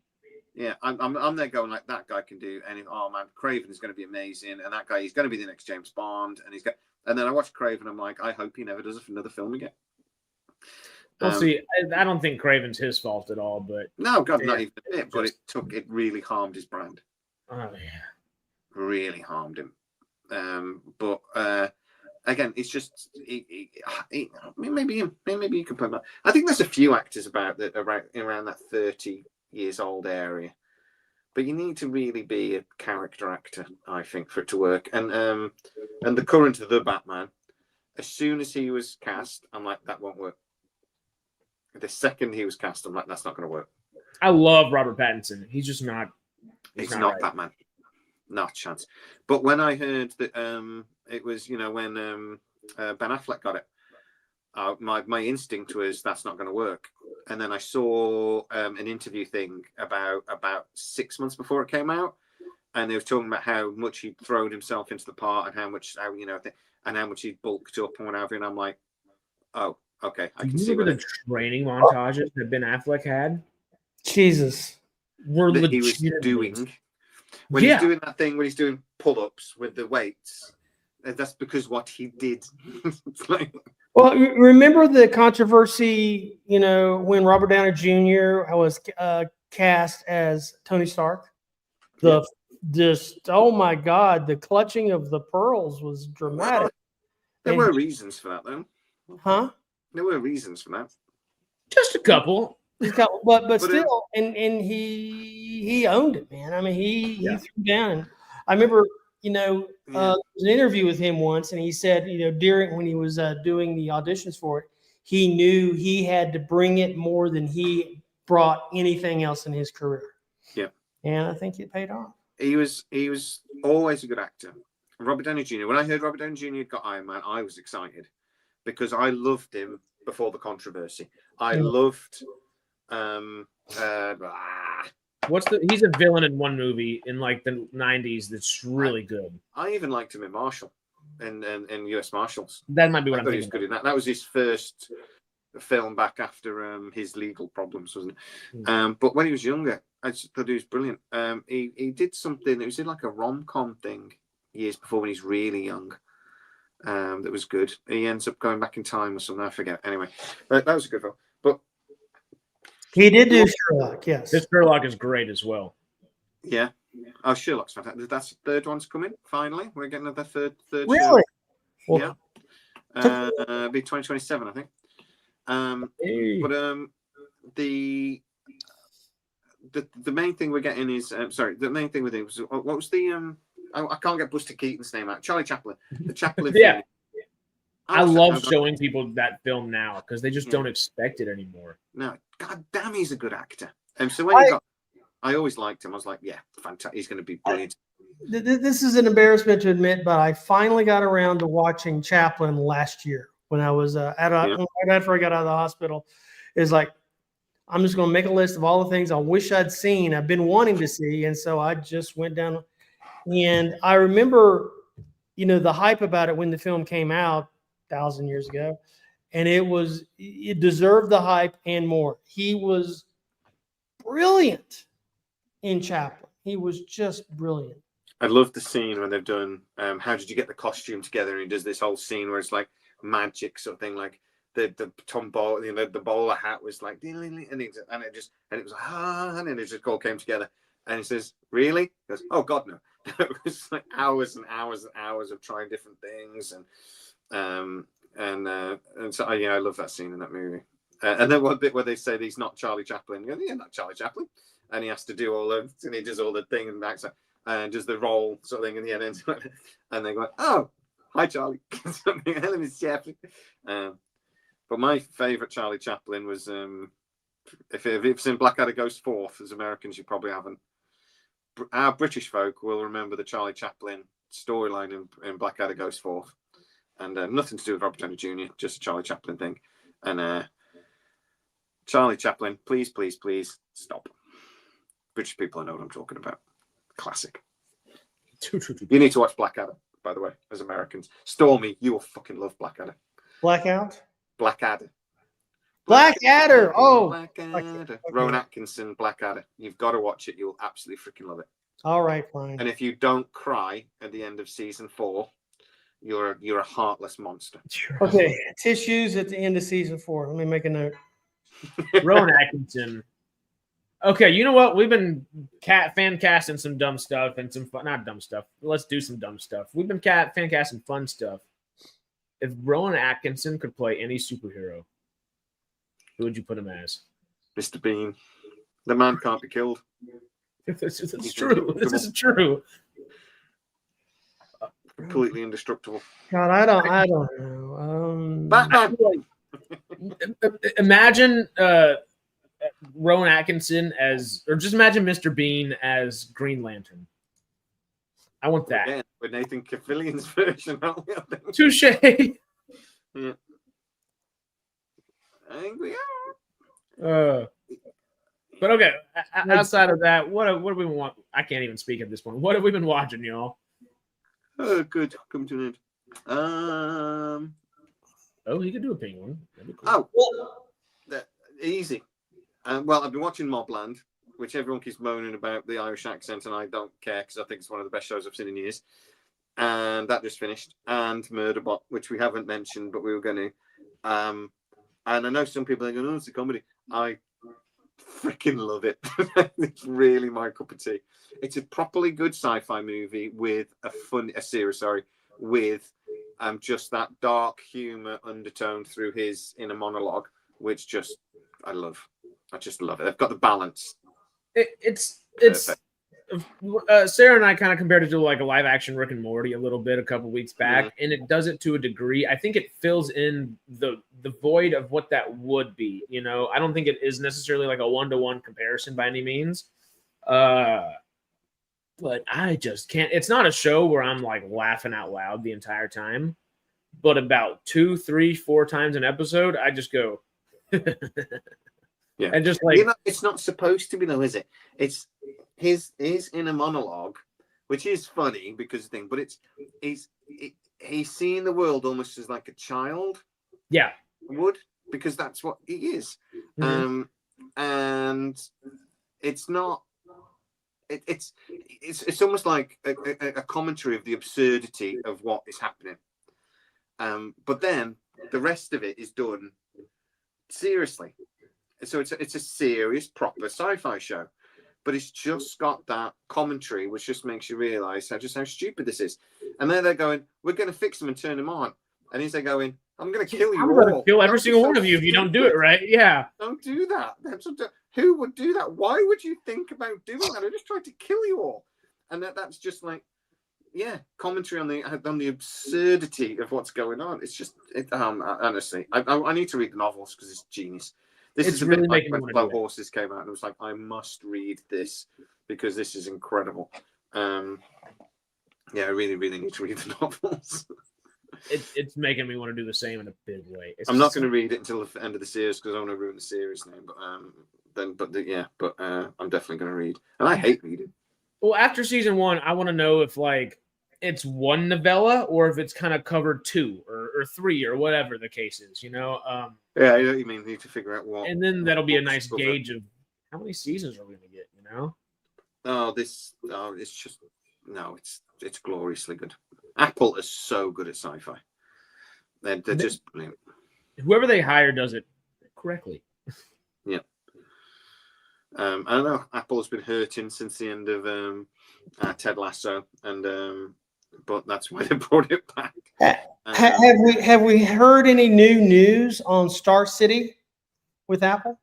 Speaker 3: Yeah, I'm there going like, that guy can do anything. Oh man, Craven is going to be amazing, and that guy, he's going to be the next James Bond, and then I watch Craven, I'm like, I hope he never does another film again.
Speaker 1: Well, see, I don't think Craven's his fault at all, but
Speaker 3: no, God, not even a bit. But it really harmed his brand.
Speaker 1: Oh yeah,
Speaker 3: really harmed him. But again, it's just maybe you can put that. I think there's a few actors about that around that 30 years old area, but you need to really be a character actor, I think, for it to work. And the current of the Batman, as soon as he was cast, I'm like, that won't work. The second he was cast, I'm like, that's not going to work.
Speaker 1: I love Robert Pattinson. He's just not.
Speaker 3: He's not
Speaker 1: right.
Speaker 3: Batman. Not a chance. But when I heard that it was, when Ben Affleck got it, my instinct was that's not going to work. And then I saw an interview thing about 6 months before it came out, and they were talking about how much he'd thrown himself into the part and how much he'd bulked up and whatever. And I'm like, oh, okay, I can see.
Speaker 1: Remember the training montages that Ben Affleck had?
Speaker 2: Jesus,
Speaker 3: that he was doing. When he's doing that thing, when he's doing pull-ups with the weights, that's because what he did.
Speaker 2: Well, remember the controversy, when Robert Downey Jr. was cast as Tony Stark? Oh my God, the clutching of the pearls was dramatic.
Speaker 3: There were reasons for that, though.
Speaker 2: Huh?
Speaker 3: There were reasons for that.
Speaker 1: Just a couple.
Speaker 2: But still, and he owned it, man. I mean, he threw down. And I remember, there was an interview with him once, and he said, during when he was doing the auditions for it, he knew he had to bring it more than he brought anything else in his career. Yeah, and I think it paid off.
Speaker 3: He was always a good actor. Robert Downey Jr. When I heard Robert Downey Jr. got Iron Man, I was excited because I loved him before the controversy. I loved.
Speaker 1: He's a villain in one movie in like the 90s that's really good.
Speaker 3: I even liked him in Marshall in US Marshals.
Speaker 1: That might be what I'm thinking.
Speaker 3: He was good in that. That was his first film back after his legal problems, wasn't it? But when he was younger, I just thought he was brilliant. He did something, it was in like a rom-com thing years before when he's really young. That was good. He ends up going back in time or something, I forget. Anyway, that was a good film. But
Speaker 2: he did do Sherlock, yes.
Speaker 1: This Sherlock is great as well.
Speaker 3: Yeah. Oh, Sherlock's fantastic. That's the third one's coming, finally. We're getting another third
Speaker 2: really?
Speaker 3: Sherlock.
Speaker 2: Well,
Speaker 3: yeah. Be 2027, I think. But the main thing we're getting is the main thing with it was what was the I can't get Buster Keaton's name out. Charlie Chaplin. The Chaplin
Speaker 1: yeah.
Speaker 3: film.
Speaker 1: I love showing people that film now because they just don't expect it anymore.
Speaker 3: No, god damn, he's a good actor. And so when I always liked him. I was like, yeah, fantastic. He's going to be brilliant.
Speaker 2: This is an embarrassment to admit, but I finally got around to watching Chaplin last year when I was after I got out of the hospital. It's like, I'm just going to make a list of all the things I wish I'd seen, I've been wanting to see. And so I just went down. And I remember, the hype about it when the film came out 1,000 years ago. And it deserved the hype and more. He was brilliant in Chaplin. He was just brilliant.
Speaker 3: I love the scene when they've done how did you get the costume together, and he does this whole scene where it's like magic sort of thing, like the Tom Ball, the bowler hat was like and it was and then it just all came together, and he says, really? He goes, oh god, no. It was like hours and hours and hours of trying different things, and so I love that scene in that movie. And then one bit where they say he's not Charlie Chaplin. You go, yeah, not Charlie Chaplin. And he has to do and he does all the thing and backs up and does the roll sort of thing in the end. And they go, oh, hi, Charlie. Hello, Miss Chaplin. But my favourite Charlie Chaplin was, if it's in Blackadder Goes Forth, as Americans, you probably haven't. Our British folk will remember the Charlie Chaplin storyline in Blackadder Goes Forth. And nothing to do with Robert Downey Jr., just a Charlie Chaplin thing. And Charlie Chaplin, please, please, please stop. British people know what I'm talking about. Classic. You need to watch Blackadder, by the way, as Americans. Stormy, you will fucking love Blackadder.
Speaker 2: Blackout?
Speaker 3: Blackadder.
Speaker 2: Blackadder. Oh.
Speaker 3: Blackadder.
Speaker 2: Okay.
Speaker 3: Rowan Atkinson, Blackadder. You've got to watch it. You'll absolutely freaking love it.
Speaker 2: All right, fine.
Speaker 3: And if you don't cry at the end of season 4, you're a heartless monster.
Speaker 2: Okay, tissues at the end of season 4. Let me make a note.
Speaker 1: Rowan Atkinson. Okay, you know what? We've been fan casting some dumb stuff and some fun, not dumb stuff. Let's do some dumb stuff. We've been fan casting fun stuff. if Rowan Atkinson could play any superhero, who would you put him as?
Speaker 3: Mr. Bean. The man can't be killed.
Speaker 1: This is true. This is true.
Speaker 3: Completely indestructible.
Speaker 2: God, I don't know.
Speaker 3: Batman.
Speaker 1: Imagine Rowan Atkinson or just imagine Mr. Bean as Green Lantern. I want that.
Speaker 3: Again, with Nathan Fillion's version.
Speaker 1: Touche.
Speaker 3: Yeah. I think we are.
Speaker 1: But okay, outside of that, what have we been watching? I can't even speak at this point. What have we been watching, y'all?
Speaker 3: Oh, good. Come to an end.
Speaker 1: Oh, he could do a penguin. That'd be cool.
Speaker 3: Oh, well, easy. Well, I've been watching Mobland, which everyone keeps moaning about the Irish accent, and I don't care because I think it's one of the best shows I've seen in years. And that just finished. And Murderbot, which we haven't mentioned, but we were going to. And I know some people are going, oh, it's a comedy. I freaking love it. It's really my cup of tea. It's a properly good sci-fi movie with a series, with just that dark humor undertone through his inner monologue, which I love. I just love it. They've got the balance.
Speaker 1: It's Sarah and I kind of compared it to like a live action Rick and Morty a little bit a couple weeks back, and it does it to a degree. I think it fills in the void of what that would be. You know, I don't think it is necessarily like a 1-to-1 comparison by any means. But I just can't. It's not a show where I'm like laughing out loud the entire time, but about 2, 3, 4 times an episode, I just go,
Speaker 3: yeah,
Speaker 1: and just like
Speaker 3: it's not supposed to be though, is it? It's his inner monologue, which is funny because thing, but he's seeing the world almost as like a child, would, because that's what he is, and it's not. It's almost like a commentary of the absurdity of what is happening, but then the rest of it is done seriously. So it's a serious, proper sci-fi show, but it's just got that commentary, which just makes you realise how stupid this is. And then they're going, "We're going to fix them and turn them on," and he's there going, "I'm going to kill you all.
Speaker 1: I'm going to kill every single one of you if you don't do it right." Yeah,
Speaker 3: don't do that. Who would do that? Why would you think about doing that? I just tried to kill you all, and that's just like, commentary on the absurdity of what's going on. It's just, honestly, I need to read the novels because it's genius. This is a
Speaker 1: really
Speaker 3: bit like
Speaker 1: making
Speaker 3: when
Speaker 1: me
Speaker 3: Slow
Speaker 1: want to do it.
Speaker 3: Horses came out, and it was like, I must read this because this is incredible. I really, really need to read the novels.
Speaker 1: It's making me want to do the same in a big way.
Speaker 3: I'm not going to read it until the end of the series because I want to ruin the series name. But I'm definitely going to read, and I hate reading.
Speaker 1: Well, after season 1, I want to know if like it's one novella or if it's kind of covered 2 or 3 or whatever the case is. You know.
Speaker 3: Yeah, you know what you mean. You need to figure out what.
Speaker 1: And then that'll be a nice gauge of how many seasons are we going to get. You know. It's gloriously good. Apple is so good at sci-fi. They're just brilliant. Whoever they hire does it correctly.
Speaker 3: Yeah. I don't know. Apple has been hurting since the end of Ted Lasso, and but that's why they brought it back.
Speaker 2: Have we heard any new news on Star City with Apple?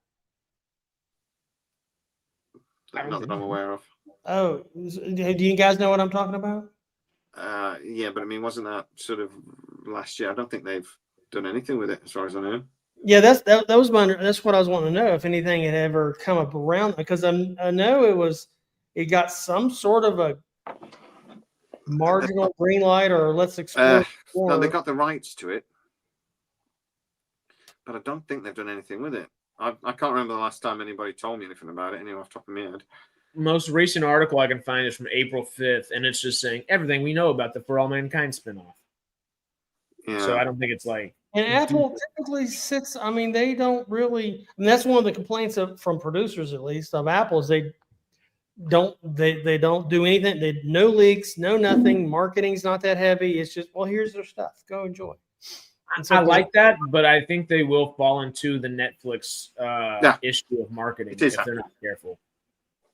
Speaker 3: Not that I'm aware of.
Speaker 2: Oh, do you guys know what I'm talking about?
Speaker 3: Yeah, but I mean, wasn't that sort of last year? I don't think they've done anything with it, as far as I know.
Speaker 2: Yeah, that's what I was wanting to know, if anything had ever come up around, because I know it got some sort of a marginal green light, or let's explore.
Speaker 3: No, they got the rights to it, but I don't think they've done anything with it. I can't remember the last time anybody told me anything about it, anyway, off the top of my head.
Speaker 1: Most recent article I can find is from April 5th, and it's just saying everything we know about the For All Mankind spinoff.
Speaker 3: Yeah.
Speaker 1: So I don't think it's like.
Speaker 2: And Apple typically sits. I mean, they don't really. And that's one of the complaints from producers, at least, of Apple, is they don't do anything. No leaks, no nothing. Marketing's not that heavy. It's just, well, here's their stuff. Go enjoy.
Speaker 1: I like that, but I think they will fall into the Netflix issue of marketing if they're not careful.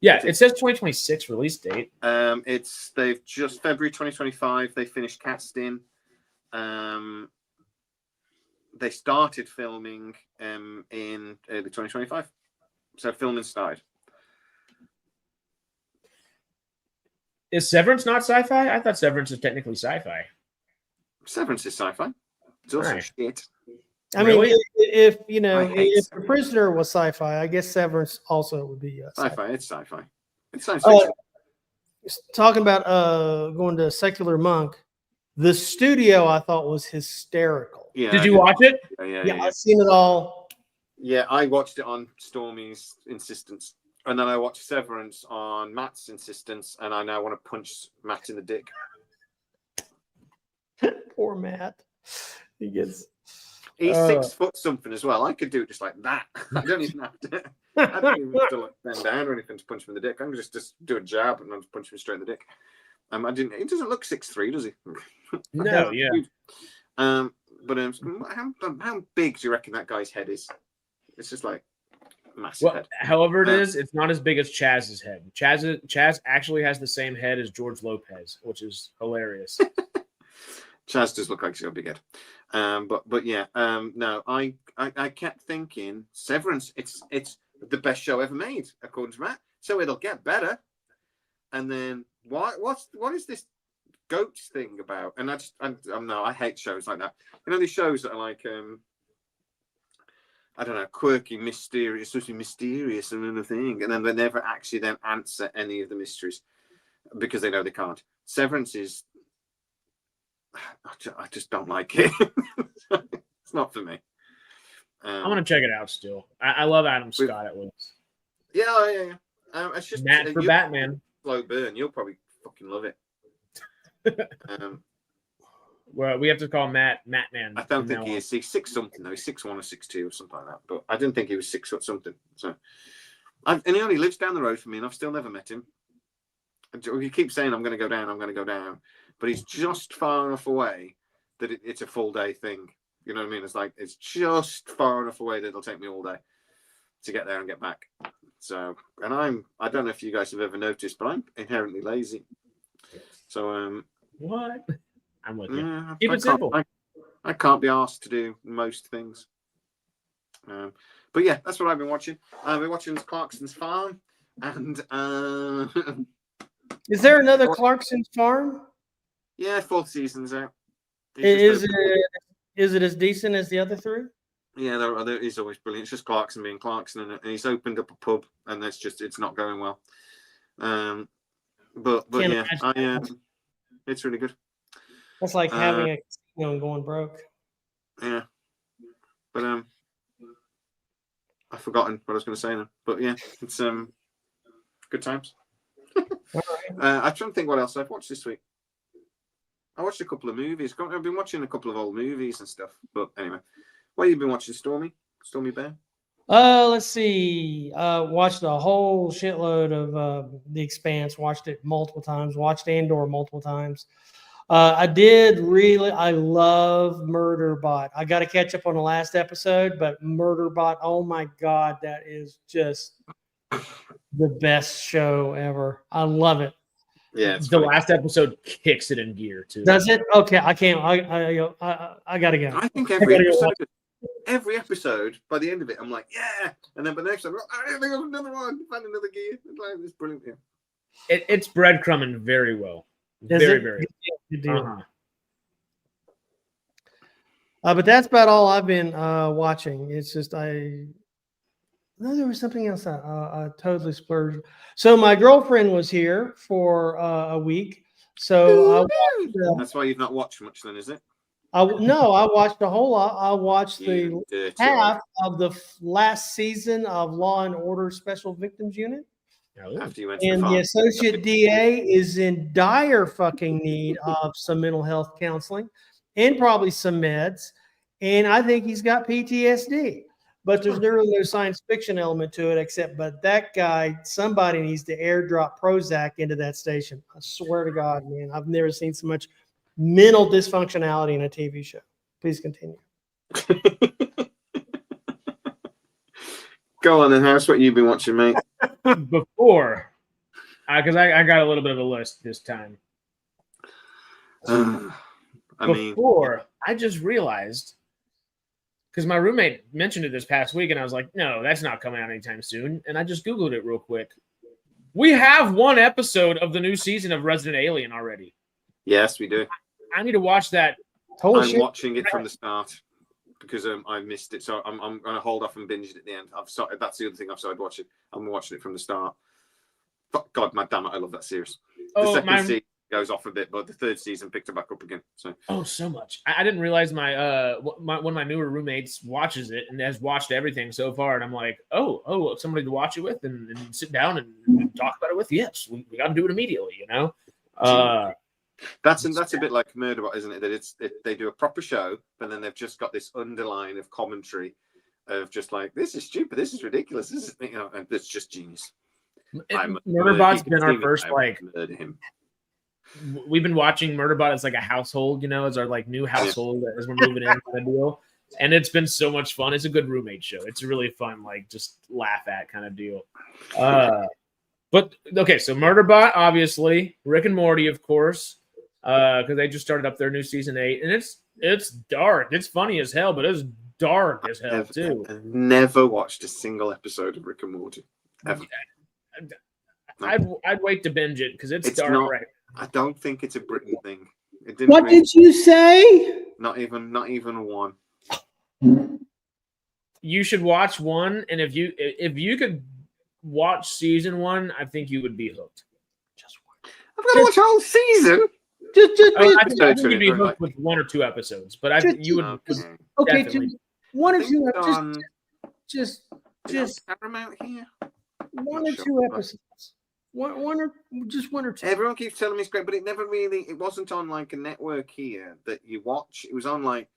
Speaker 1: Yeah, it says 2026 release date.
Speaker 3: They've just February 2025. They finished casting. they started filming in early 2025. So filming started.
Speaker 1: Is Severance not sci-fi? I thought Severance is technically sci-fi.
Speaker 3: Severance is sci-fi. It's also
Speaker 1: Right.
Speaker 3: shit.
Speaker 2: I
Speaker 1: Really?
Speaker 2: mean, if
Speaker 3: I hate
Speaker 2: if the
Speaker 3: Severance.
Speaker 2: Prisoner was sci-fi, I guess Severance also would be sci-fi.
Speaker 3: Sci-fi. It's sci-fi. It's science fiction.
Speaker 2: Talking about going to Secular Monk, the studio I thought was hysterical.
Speaker 3: Yeah.
Speaker 1: Did you watch it?
Speaker 2: Yeah, I've seen it all.
Speaker 3: Yeah, I watched it on Stormy's insistence. And then I watched Severance on Matt's insistence, and I now want to punch Matt in the dick.
Speaker 2: Poor Matt. He gets.
Speaker 3: He's 6 foot something as well. I could do it just like that. I don't even have to. I don't even have to like bend down or anything to punch him in the dick. I can just do a jab and I'll just punch him straight in the dick. I didn't. He doesn't look 6'3", does he?
Speaker 1: No, yeah.
Speaker 3: But how big do you reckon that guy's head is? It's just like massive head.
Speaker 1: However it is, it's not as big as Chazz's head. Chazz actually has the same head as George Lopez, which is hilarious.
Speaker 3: Chazz does look like he's got a big head. But yeah, no, I kept thinking Severance, it's the best show ever made, according to Matt. So it'll get better. And then what is this goats thing about? And I hate shows like that. You know, these shows that are like I don't know, quirky, mysterious, supposed to be mysterious and another thing, and then they never actually then answer any of the mysteries because they know they can't. Severance is, I just don't like it. It's not for me.
Speaker 1: I'm gonna check it out still. I love Adam Scott at least.
Speaker 3: Yeah. It's just
Speaker 1: Matt for Batman.
Speaker 3: Slow burn. You'll probably fucking love it.
Speaker 1: Well, we have to call Matt Man.
Speaker 3: I don't think he is. He's 6 something though. He's 6'1" or 6'2" or something like that. But I didn't think he was 6 foot something. So, and he only lives down the road from me, and I've still never met him. He keeps saying, "I'm going to go down. I'm going to go down," but he's just far enough away that it's a full day thing. You know what I mean? It's like it's just far enough away that it'll take me all day to get there and get back. So, and I don't know if you guys have ever noticed, but I'm inherently lazy. So,
Speaker 1: what? I'm with you.
Speaker 3: Yeah,
Speaker 1: Keep it simple.
Speaker 3: I can't be asked to do most things. But yeah, that's what I've been watching. I've been watching Clarkson's Farm, and
Speaker 2: is there another Clarkson's Farm?
Speaker 3: Yeah, 4th season's out.
Speaker 2: Is it as decent as the other 3?
Speaker 3: Yeah, he's always brilliant. It's just Clarkson being Clarkson, and he's opened up a pub, and it's not going well. But yeah, it's really good.
Speaker 2: That's like having a casino and going broke.
Speaker 3: Yeah, but I've forgotten what I was going to say now. But yeah, it's good times. I'm trying to think what else I've watched this week. I watched a couple of movies. I've been watching a couple of old movies and stuff. But anyway, what have you been watching, Stormy? Stormy Bear?
Speaker 2: Let's see. Watched a whole shitload of The Expanse. Watched it multiple times. Watched Andor multiple times. I love Murderbot. I got to catch up on the last episode, but Murderbot, oh my God, that is just the best show ever. I love it.
Speaker 3: Yeah,
Speaker 1: the last episode kicks it in gear too.
Speaker 2: Does it? Okay, I can't. I gotta go.
Speaker 3: I think every episode, by the end of it, I'm like, yeah, and then by the next one, I think there's another one, find another gear. It's brilliant. Yeah.
Speaker 1: It's breadcrumbing very well. Very
Speaker 2: good deal. But that's about all I've been watching. It's just there was something else I totally splurged. So my girlfriend was here for a week. So
Speaker 3: that's why you've not watched much, then, is it?
Speaker 2: I watched a whole lot. I watched the half of the last season of Law and Order Special Victims Unit.
Speaker 3: After you went
Speaker 2: and the associate DA is in dire fucking need of some mental health counseling and probably some meds. And I think he's got PTSD. But there's really no science fiction element to it, but that guy, somebody needs to airdrop Prozac into that station. I swear to God, man, I've never seen so much mental dysfunctionality in a TV show. Please continue.
Speaker 3: Go on then, House. What you've been watching, mate?
Speaker 1: Before, because I got a little bit of a list this time. I just realized because my roommate mentioned it this past week, and I was like, no, that's not coming out anytime soon. And I just Googled it real quick. We have one episode of the new season of Resident Alien already.
Speaker 3: Yes, we do.
Speaker 1: I need to watch that.
Speaker 2: Holy
Speaker 3: I'm
Speaker 2: shit.
Speaker 3: watching it from the start because I missed it, so I'm going to hold off and binge it at the end. That's the other thing I've started watching. I'm watching it from the start. God, my damn it, I love that series. The second season goes off a bit, but the third season picked it back up again.
Speaker 1: So much. I didn't realize my one of my newer roommates watches it and has watched everything so far, and I'm like, somebody to watch it with and sit down and talk about it with. Yes, we got to do it immediately.
Speaker 3: That's a bit like Murderbot, isn't it? That they do a proper show, but then they've just got this underline of commentary of just like, this is stupid, this is ridiculous, this is and it's just genius.
Speaker 1: Murderbot's been our first we've been watching Murderbot as like a household, as our like new household as we're moving in kind of deal. And it's been so much fun. It's a good roommate show. It's a really fun, like just laugh at kind of deal. But okay, so Murderbot, obviously, Rick and Morty, of course, because they just started up their new season 8, and it's dark. It's funny as hell, but it's dark as hell too.
Speaker 3: I've never watched a single episode of Rick and Morty ever.
Speaker 2: Yeah.
Speaker 1: I'd wait to binge it because it's dark.
Speaker 3: Not,
Speaker 1: right?
Speaker 3: I don't think it's a Britain thing.
Speaker 2: What did you say?
Speaker 3: Not even one.
Speaker 1: You should watch one, and if you could watch season 1, I think you would be hooked.
Speaker 3: I've got to watch a whole season.
Speaker 1: I think you'd be hooked with 1 or 2 episodes, but you would.
Speaker 2: Okay,
Speaker 1: definitely.
Speaker 2: 1 or 2 episodes. Just
Speaker 3: Paramount here.
Speaker 2: 1 or 2 episodes. One or 2.
Speaker 3: Everyone keeps telling me it's great, but it wasn't on like a network here that you watch. It was on like,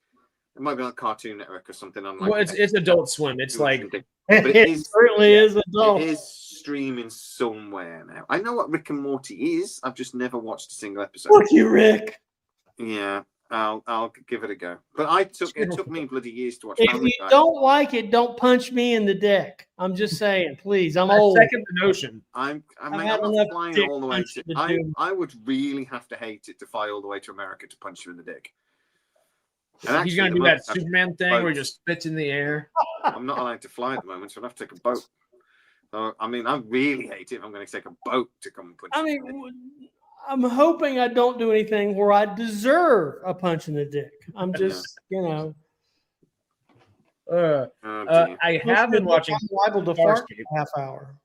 Speaker 3: it might be like Cartoon Network or something. On like,
Speaker 1: well, it's Adult Swim. It's like,
Speaker 3: but
Speaker 2: it certainly is adult.
Speaker 3: It is streaming somewhere now. I know what Rick and Morty is. I've just never watched a single episode.
Speaker 2: Fuck you, Rick.
Speaker 3: Yeah, I'll give it a go. But it took me bloody years to watch.
Speaker 2: If you don't like it, don't punch me in the dick. I'm just saying, please. I'm old.
Speaker 1: Second the notion.
Speaker 3: I'm not flying all the way to. I would really have to hate it to fly all the way to America to punch you in the dick. And
Speaker 1: he's gonna do that Superman thing where he just spits in the air.
Speaker 3: I'm not allowed to fly at the moment, so I'd have to take a boat. So, I really hate it if I'm going to take a boat to come and punch you.
Speaker 2: I'm hoping I don't do anything where I deserve a punch in the dick. I'm just,
Speaker 1: I have been watching.
Speaker 2: I'm liable to fart for a half hour.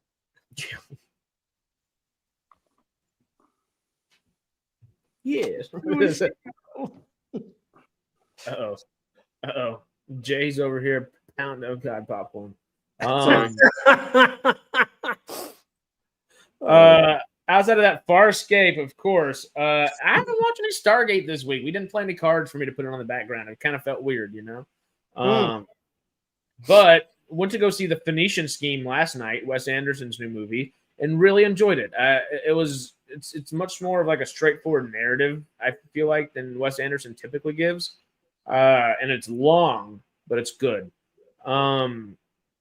Speaker 1: Yes. Uh-oh. Jay's over here pounding. Oh, God, popcorn. Outside of that, Farscape, of course. I haven't watched any Stargate this week. We didn't play any cards for me to put it on the background. It kind of felt weird, But went to go see The Phoenician Scheme last night, Wes Anderson's new movie, and really enjoyed it. It's much more of like a straightforward narrative, I feel like, than Wes Anderson typically gives. And it's long, but it's good.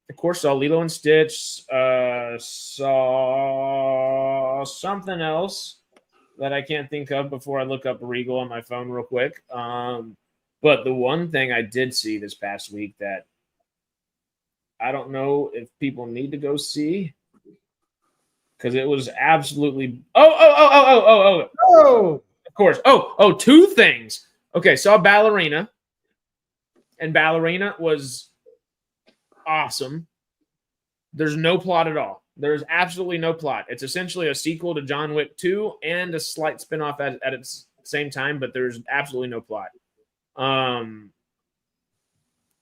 Speaker 1: Of course, saw Lilo and Stitch, saw something else that I can't think of before I look up Regal on my phone real quick. But the one thing I did see this past week that I don't know if people need to go see, because it was absolutely of course. 2 things. Okay, saw Ballerina, and Ballerina was awesome. There's no plot at all. There's absolutely no plot. It's essentially a sequel to John Wick 2 and a slight spinoff at its same time, but there's absolutely no plot.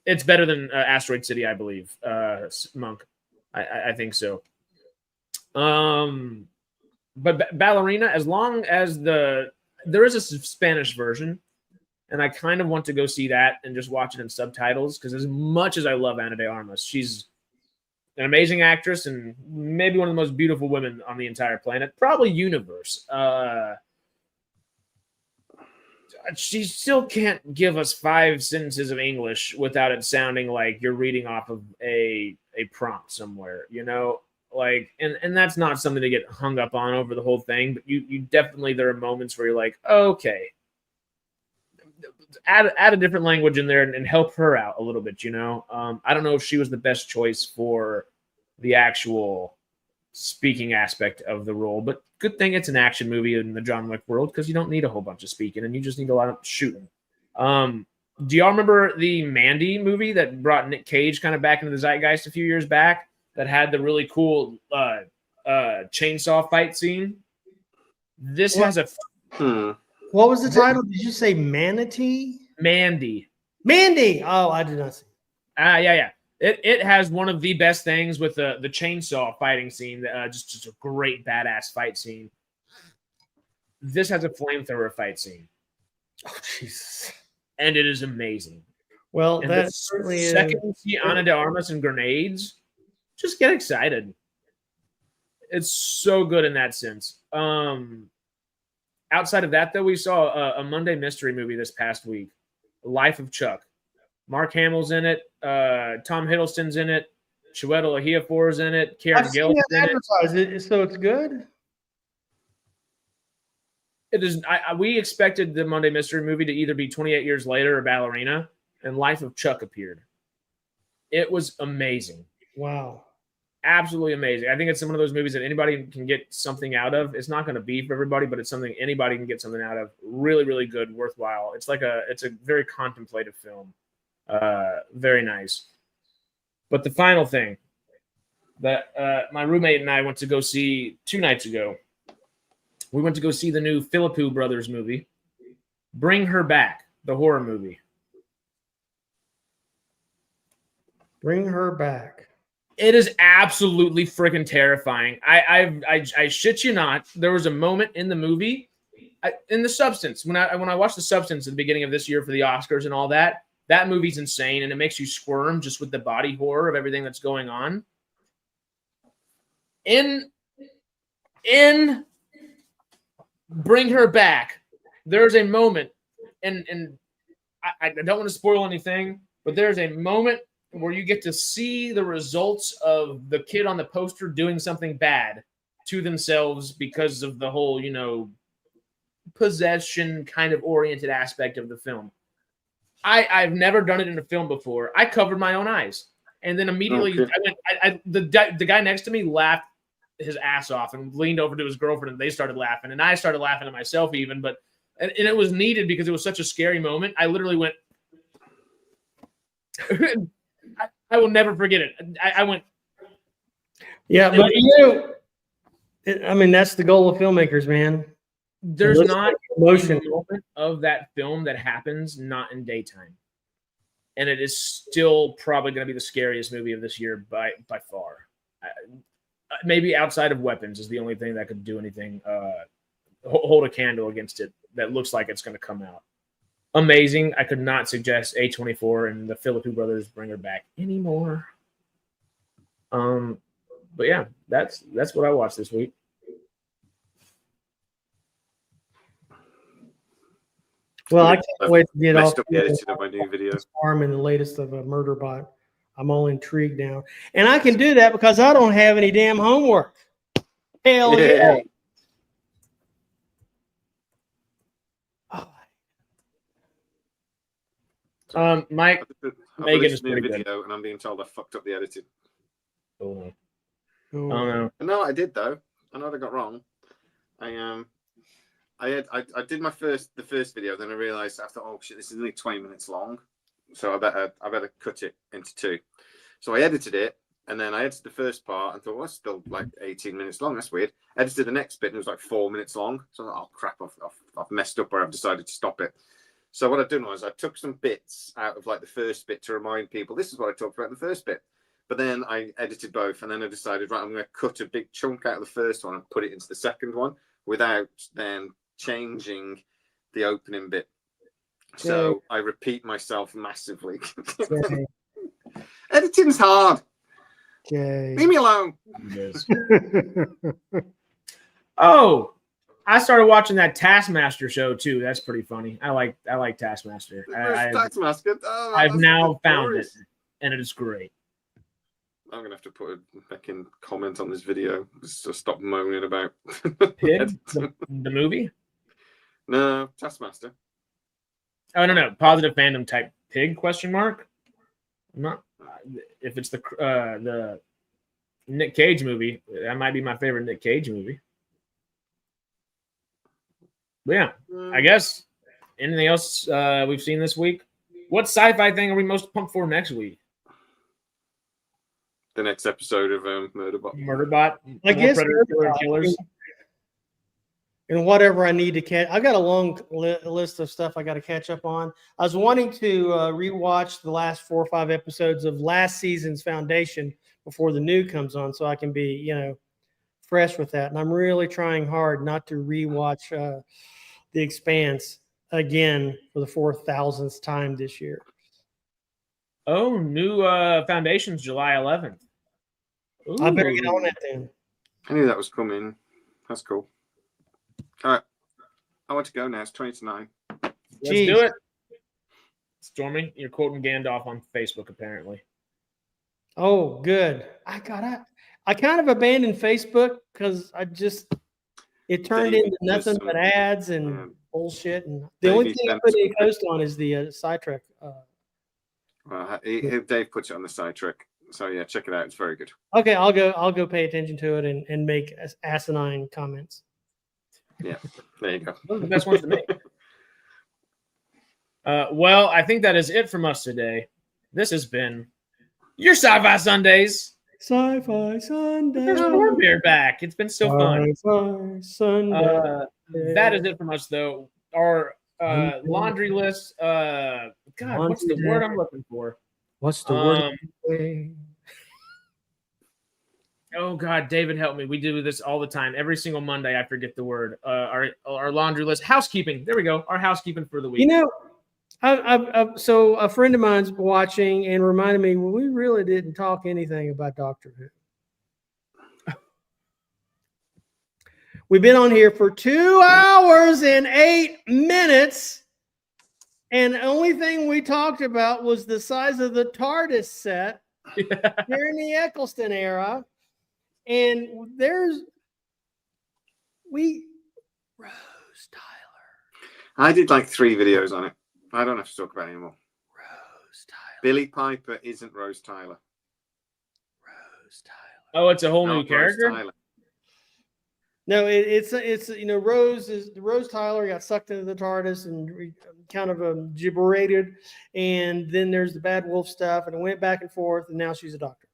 Speaker 1: It's better than Asteroid City, I believe. Monk, I think so. But Ballerina, as long as there is a Spanish version, and I kind of want to go see that and just watch it in subtitles, because as much as I love Ana de Armas, she's an amazing actress and maybe one of the most beautiful women on the entire planet, probably universe. She still can't give us 5 sentences of English without it sounding like you're reading off of a prompt somewhere, like, and that's not something to get hung up on over the whole thing, but you definitely, there are moments where you're like, okay, add a different language in there and help her out a little bit. I don't know if she was the best choice for the actual speaking aspect of the role, but good thing it's an action movie in the John Wick world because you don't need a whole bunch of speaking and you just need a lot of shooting. Do y'all remember the Mandy movie that brought Nick Cage kind of back into the zeitgeist a few years back that had the really cool chainsaw fight scene? This has a...
Speaker 2: What was the title? Did you say Manatee?
Speaker 1: Mandy.
Speaker 2: Oh, I did not see.
Speaker 1: Yeah. It has one of the best things with the chainsaw fighting scene. Just a great badass fight scene. This has a flamethrower fight scene.
Speaker 2: Oh, Jesus.
Speaker 1: And it is amazing.
Speaker 2: Well,
Speaker 1: and
Speaker 2: that certainly is.
Speaker 1: Second you see Ana de Armas and grenades, just get excited. It's so good in that sense. Outside of that, though, we saw a Monday mystery movie this past week, Life of Chuck. Mark Hamill's in it. Tom Hiddleston's in it. Chiwetel Ejiofor's in it. Karen Gill's in
Speaker 2: it. So it's good?
Speaker 1: It is. We expected the Monday mystery movie to either be 28 Years Later or Ballerina, and Life of Chuck appeared. It was amazing.
Speaker 2: Wow.
Speaker 1: Absolutely amazing. I think it's one of those movies that anybody can get something out of. It's not going to be for everybody, but it's something anybody can get something out of. Really, really good, worthwhile. It's a very contemplative film. Very nice. But the final thing that my roommate and I went to go see 2 nights ago, we went to go see the new Philippou Brothers movie, Bring Her Back, the horror movie.
Speaker 2: Bring Her Back.
Speaker 1: It is absolutely freaking terrifying. I shit you not. There was a moment in the movie, in The Substance, when I watched The Substance at the beginning of this year for the Oscars and all that. That movie's insane, and it makes you squirm just with the body horror of everything that's going on. In Bring Her Back, there's a moment, and I don't want to spoil anything, but there's a moment where you get to see the results of the kid on the poster doing something bad to themselves because of the whole, possession kind of oriented aspect of the film. I've never done it in a film before. I covered my own eyes. And then immediately the guy next to me laughed his ass off and leaned over to his girlfriend and they started laughing. And I started laughing at myself even, and it was needed because it was such a scary moment. I literally went, I will never forget it. I went.
Speaker 2: Yeah, but that's the goal of filmmakers, man.
Speaker 1: There's not emotion moment of that film that happens not in daytime, and it is still probably going to be the scariest movie of this year by far. Maybe outside of Weapons is the only thing that could do anything, hold a candle against it. That looks like it's going to come out. Amazing. I could not suggest A24 and the Philippou Brothers Bring Her Back anymore. But yeah, that's what I watched this week.
Speaker 2: Well, I can't wait to get off
Speaker 3: the editing of my new video.
Speaker 2: Farm and the latest of a murder bot. I'm all intrigued now, and I can do that because I don't have any damn homework. Hell yeah!
Speaker 1: Mike, Megan is pretty
Speaker 3: video,
Speaker 1: good.
Speaker 3: And I'm being told I fucked up the editing.
Speaker 1: Oh
Speaker 3: no! No, I did though. I know what I got wrong. I did the first video, then I realized I thought, oh shit, this is only 20 minutes long, so I better cut it into 2. So I edited it, and then I edited the first part and thought, well, it's still like 18 minutes long. That's weird. Edited the next bit, and it was like 4 minutes long. So I thought, oh crap, I've messed up, or I've decided to stop it. So what I've done was I took some bits out of like the first bit to remind people this is what I talked about in the first bit. But then I edited both, and then I decided, right, I'm going to cut a big chunk out of the first one and put it into the second one without then changing the opening bit. So I repeat myself massively. Editing's hard. Leave me alone.
Speaker 1: Oh, I started watching that Taskmaster show too. That's pretty funny. I like Taskmaster.
Speaker 3: Taskmaster.
Speaker 1: I've now found it, and it is great.
Speaker 3: I'm gonna have to put a back in comment on this video just to stop moaning about
Speaker 1: Pig, the movie.
Speaker 3: No, Taskmaster.
Speaker 1: Oh no, positive fandom type pig question mark. I'm not. If it's the Nick Cage movie, that might be my favorite Nick Cage movie. But yeah, I guess anything else we've seen this week? What sci-fi thing are we most pumped for next week?
Speaker 3: The next episode of Murderbot.
Speaker 1: Murderbot.
Speaker 2: I guess
Speaker 1: Predator Killers.
Speaker 2: And whatever I need to catch. I got a long list of stuff I got to catch up on. I was wanting to rewatch the last 4 or 5 episodes of last season's Foundation before the new comes on, so I can be, fresh with that. And I'm really trying hard not to rewatch The Expanse again for the 4,000th time this year.
Speaker 1: Oh, new Foundation's July 11th. Ooh.
Speaker 2: I better get on that then.
Speaker 3: I knew that was coming. That's cool. All right. I want to go now. It's 20 to 9.
Speaker 1: Let's do it. Stormy, you're quoting Gandalf on Facebook, apparently.
Speaker 2: Oh, good. I kind of abandoned Facebook because it turned into nothing but ads and bullshit. And the only thing I put a post on is the SciTrek.
Speaker 3: Dave puts it on the SciTrek. So yeah, check it out. It's very good.
Speaker 2: Okay, I'll go pay attention to it and make asinine comments.
Speaker 3: Yeah, there you go.
Speaker 1: Those are the best ones to make. Well, I think that is it from us today. This has been your Sci-Fi Sundays.
Speaker 2: Sci-Fi Sundays.
Speaker 1: There's more beer back. It's been so fun.
Speaker 2: Sci-Fi Sundays.
Speaker 1: That is it from us, though. Our laundry list. God, what's the word I'm looking for?
Speaker 2: What's the word?
Speaker 1: Oh God, David, help me. We do this all the time. Every single Monday, I forget the word. Our laundry list, housekeeping. There we go. Our housekeeping for the week.
Speaker 2: So a friend of mine's watching and reminded me, well, we really didn't talk anything about Doctor Who. We've been on here for 2 hours and 8 minutes, and the only thing we talked about was the size of the TARDIS set during the Eccleston era. And Rose Tyler.
Speaker 3: I did like 3 videos on it. I don't have to talk about it anymore.
Speaker 2: Rose Tyler.
Speaker 3: Billy Piper isn't Rose Tyler.
Speaker 2: Rose Tyler.
Speaker 1: Oh, it's a whole
Speaker 3: Not
Speaker 1: new character?
Speaker 3: Rose Tyler.
Speaker 2: No, it's Rose Tyler got sucked into the TARDIS and kind of gibberated, and then there's the Bad Wolf stuff, and it went back and forth, and now she's a doctor.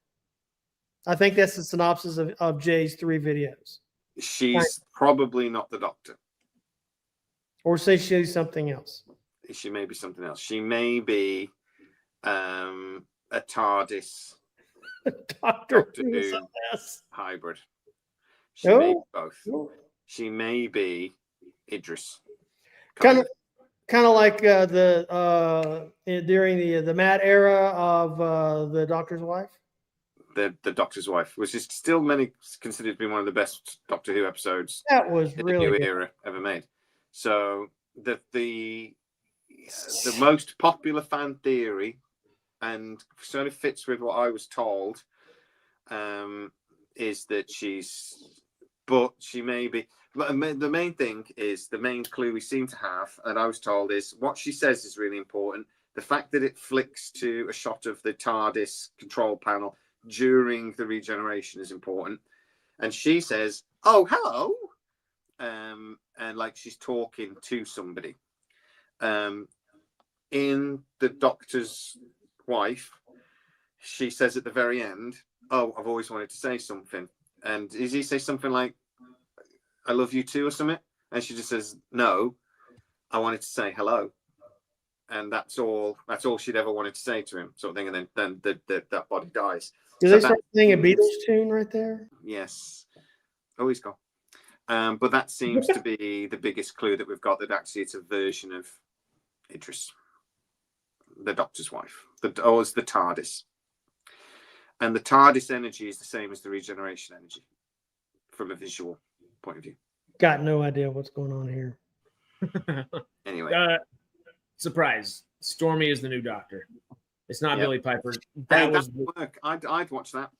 Speaker 2: I think that's the synopsis of Jay's 3 videos.
Speaker 3: She's probably not the Doctor.
Speaker 2: Or say she's something else.
Speaker 3: She may be something else. She may be a TARDIS
Speaker 2: Doctor
Speaker 3: Who hybrid. She
Speaker 2: Oh.
Speaker 3: may be both. She may be Idris.
Speaker 2: Kind of like during the Matt era of the Doctor's Wife.
Speaker 3: The Doctor's Wife, which is still considered to be one of the best Doctor Who episodes
Speaker 2: That was
Speaker 3: in
Speaker 2: really
Speaker 3: the new
Speaker 2: good.
Speaker 3: era ever made. So the most popular fan theory, and sort of fits with what I was told, is that she may be. The main thing is, the main clue we seem to have, and I was told, is what she says is really important. The fact that it flicks to a shot of the TARDIS control panel during the regeneration is important. And she says, "Oh, hello," and like she's talking to somebody. In the Doctor's Wife, she says at the very end, "Oh, I've always wanted to say something." And does he say something like, "I love you too," or something? And she just says, "No, I wanted to say hello." And that's all she'd ever wanted to say to him, sort of thing. And then that body dies.
Speaker 2: Did they start playing a Beatles tune right there?
Speaker 3: Yes. Oh, he's gone. But that seems to be the biggest clue that we've got, that actually it's a version of Idris, the Doctor's Wife. It's the TARDIS. And the TARDIS energy is the same as the regeneration energy from a visual point of view.
Speaker 2: Got no idea what's going on here.
Speaker 3: Anyway.
Speaker 1: Surprise. Stormy is the new Doctor. It's not Billy Piper.
Speaker 3: That would work. I'd watch that.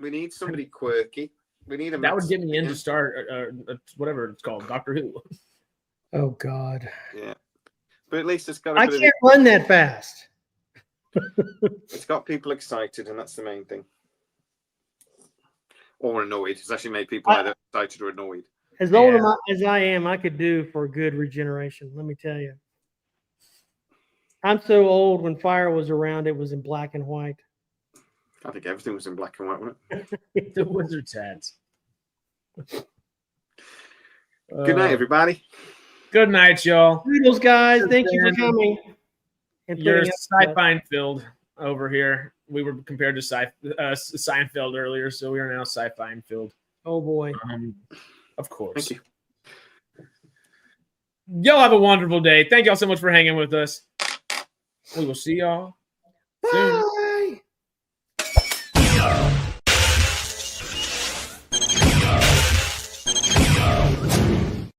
Speaker 3: We need somebody quirky. We need
Speaker 1: that would get me into start whatever it's called, Doctor Who.
Speaker 2: Oh God.
Speaker 3: Yeah. but at least it's got.
Speaker 2: I can't run that fast.
Speaker 3: It's got people excited, and that's the main thing. Or annoyed. It's actually made people either excited or annoyed.
Speaker 2: As old as I am, I could do for a good regeneration. Let me tell you. I'm so old. When fire was around, it was in black and white.
Speaker 3: I think everything was in black and white, wasn't it?
Speaker 1: The wizard's hats.
Speaker 3: Good night, everybody.
Speaker 1: Good night, y'all.
Speaker 2: Toodles, guys. Thank you for coming.
Speaker 1: You're SciFi filled over here. We were compared to Seinfeld earlier, so we are now SciFi filled.
Speaker 2: Oh boy.
Speaker 1: Of course.
Speaker 3: Thank you.
Speaker 1: Y'all have a wonderful day. Thank y'all so much for hanging with us. We will see y'all soon.